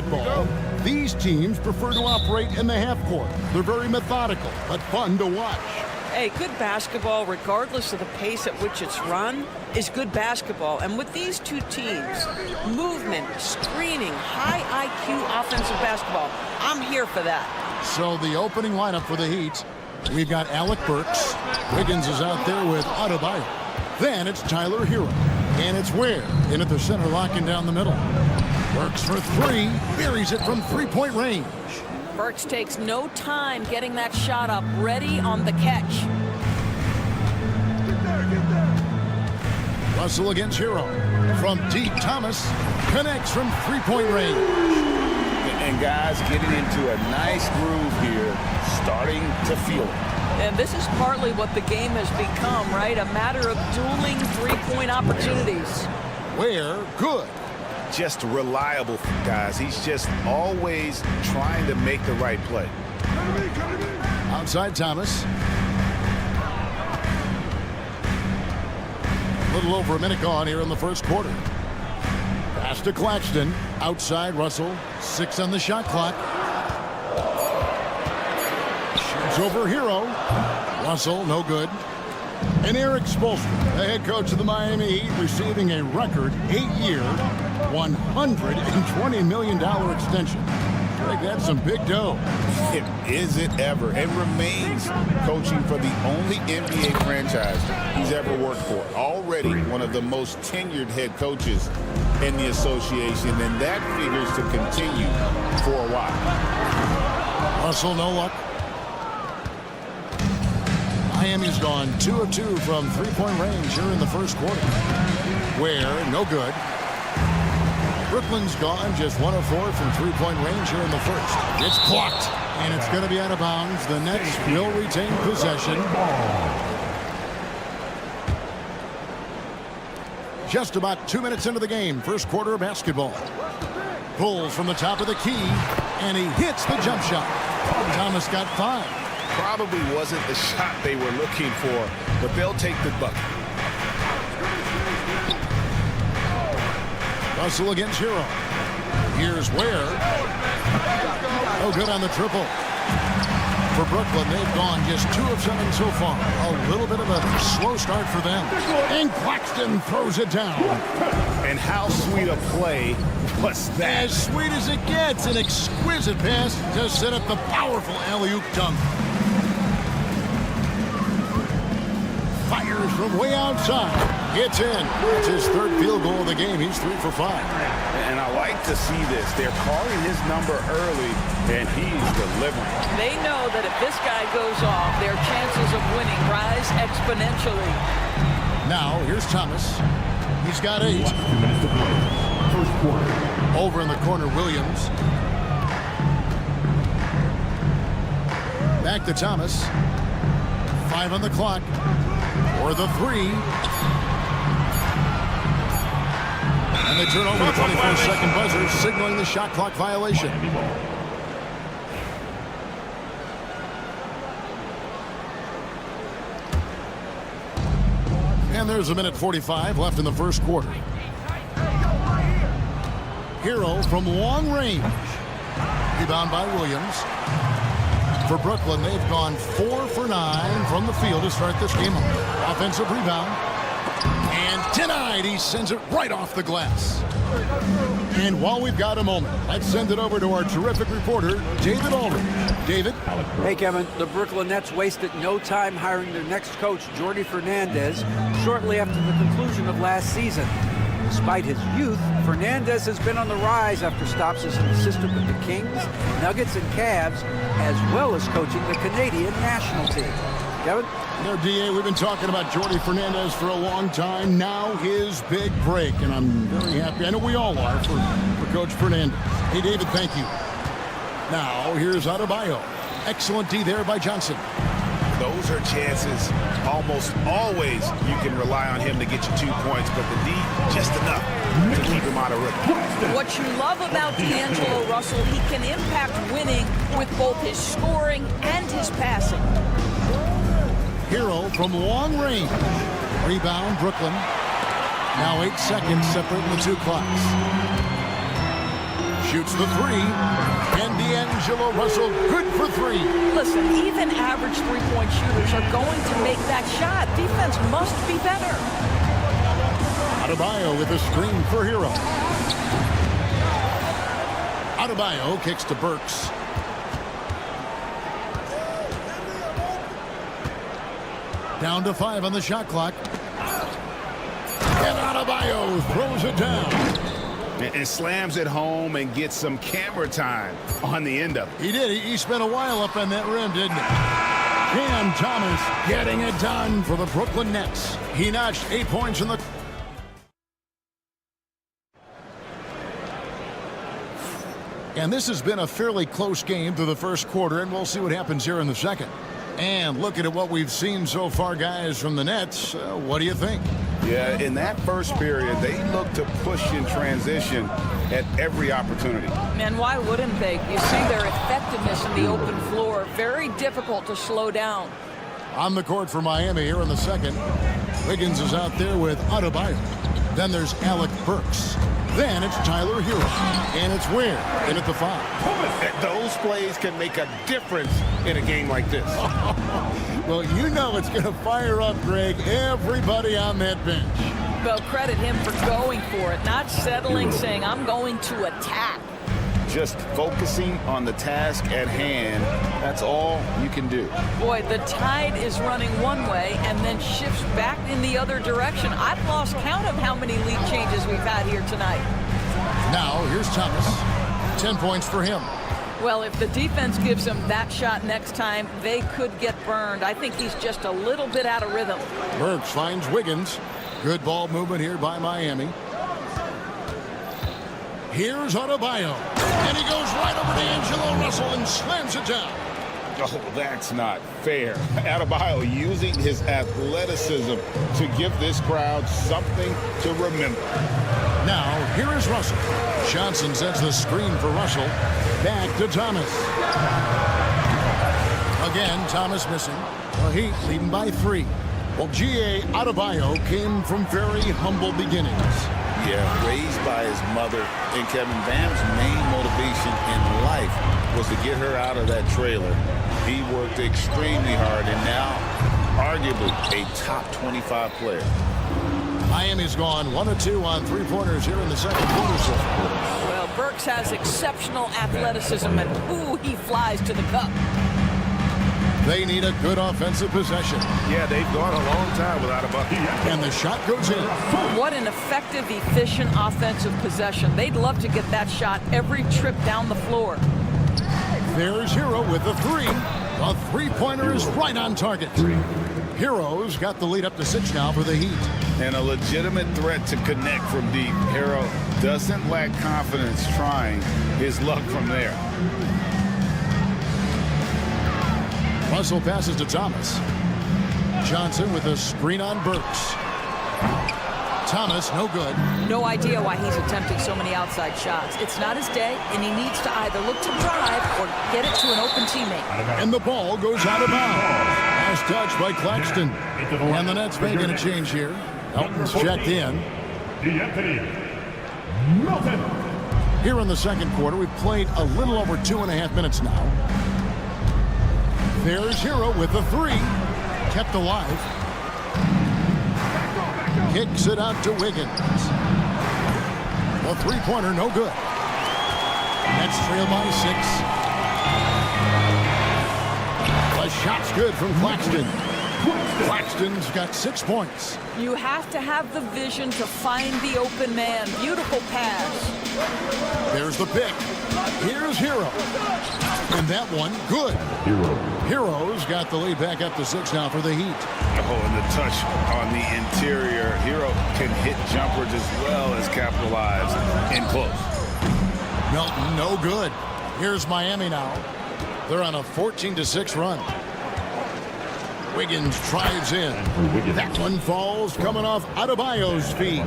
basketball, these teams prefer to operate in the half court. They're very methodical, but fun to watch. Hey, good basketball, regardless of the pace at which it's run, is good basketball. And with these two teams, movement, screening, high IQ offensive basketball, I'm here for that. So the opening lineup for the Heat, we've got Alec Burks. Wiggins is out there with Adebayo. Then it's Tyler Hero. And it's Ware in at the center, locking down the middle. Burks for three, buries it from three-point range. Burks takes no time getting that shot up, ready on the catch. Russell against Hero. From deep, Thomas connects from three-point range. And guys getting into a nice groove here, starting to feel it. And this is partly what the game has become, right? A matter of dueling three-point opportunities. Ware, good. Just reliable, guys. He's just always trying to make the right play. Outside Thomas. A little over a minute gone here in the first quarter. Pass to Claxton. Outside Russell. 6 on the shot clock. Shoots over Hero. Russell, no good. And Eric Spoelstra, the head coach of the Miami Heat, receiving a record 8-year, $120 million extension. I think that's some big dough. Is it ever? It remains coaching for the only NBA franchise he's ever worked for. Already one of the most tenured head coaches in the association, and that figures to continue for a while. Russell, no luck. Miami's gone 2 of 2 from three-point range here in the first quarter. Ware, no good. Brooklyn's gone just 1 of 4 from three-point range here in the first. It's blocked, and it's going to be out of bounds. The Nets will retain possession. Just about 2 minutes into the game, first quarter of basketball. Pulls from the top of the key, and he hits the jump shot. Thomas got 5. Probably wasn't the shot they were looking for, but they'll take the bucket. Russell against Hero. Here's Ware. No good on the triple. For Brooklyn, they've gone just 2 of 7 so far. A little bit of a slow start for them. And Claxton throws it down. And how sweet a play was that? As sweet as it gets. An exquisite pass to set up the powerful alley-oop dunk. Fires from way outside. It's in. It's his 3rd field goal of the game. He's 3 for 5. And I like to see this. They're calling his number early, and he's delivering. They know that if this guy goes off, their chances of winning rise exponentially. Now, here's Thomas. He's got 8. First quarter. Over in the corner, Williams. Back to Thomas. 5 on the clock. For the 3. And they turn over the 24-second buzzer, signaling the shot clock violation. And there's 1:45 left in the first quarter. Hero from long range. Rebound by Williams. For Brooklyn, they've gone 4 for 9 from the field to start this game. Offensive rebound. And denied. He sends it right off the glass. And while we've got a moment, let's send it over to our terrific reporter, David Aldridge. David? Hey, Kevin. The Brooklyn Nets wasted no time hiring their next coach, Jordi Fernandez, shortly after the conclusion of last season. Despite his youth, Fernandez has been on the rise after stops as an assistant with the Kings, Nuggets, and Cavs, as well as coaching the Canadian national team. Kevin? You know, D.A., we've been talking about Jordi Fernandez for a long time. Now his big break, and I'm very happy. I know we all are for Coach Fernandez. Hey, David, thank you. Now, here's Adebayo. Excellent D there by Johnson. Those are chances. Almost always you can rely on him to get you 2 points, but the D, just enough to keep him out of rhythm. What you love about D'Angelo Russell, he can impact winning with both his scoring and his passing. Hero from long range. Rebound, Brooklyn. Now 8 seconds separating the 2 clocks. Shoots the three. And D'Angelo Russell, good for three. Listen, even average three-point shooters are going to make that shot. Defense must be better. Adebayo with a screen for Hero. Adebayo kicks to Burks. Down to 5 on the shot clock. And Adebayo throws it down. And slams it home and gets some camera time on the end of it. He did. He spent a while up on that rim, didn't he? Cam Thomas getting it done for the Brooklyn Nets. He notched 8 points in the... And this has been a fairly close game through the first quarter, and we'll see what happens here in the second. And looking at what we've seen so far, guys, from the Nets, what do you think? Yeah, in that first period, they looked to push in transition at every opportunity. Man, why wouldn't they? You see their effectiveness in the open floor. Very difficult to slow down. On the court for Miami here in the second. Wiggins is out there with Adebayo. Then there's Alec Burks. Then it's Tyler Hero. And it's Ware in at the 5. Those plays can make a difference in a game like this. Well, you know it's going to fire up, Greg, everybody on that bench. Well, credit him for going for it, not settling, saying, I'm going to attack. Just focusing on the task at hand, that's all you can do. Boy, the tide is running one way and then shifts back in the other direction. I've lost count of how many lead changes we've had here tonight. Now, here's Thomas. 10 points for him. Well, if the defense gives him that shot next time, they could get burned. I think he's just a little bit out of rhythm. Burks finds Wiggins. Good ball movement here by Miami. Here's Adebayo. And he goes right over to D'Angelo Russell and slams it down. Oh, that's not fair. Adebayo using his athleticism to give this crowd something to remember. Now, here is Russell. Johnson sets the screen for Russell. Back to Thomas. Again, Thomas missing. The Heat leading by 3. Well, G.A. Adebayo came from very humble beginnings. Yeah, raised by his mother. And Kevin Bam's main motivation in life was to get her out of that trailer. He worked extremely hard and now arguably a top 25 player. Miami's gone 1 of 2 on three-pointers here in the second quarter so far. Well, Burks has exceptional athleticism, and ooh, he flies to the cup. They need a good offensive possession. Yeah, they've gone a long time without a bucket. And the shot goes in. What an effective, efficient offensive possession. They'd love to get that shot every trip down the floor. There's Hero with the 3. The three-pointer is right on target. Hero's got the lead up to 6 now for the Heat. And a legitimate threat to connect from deep. Hero doesn't lack confidence trying his luck from there. Russell passes to Thomas. Johnson with a screen on Burks. Thomas, no good. No idea why he's attempting so many outside shots. It's not his day, and he needs to either look to drive or get it to an open teammate. And the ball goes out of bounds. Last touch by Claxton. And the Nets making a change here. Elton's checked in. Here in the second quarter, we've played a little over 2.5 minutes now. There's Hero with the 3. Kept alive. Kicks it out to Wiggins. The three-pointer, no good. Nets trail by 6. The shot's good from Claxton. Claxton's got 6 points. You have to have the vision to find the open man. Beautiful pass. There's the pick. Here's Hero. And that one, good. Hero's got the lead back up to 6 now for the Heat. Oh, and the touch on the interior. Hero can hit jumpers as well as capitalize in close. Melton, no good. Here's Miami now. They're on a 14-6 run. Wiggins drives in. That one falls coming off Adebayo's feet.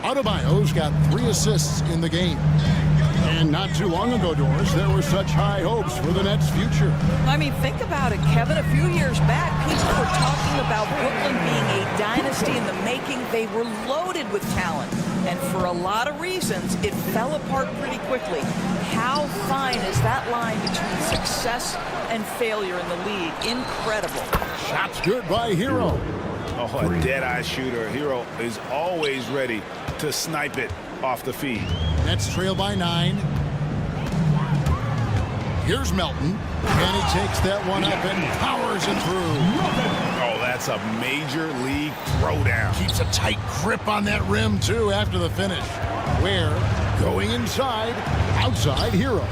Adebayo's got 3 assists in the game. And not too long ago, Doris, there were such high hopes for the Nets' future. I mean, think about it, Kevin. A few years back, people were talking about Brooklyn being a dynasty in the making. They were loaded with talent. And for a lot of reasons, it fell apart pretty quickly. How fine is that line between success and failure in the league? Incredible. Shots good by Hero. Oh, a dead-eye shooter. Hero is always ready to snipe it off the feed. Nets trail by 9. Here's Melton, and he takes that one up and powers it through. Oh, that's a major league throwdown. Keeps a tight grip on that rim, too, after the finish. Where, going inside, outside Hero.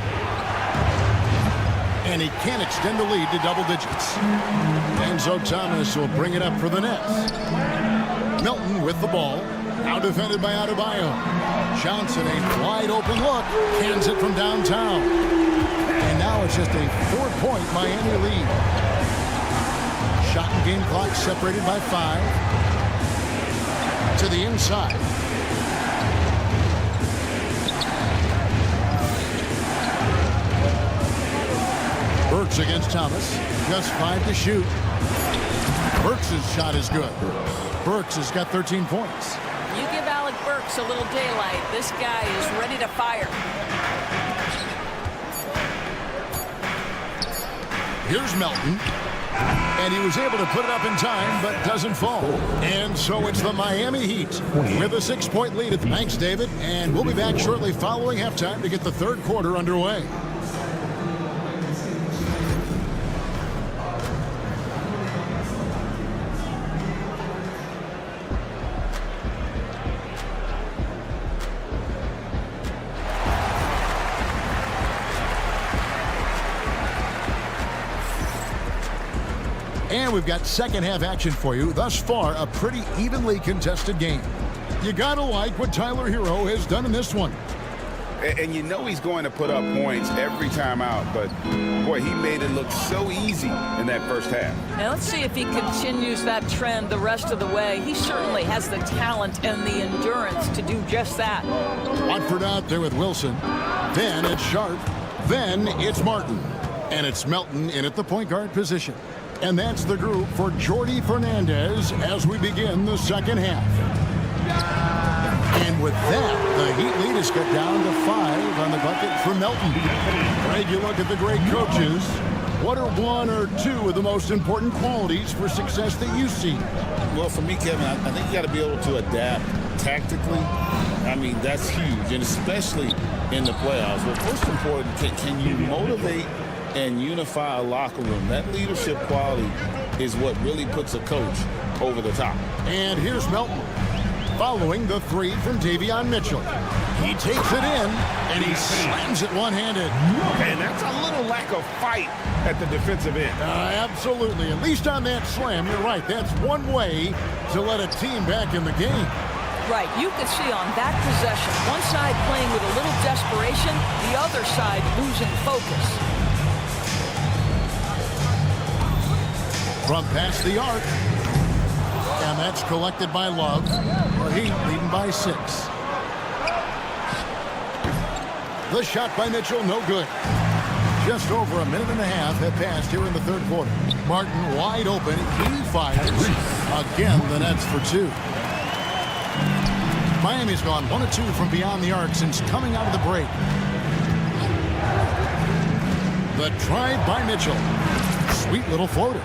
And he can't extend the lead to double digits. Enzo Thomas will bring it up for the Nets. Melton with the ball. Now defended by Adebayo. Johnson, a wide open look, hands it from downtown. And now it's just a 4-point Miami lead. Shot and game clock separated by 5. To the inside. Burks against Thomas. Just 5 to shoot. Burks' shot is good. Burks has got 13 points. You give Alec Burks a little daylight. This guy is ready to fire. Here's Melton. And he was able to put it up in time, but doesn't fall. And so it's the Miami Heat with a 6-point lead. Thanks, David. And we'll be back shortly following halftime to get the third quarter underway. And we've got second half action for you. Thus far, a pretty evenly contested game. You gotta like what Tyler Hero has done in this one. And you know he's going to put up points every time out, but boy, he made it look so easy in that first half. Now let's see if he continues that trend the rest of the way. He certainly has the talent and the endurance to do just that. Watford out there with Wilson. Then it's Sharp. Then it's Martin. And it's Melton in at the point guard position. And that's the group for Jordi Fernandez as we begin the second half. And with that, the Heat lead is cut down to 5 on the bucket for Melton. Greg, you look at the great coaches. What are 1 or 2 of the most important qualities for success that you see? Well, for me, Kevin, I think you got to be able to adapt tactically. I mean, that's huge, and especially in the playoffs. But most important, can you motivate and unify a locker room? That leadership quality is what really puts a coach over the top. And here's Melton following the 3 from Davion Mitchell. He takes it in, and he slams it one-handed. And that's a little lack of fight at the defensive end. Absolutely. At least on that slam, you're right. That's one way to let a team back in the game. Right, you could see on that possession, one side playing with a little desperation, the other side losing focus. From past the arc. And that's collected by Love. The Heat leading by 6. The shot by Mitchell, no good. Just over a minute and a half have passed here in the third quarter. Martin wide open. He fires. Again, the Nets for 2. Miami's gone 1 of 2 from beyond the arc since coming out of the break. The drive by Mitchell. Sweet little floater.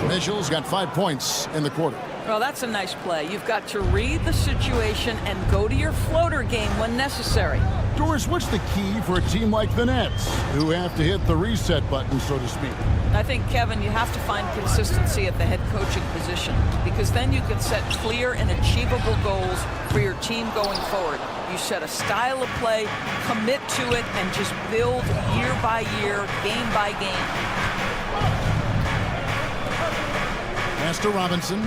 Mitchell's got 5 points in the quarter. Well, that's a nice play. You've got to read the situation and go to your floater game when necessary. Doris, what's the key for a team like the Nets, who have to hit the reset button, so to speak? I think, Kevin, you have to find consistency at the head coaching position, because then you can set clear and achievable goals for your team going forward. You set a style of play, commit to it, and just build year by year, game by game. Master Robinson.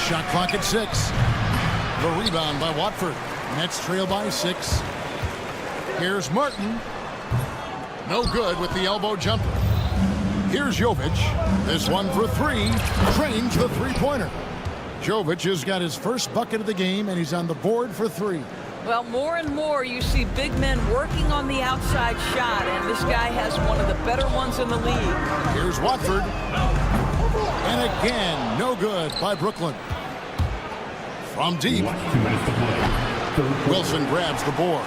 Shot clock at 6. The rebound by Watford. Nets trail by 6. Here's Martin. No good with the elbow jumper. Here's Jovic. This one for 3. Trains the three-pointer. Jovic has got his first bucket of the game, and he's on the board for 3. Well, more and more you see big men working on the outside shot, and this guy has one of the better ones in the league. Here's Watford. And again, no good by Brooklyn. From deep, 2 minutes to play. Wilson grabs the board.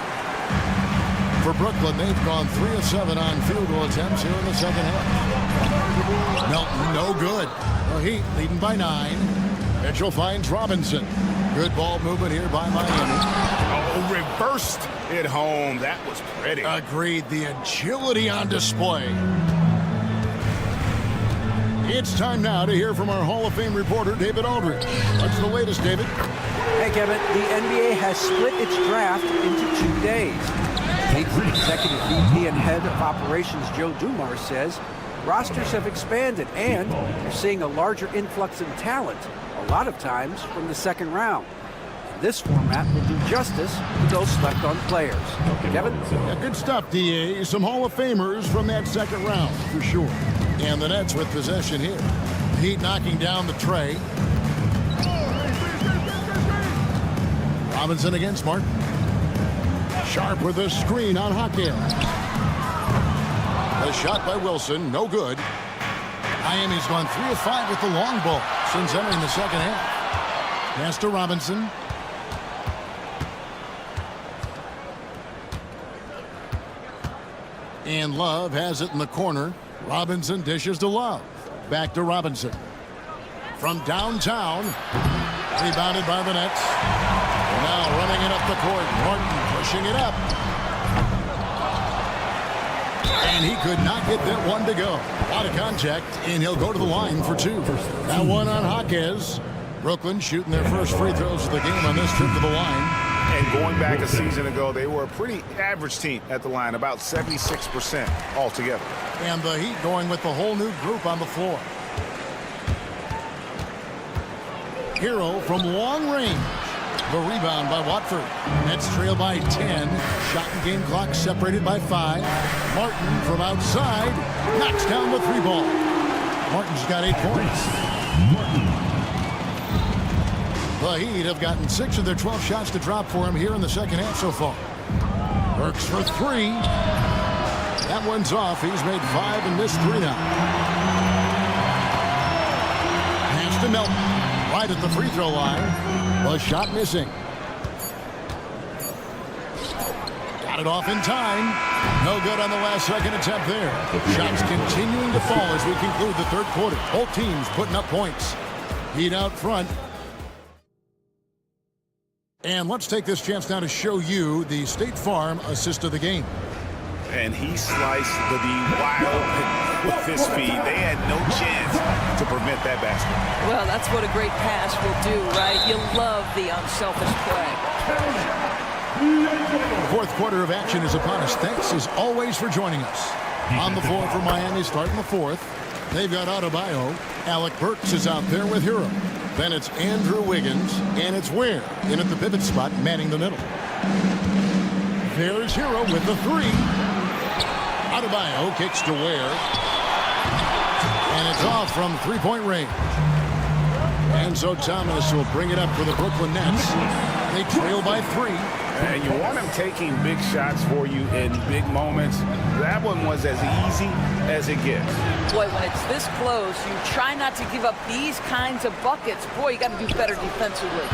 For Brooklyn, they've gone 3 of 7 on field goal attempts here in the second half. Melton, no good. The Heat leading by 9. Mitchell finds Robinson. Good ball movement here by Miami. Oh, reversed it home. That was pretty. Agreed. The agility on display. It's time now to hear from our Hall of Fame reporter, David Aldridge. What's the latest, David? Hey, Kevin, the NBA has split its draft into 2 days. Heat's executive VP and head of operations Joe Dumars says rosters have expanded and they're seeing a larger influx in talent, a lot of times from the second round. This format will do justice to those select on players. Kevin? Yeah, good stuff, DA. Some Hall of Famers from that second round, for sure. And the Nets with possession here. Heat knocking down the tray. Robinson against Martin. Sharp with a screen on Hawkins. A shot by Wilson, no good. Miami's gone 3 of 5 with the long ball since entering the second half. Pass to Robinson. And Love has it in the corner. Robinson dishes to Love. Back to Robinson. From downtown. Rebounded by the Nets. And now running it up the court. Martin pushing it up. And he could not get that one to go. A lot of contact, and he'll go to the line for 2. That one on Hawkins. Brooklyn shooting their first free throws of the game on this trip to the line. And going back a season ago, they were a pretty average team at the line, about 76% altogether. And the Heat going with the whole new group on the floor. Hero from long range. The rebound by Watford. Nets trail by 10. Shot and game clock separated by 5. Martin from outside knocks down the 3 ball. Martin's got 8 points. The Heat have gotten 6 of their 12 shots to drop for him here in the second half so far. Burks for 3. That one's off. He's made 5 and missed 3 now. Pass to Melton. Right at the free throw line. The shot missing. Got it off in time. No good on the last second attempt there. Shots continuing to fall as we conclude the third quarter. Both teams putting up points. Heat out front. And let's take this chance now to show you the State Farm assist of the game. And he sliced the D wide open with his feet. They had no chance to prevent that basket. Well, that's what a great pass will do, right? You love the unselfish play. The fourth quarter of action is upon us. Thanks as always for joining us. On the floor for Miami starting the fourth. They've got Adebayo. Alec Burks is out there with Hero. Then it's Andrew Wiggins, and it's Ware in at the pivot spot, manning the middle. There's Hero with the 3. Adebayo kicks to Ware. And it's off from 3-point range. And so Thomas will bring it up for the Brooklyn Nets. They trail by 3. And you want him taking big shots for you in big moments. That one was as easy as it gets. Boy, when it's this close, you try not to give up these kinds of buckets. Boy, you got to do better defensively.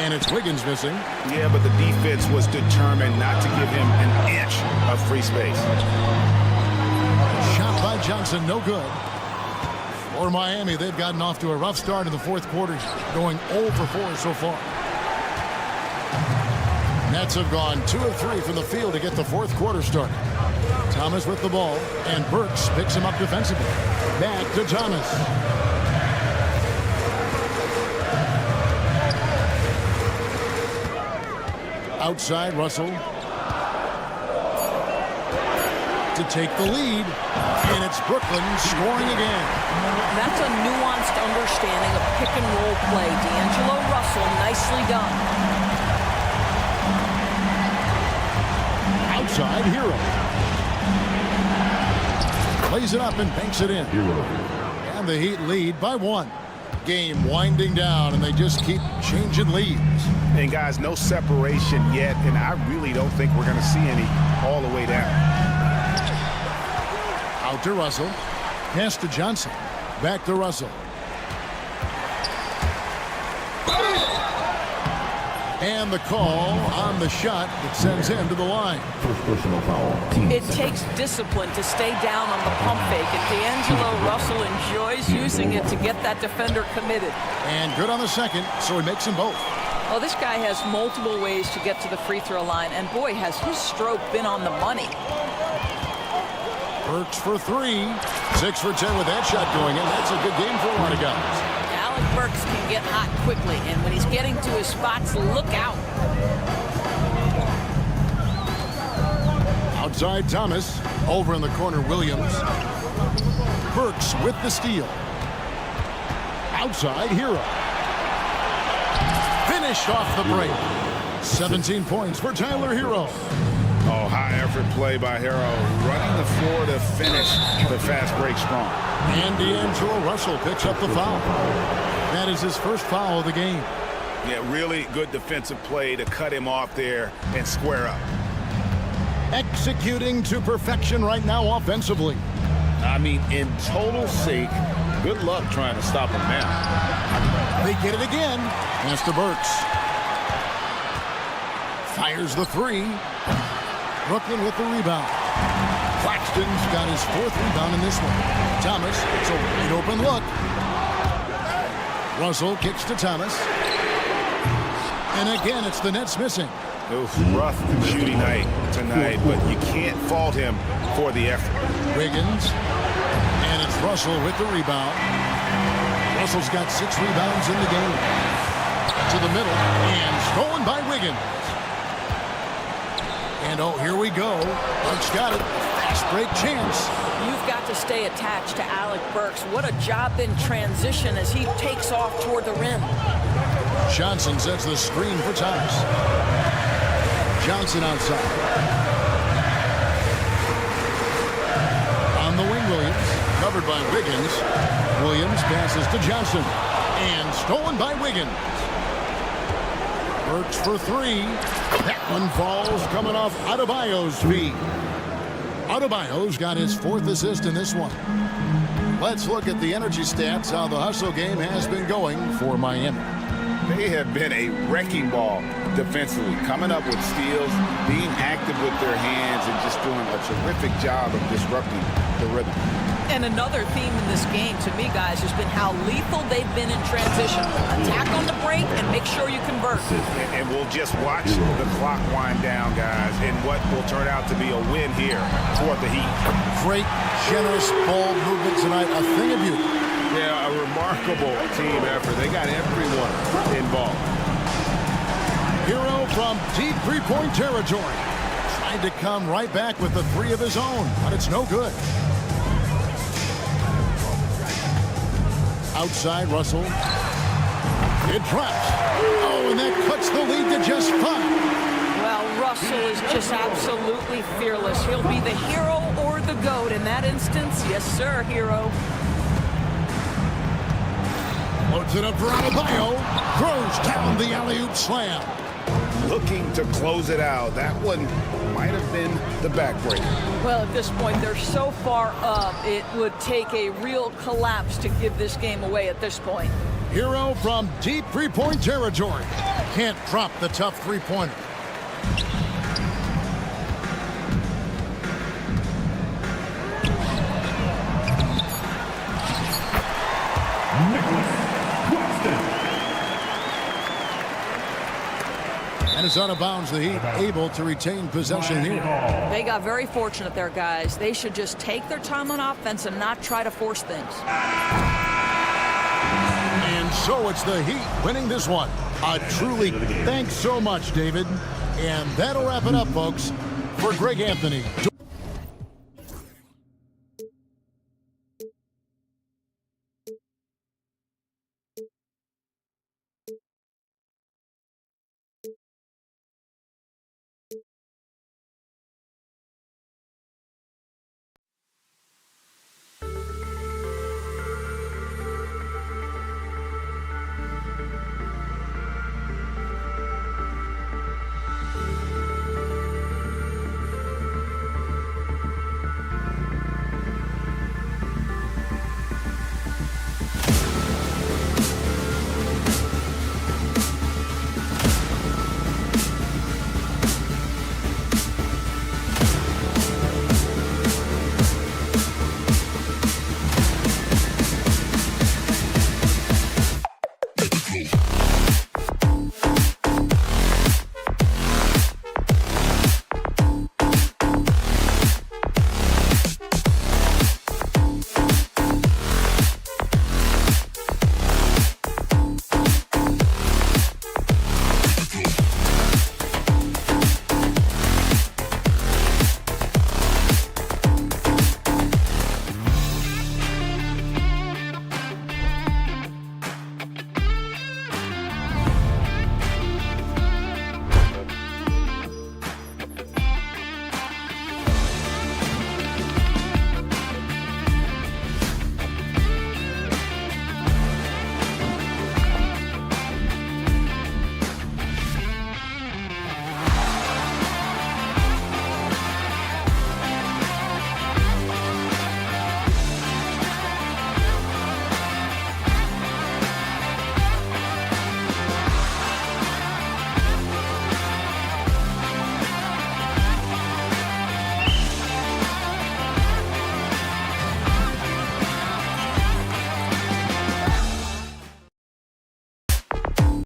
And it's Wiggins missing. Yeah, but the defense was determined not to give him an inch of free space. Shot by Johnson, no good. For Miami, they've gotten off to a rough start in the fourth quarter, going 0 for 4 so far. Nets have gone 2 of 3 from the field to get the fourth quarter started. Thomas with the ball, and Burks picks him up defensively. Back to Thomas. Outside, Russell. To take the lead, and it's Brooklyn scoring again. That's a nuanced understanding of pick-and-roll play. D'Angelo Russell, nicely done. Outside, Hero. Plays it up and banks it in. And the Heat lead by 1. Game winding down, and they just keep changing leads. And guys, no separation yet, and I really don't think we're going to see any all the way down. Out to Russell. Pass to Johnson. Back to Russell. And the call on the shot that sends him to the line. First personal foul. Team It second. takes discipline to stay down on the pump fake, and D'Angelo Russell enjoys using it to get that defender committed. And good on the second, so he makes them both. Oh, this guy has multiple ways to get to the free throw line, and boy, has his stroke been on the money. Burks for 3. 6 for 10 with that shot going in. That's a good game for a lot of guys. Alec Burks can get hot quickly, and when he's getting to his spots, look out. Outside Thomas. Over in the corner, Williams. Burks with the steal. Outside, Hero. Finished off the break. 17 points for Tyler Hero. Oh, high effort play by Hero, running the floor to finish the fast break strong. And D'Angelo Russell picks up the foul. That is his first foul of the game. Yeah, really good defensive play to cut him off there and square up. Executing to perfection right now offensively. I mean, in total sake, good luck trying to stop him now. They get it again. Pass to Burks. Fires the 3. Brooklyn with the rebound. Claxton's got his 4th rebound in this one. Thomas, it's a wide open look. Russell kicks to Thomas. And again, it's the Nets missing. Oof, rough shooting night tonight, but you can't fault him for the effort. Wiggins. And it's Russell with the rebound. Russell's got 6 rebounds in the game. To the middle. And stolen by Wiggins. And oh, here we go. Burks got it. Fast break chance. You've got to stay attached to Alec Burks. What a job in transition as he takes off toward the rim. Johnson sets the screen for Thomas. Johnson outside. On the wing, Williams. Covered by Wiggins. Williams passes to Johnson. And stolen by Wiggins. Burks for 3. That one falls coming off Adebayo's feet. Adebayo's got his 4th assist in this one. Let's look at the energy stats, how the hustle game has been going for Miami. They have been a wrecking ball defensively, coming up with steals, being active with their hands, and just doing a terrific job of disrupting the rhythm. And another theme in this game, to me, guys, has been how lethal they've been in transition. Attack on the break and make sure you convert. And we'll just watch the clock wind down, guys, and what will turn out to be a win here for the Heat. Great, generous ball movement tonight, a thing of beauty. Yeah, a remarkable team effort. They got everyone involved. Hero from deep 3-point territory. Tried to come right back with the 3 of his own, but it's no good. Outside, Russell. It drops. Oh, and that cuts the lead to just 5. Well, Russell is just absolutely fearless. He'll be the hero or the GOAT in that instance. Yes, sir, hero. Loads it up for Adebayo. Throws down the alley-oop slam. Looking to close it out. That one might have been the backbreaker. Well, at this point, they're so far up, it would take a real collapse to give this game away at this point. Hero from deep 3-point territory. Can't drop the tough 3-pointer. And it's out of bounds. The Heat able to retain possession here. They got very fortunate there, guys. They should just take their time on offense and not try to force things. And so it's the Heat winning this one. Truly, thanks so much, David. And that'll wrap it up, folks. For Greg Anthony.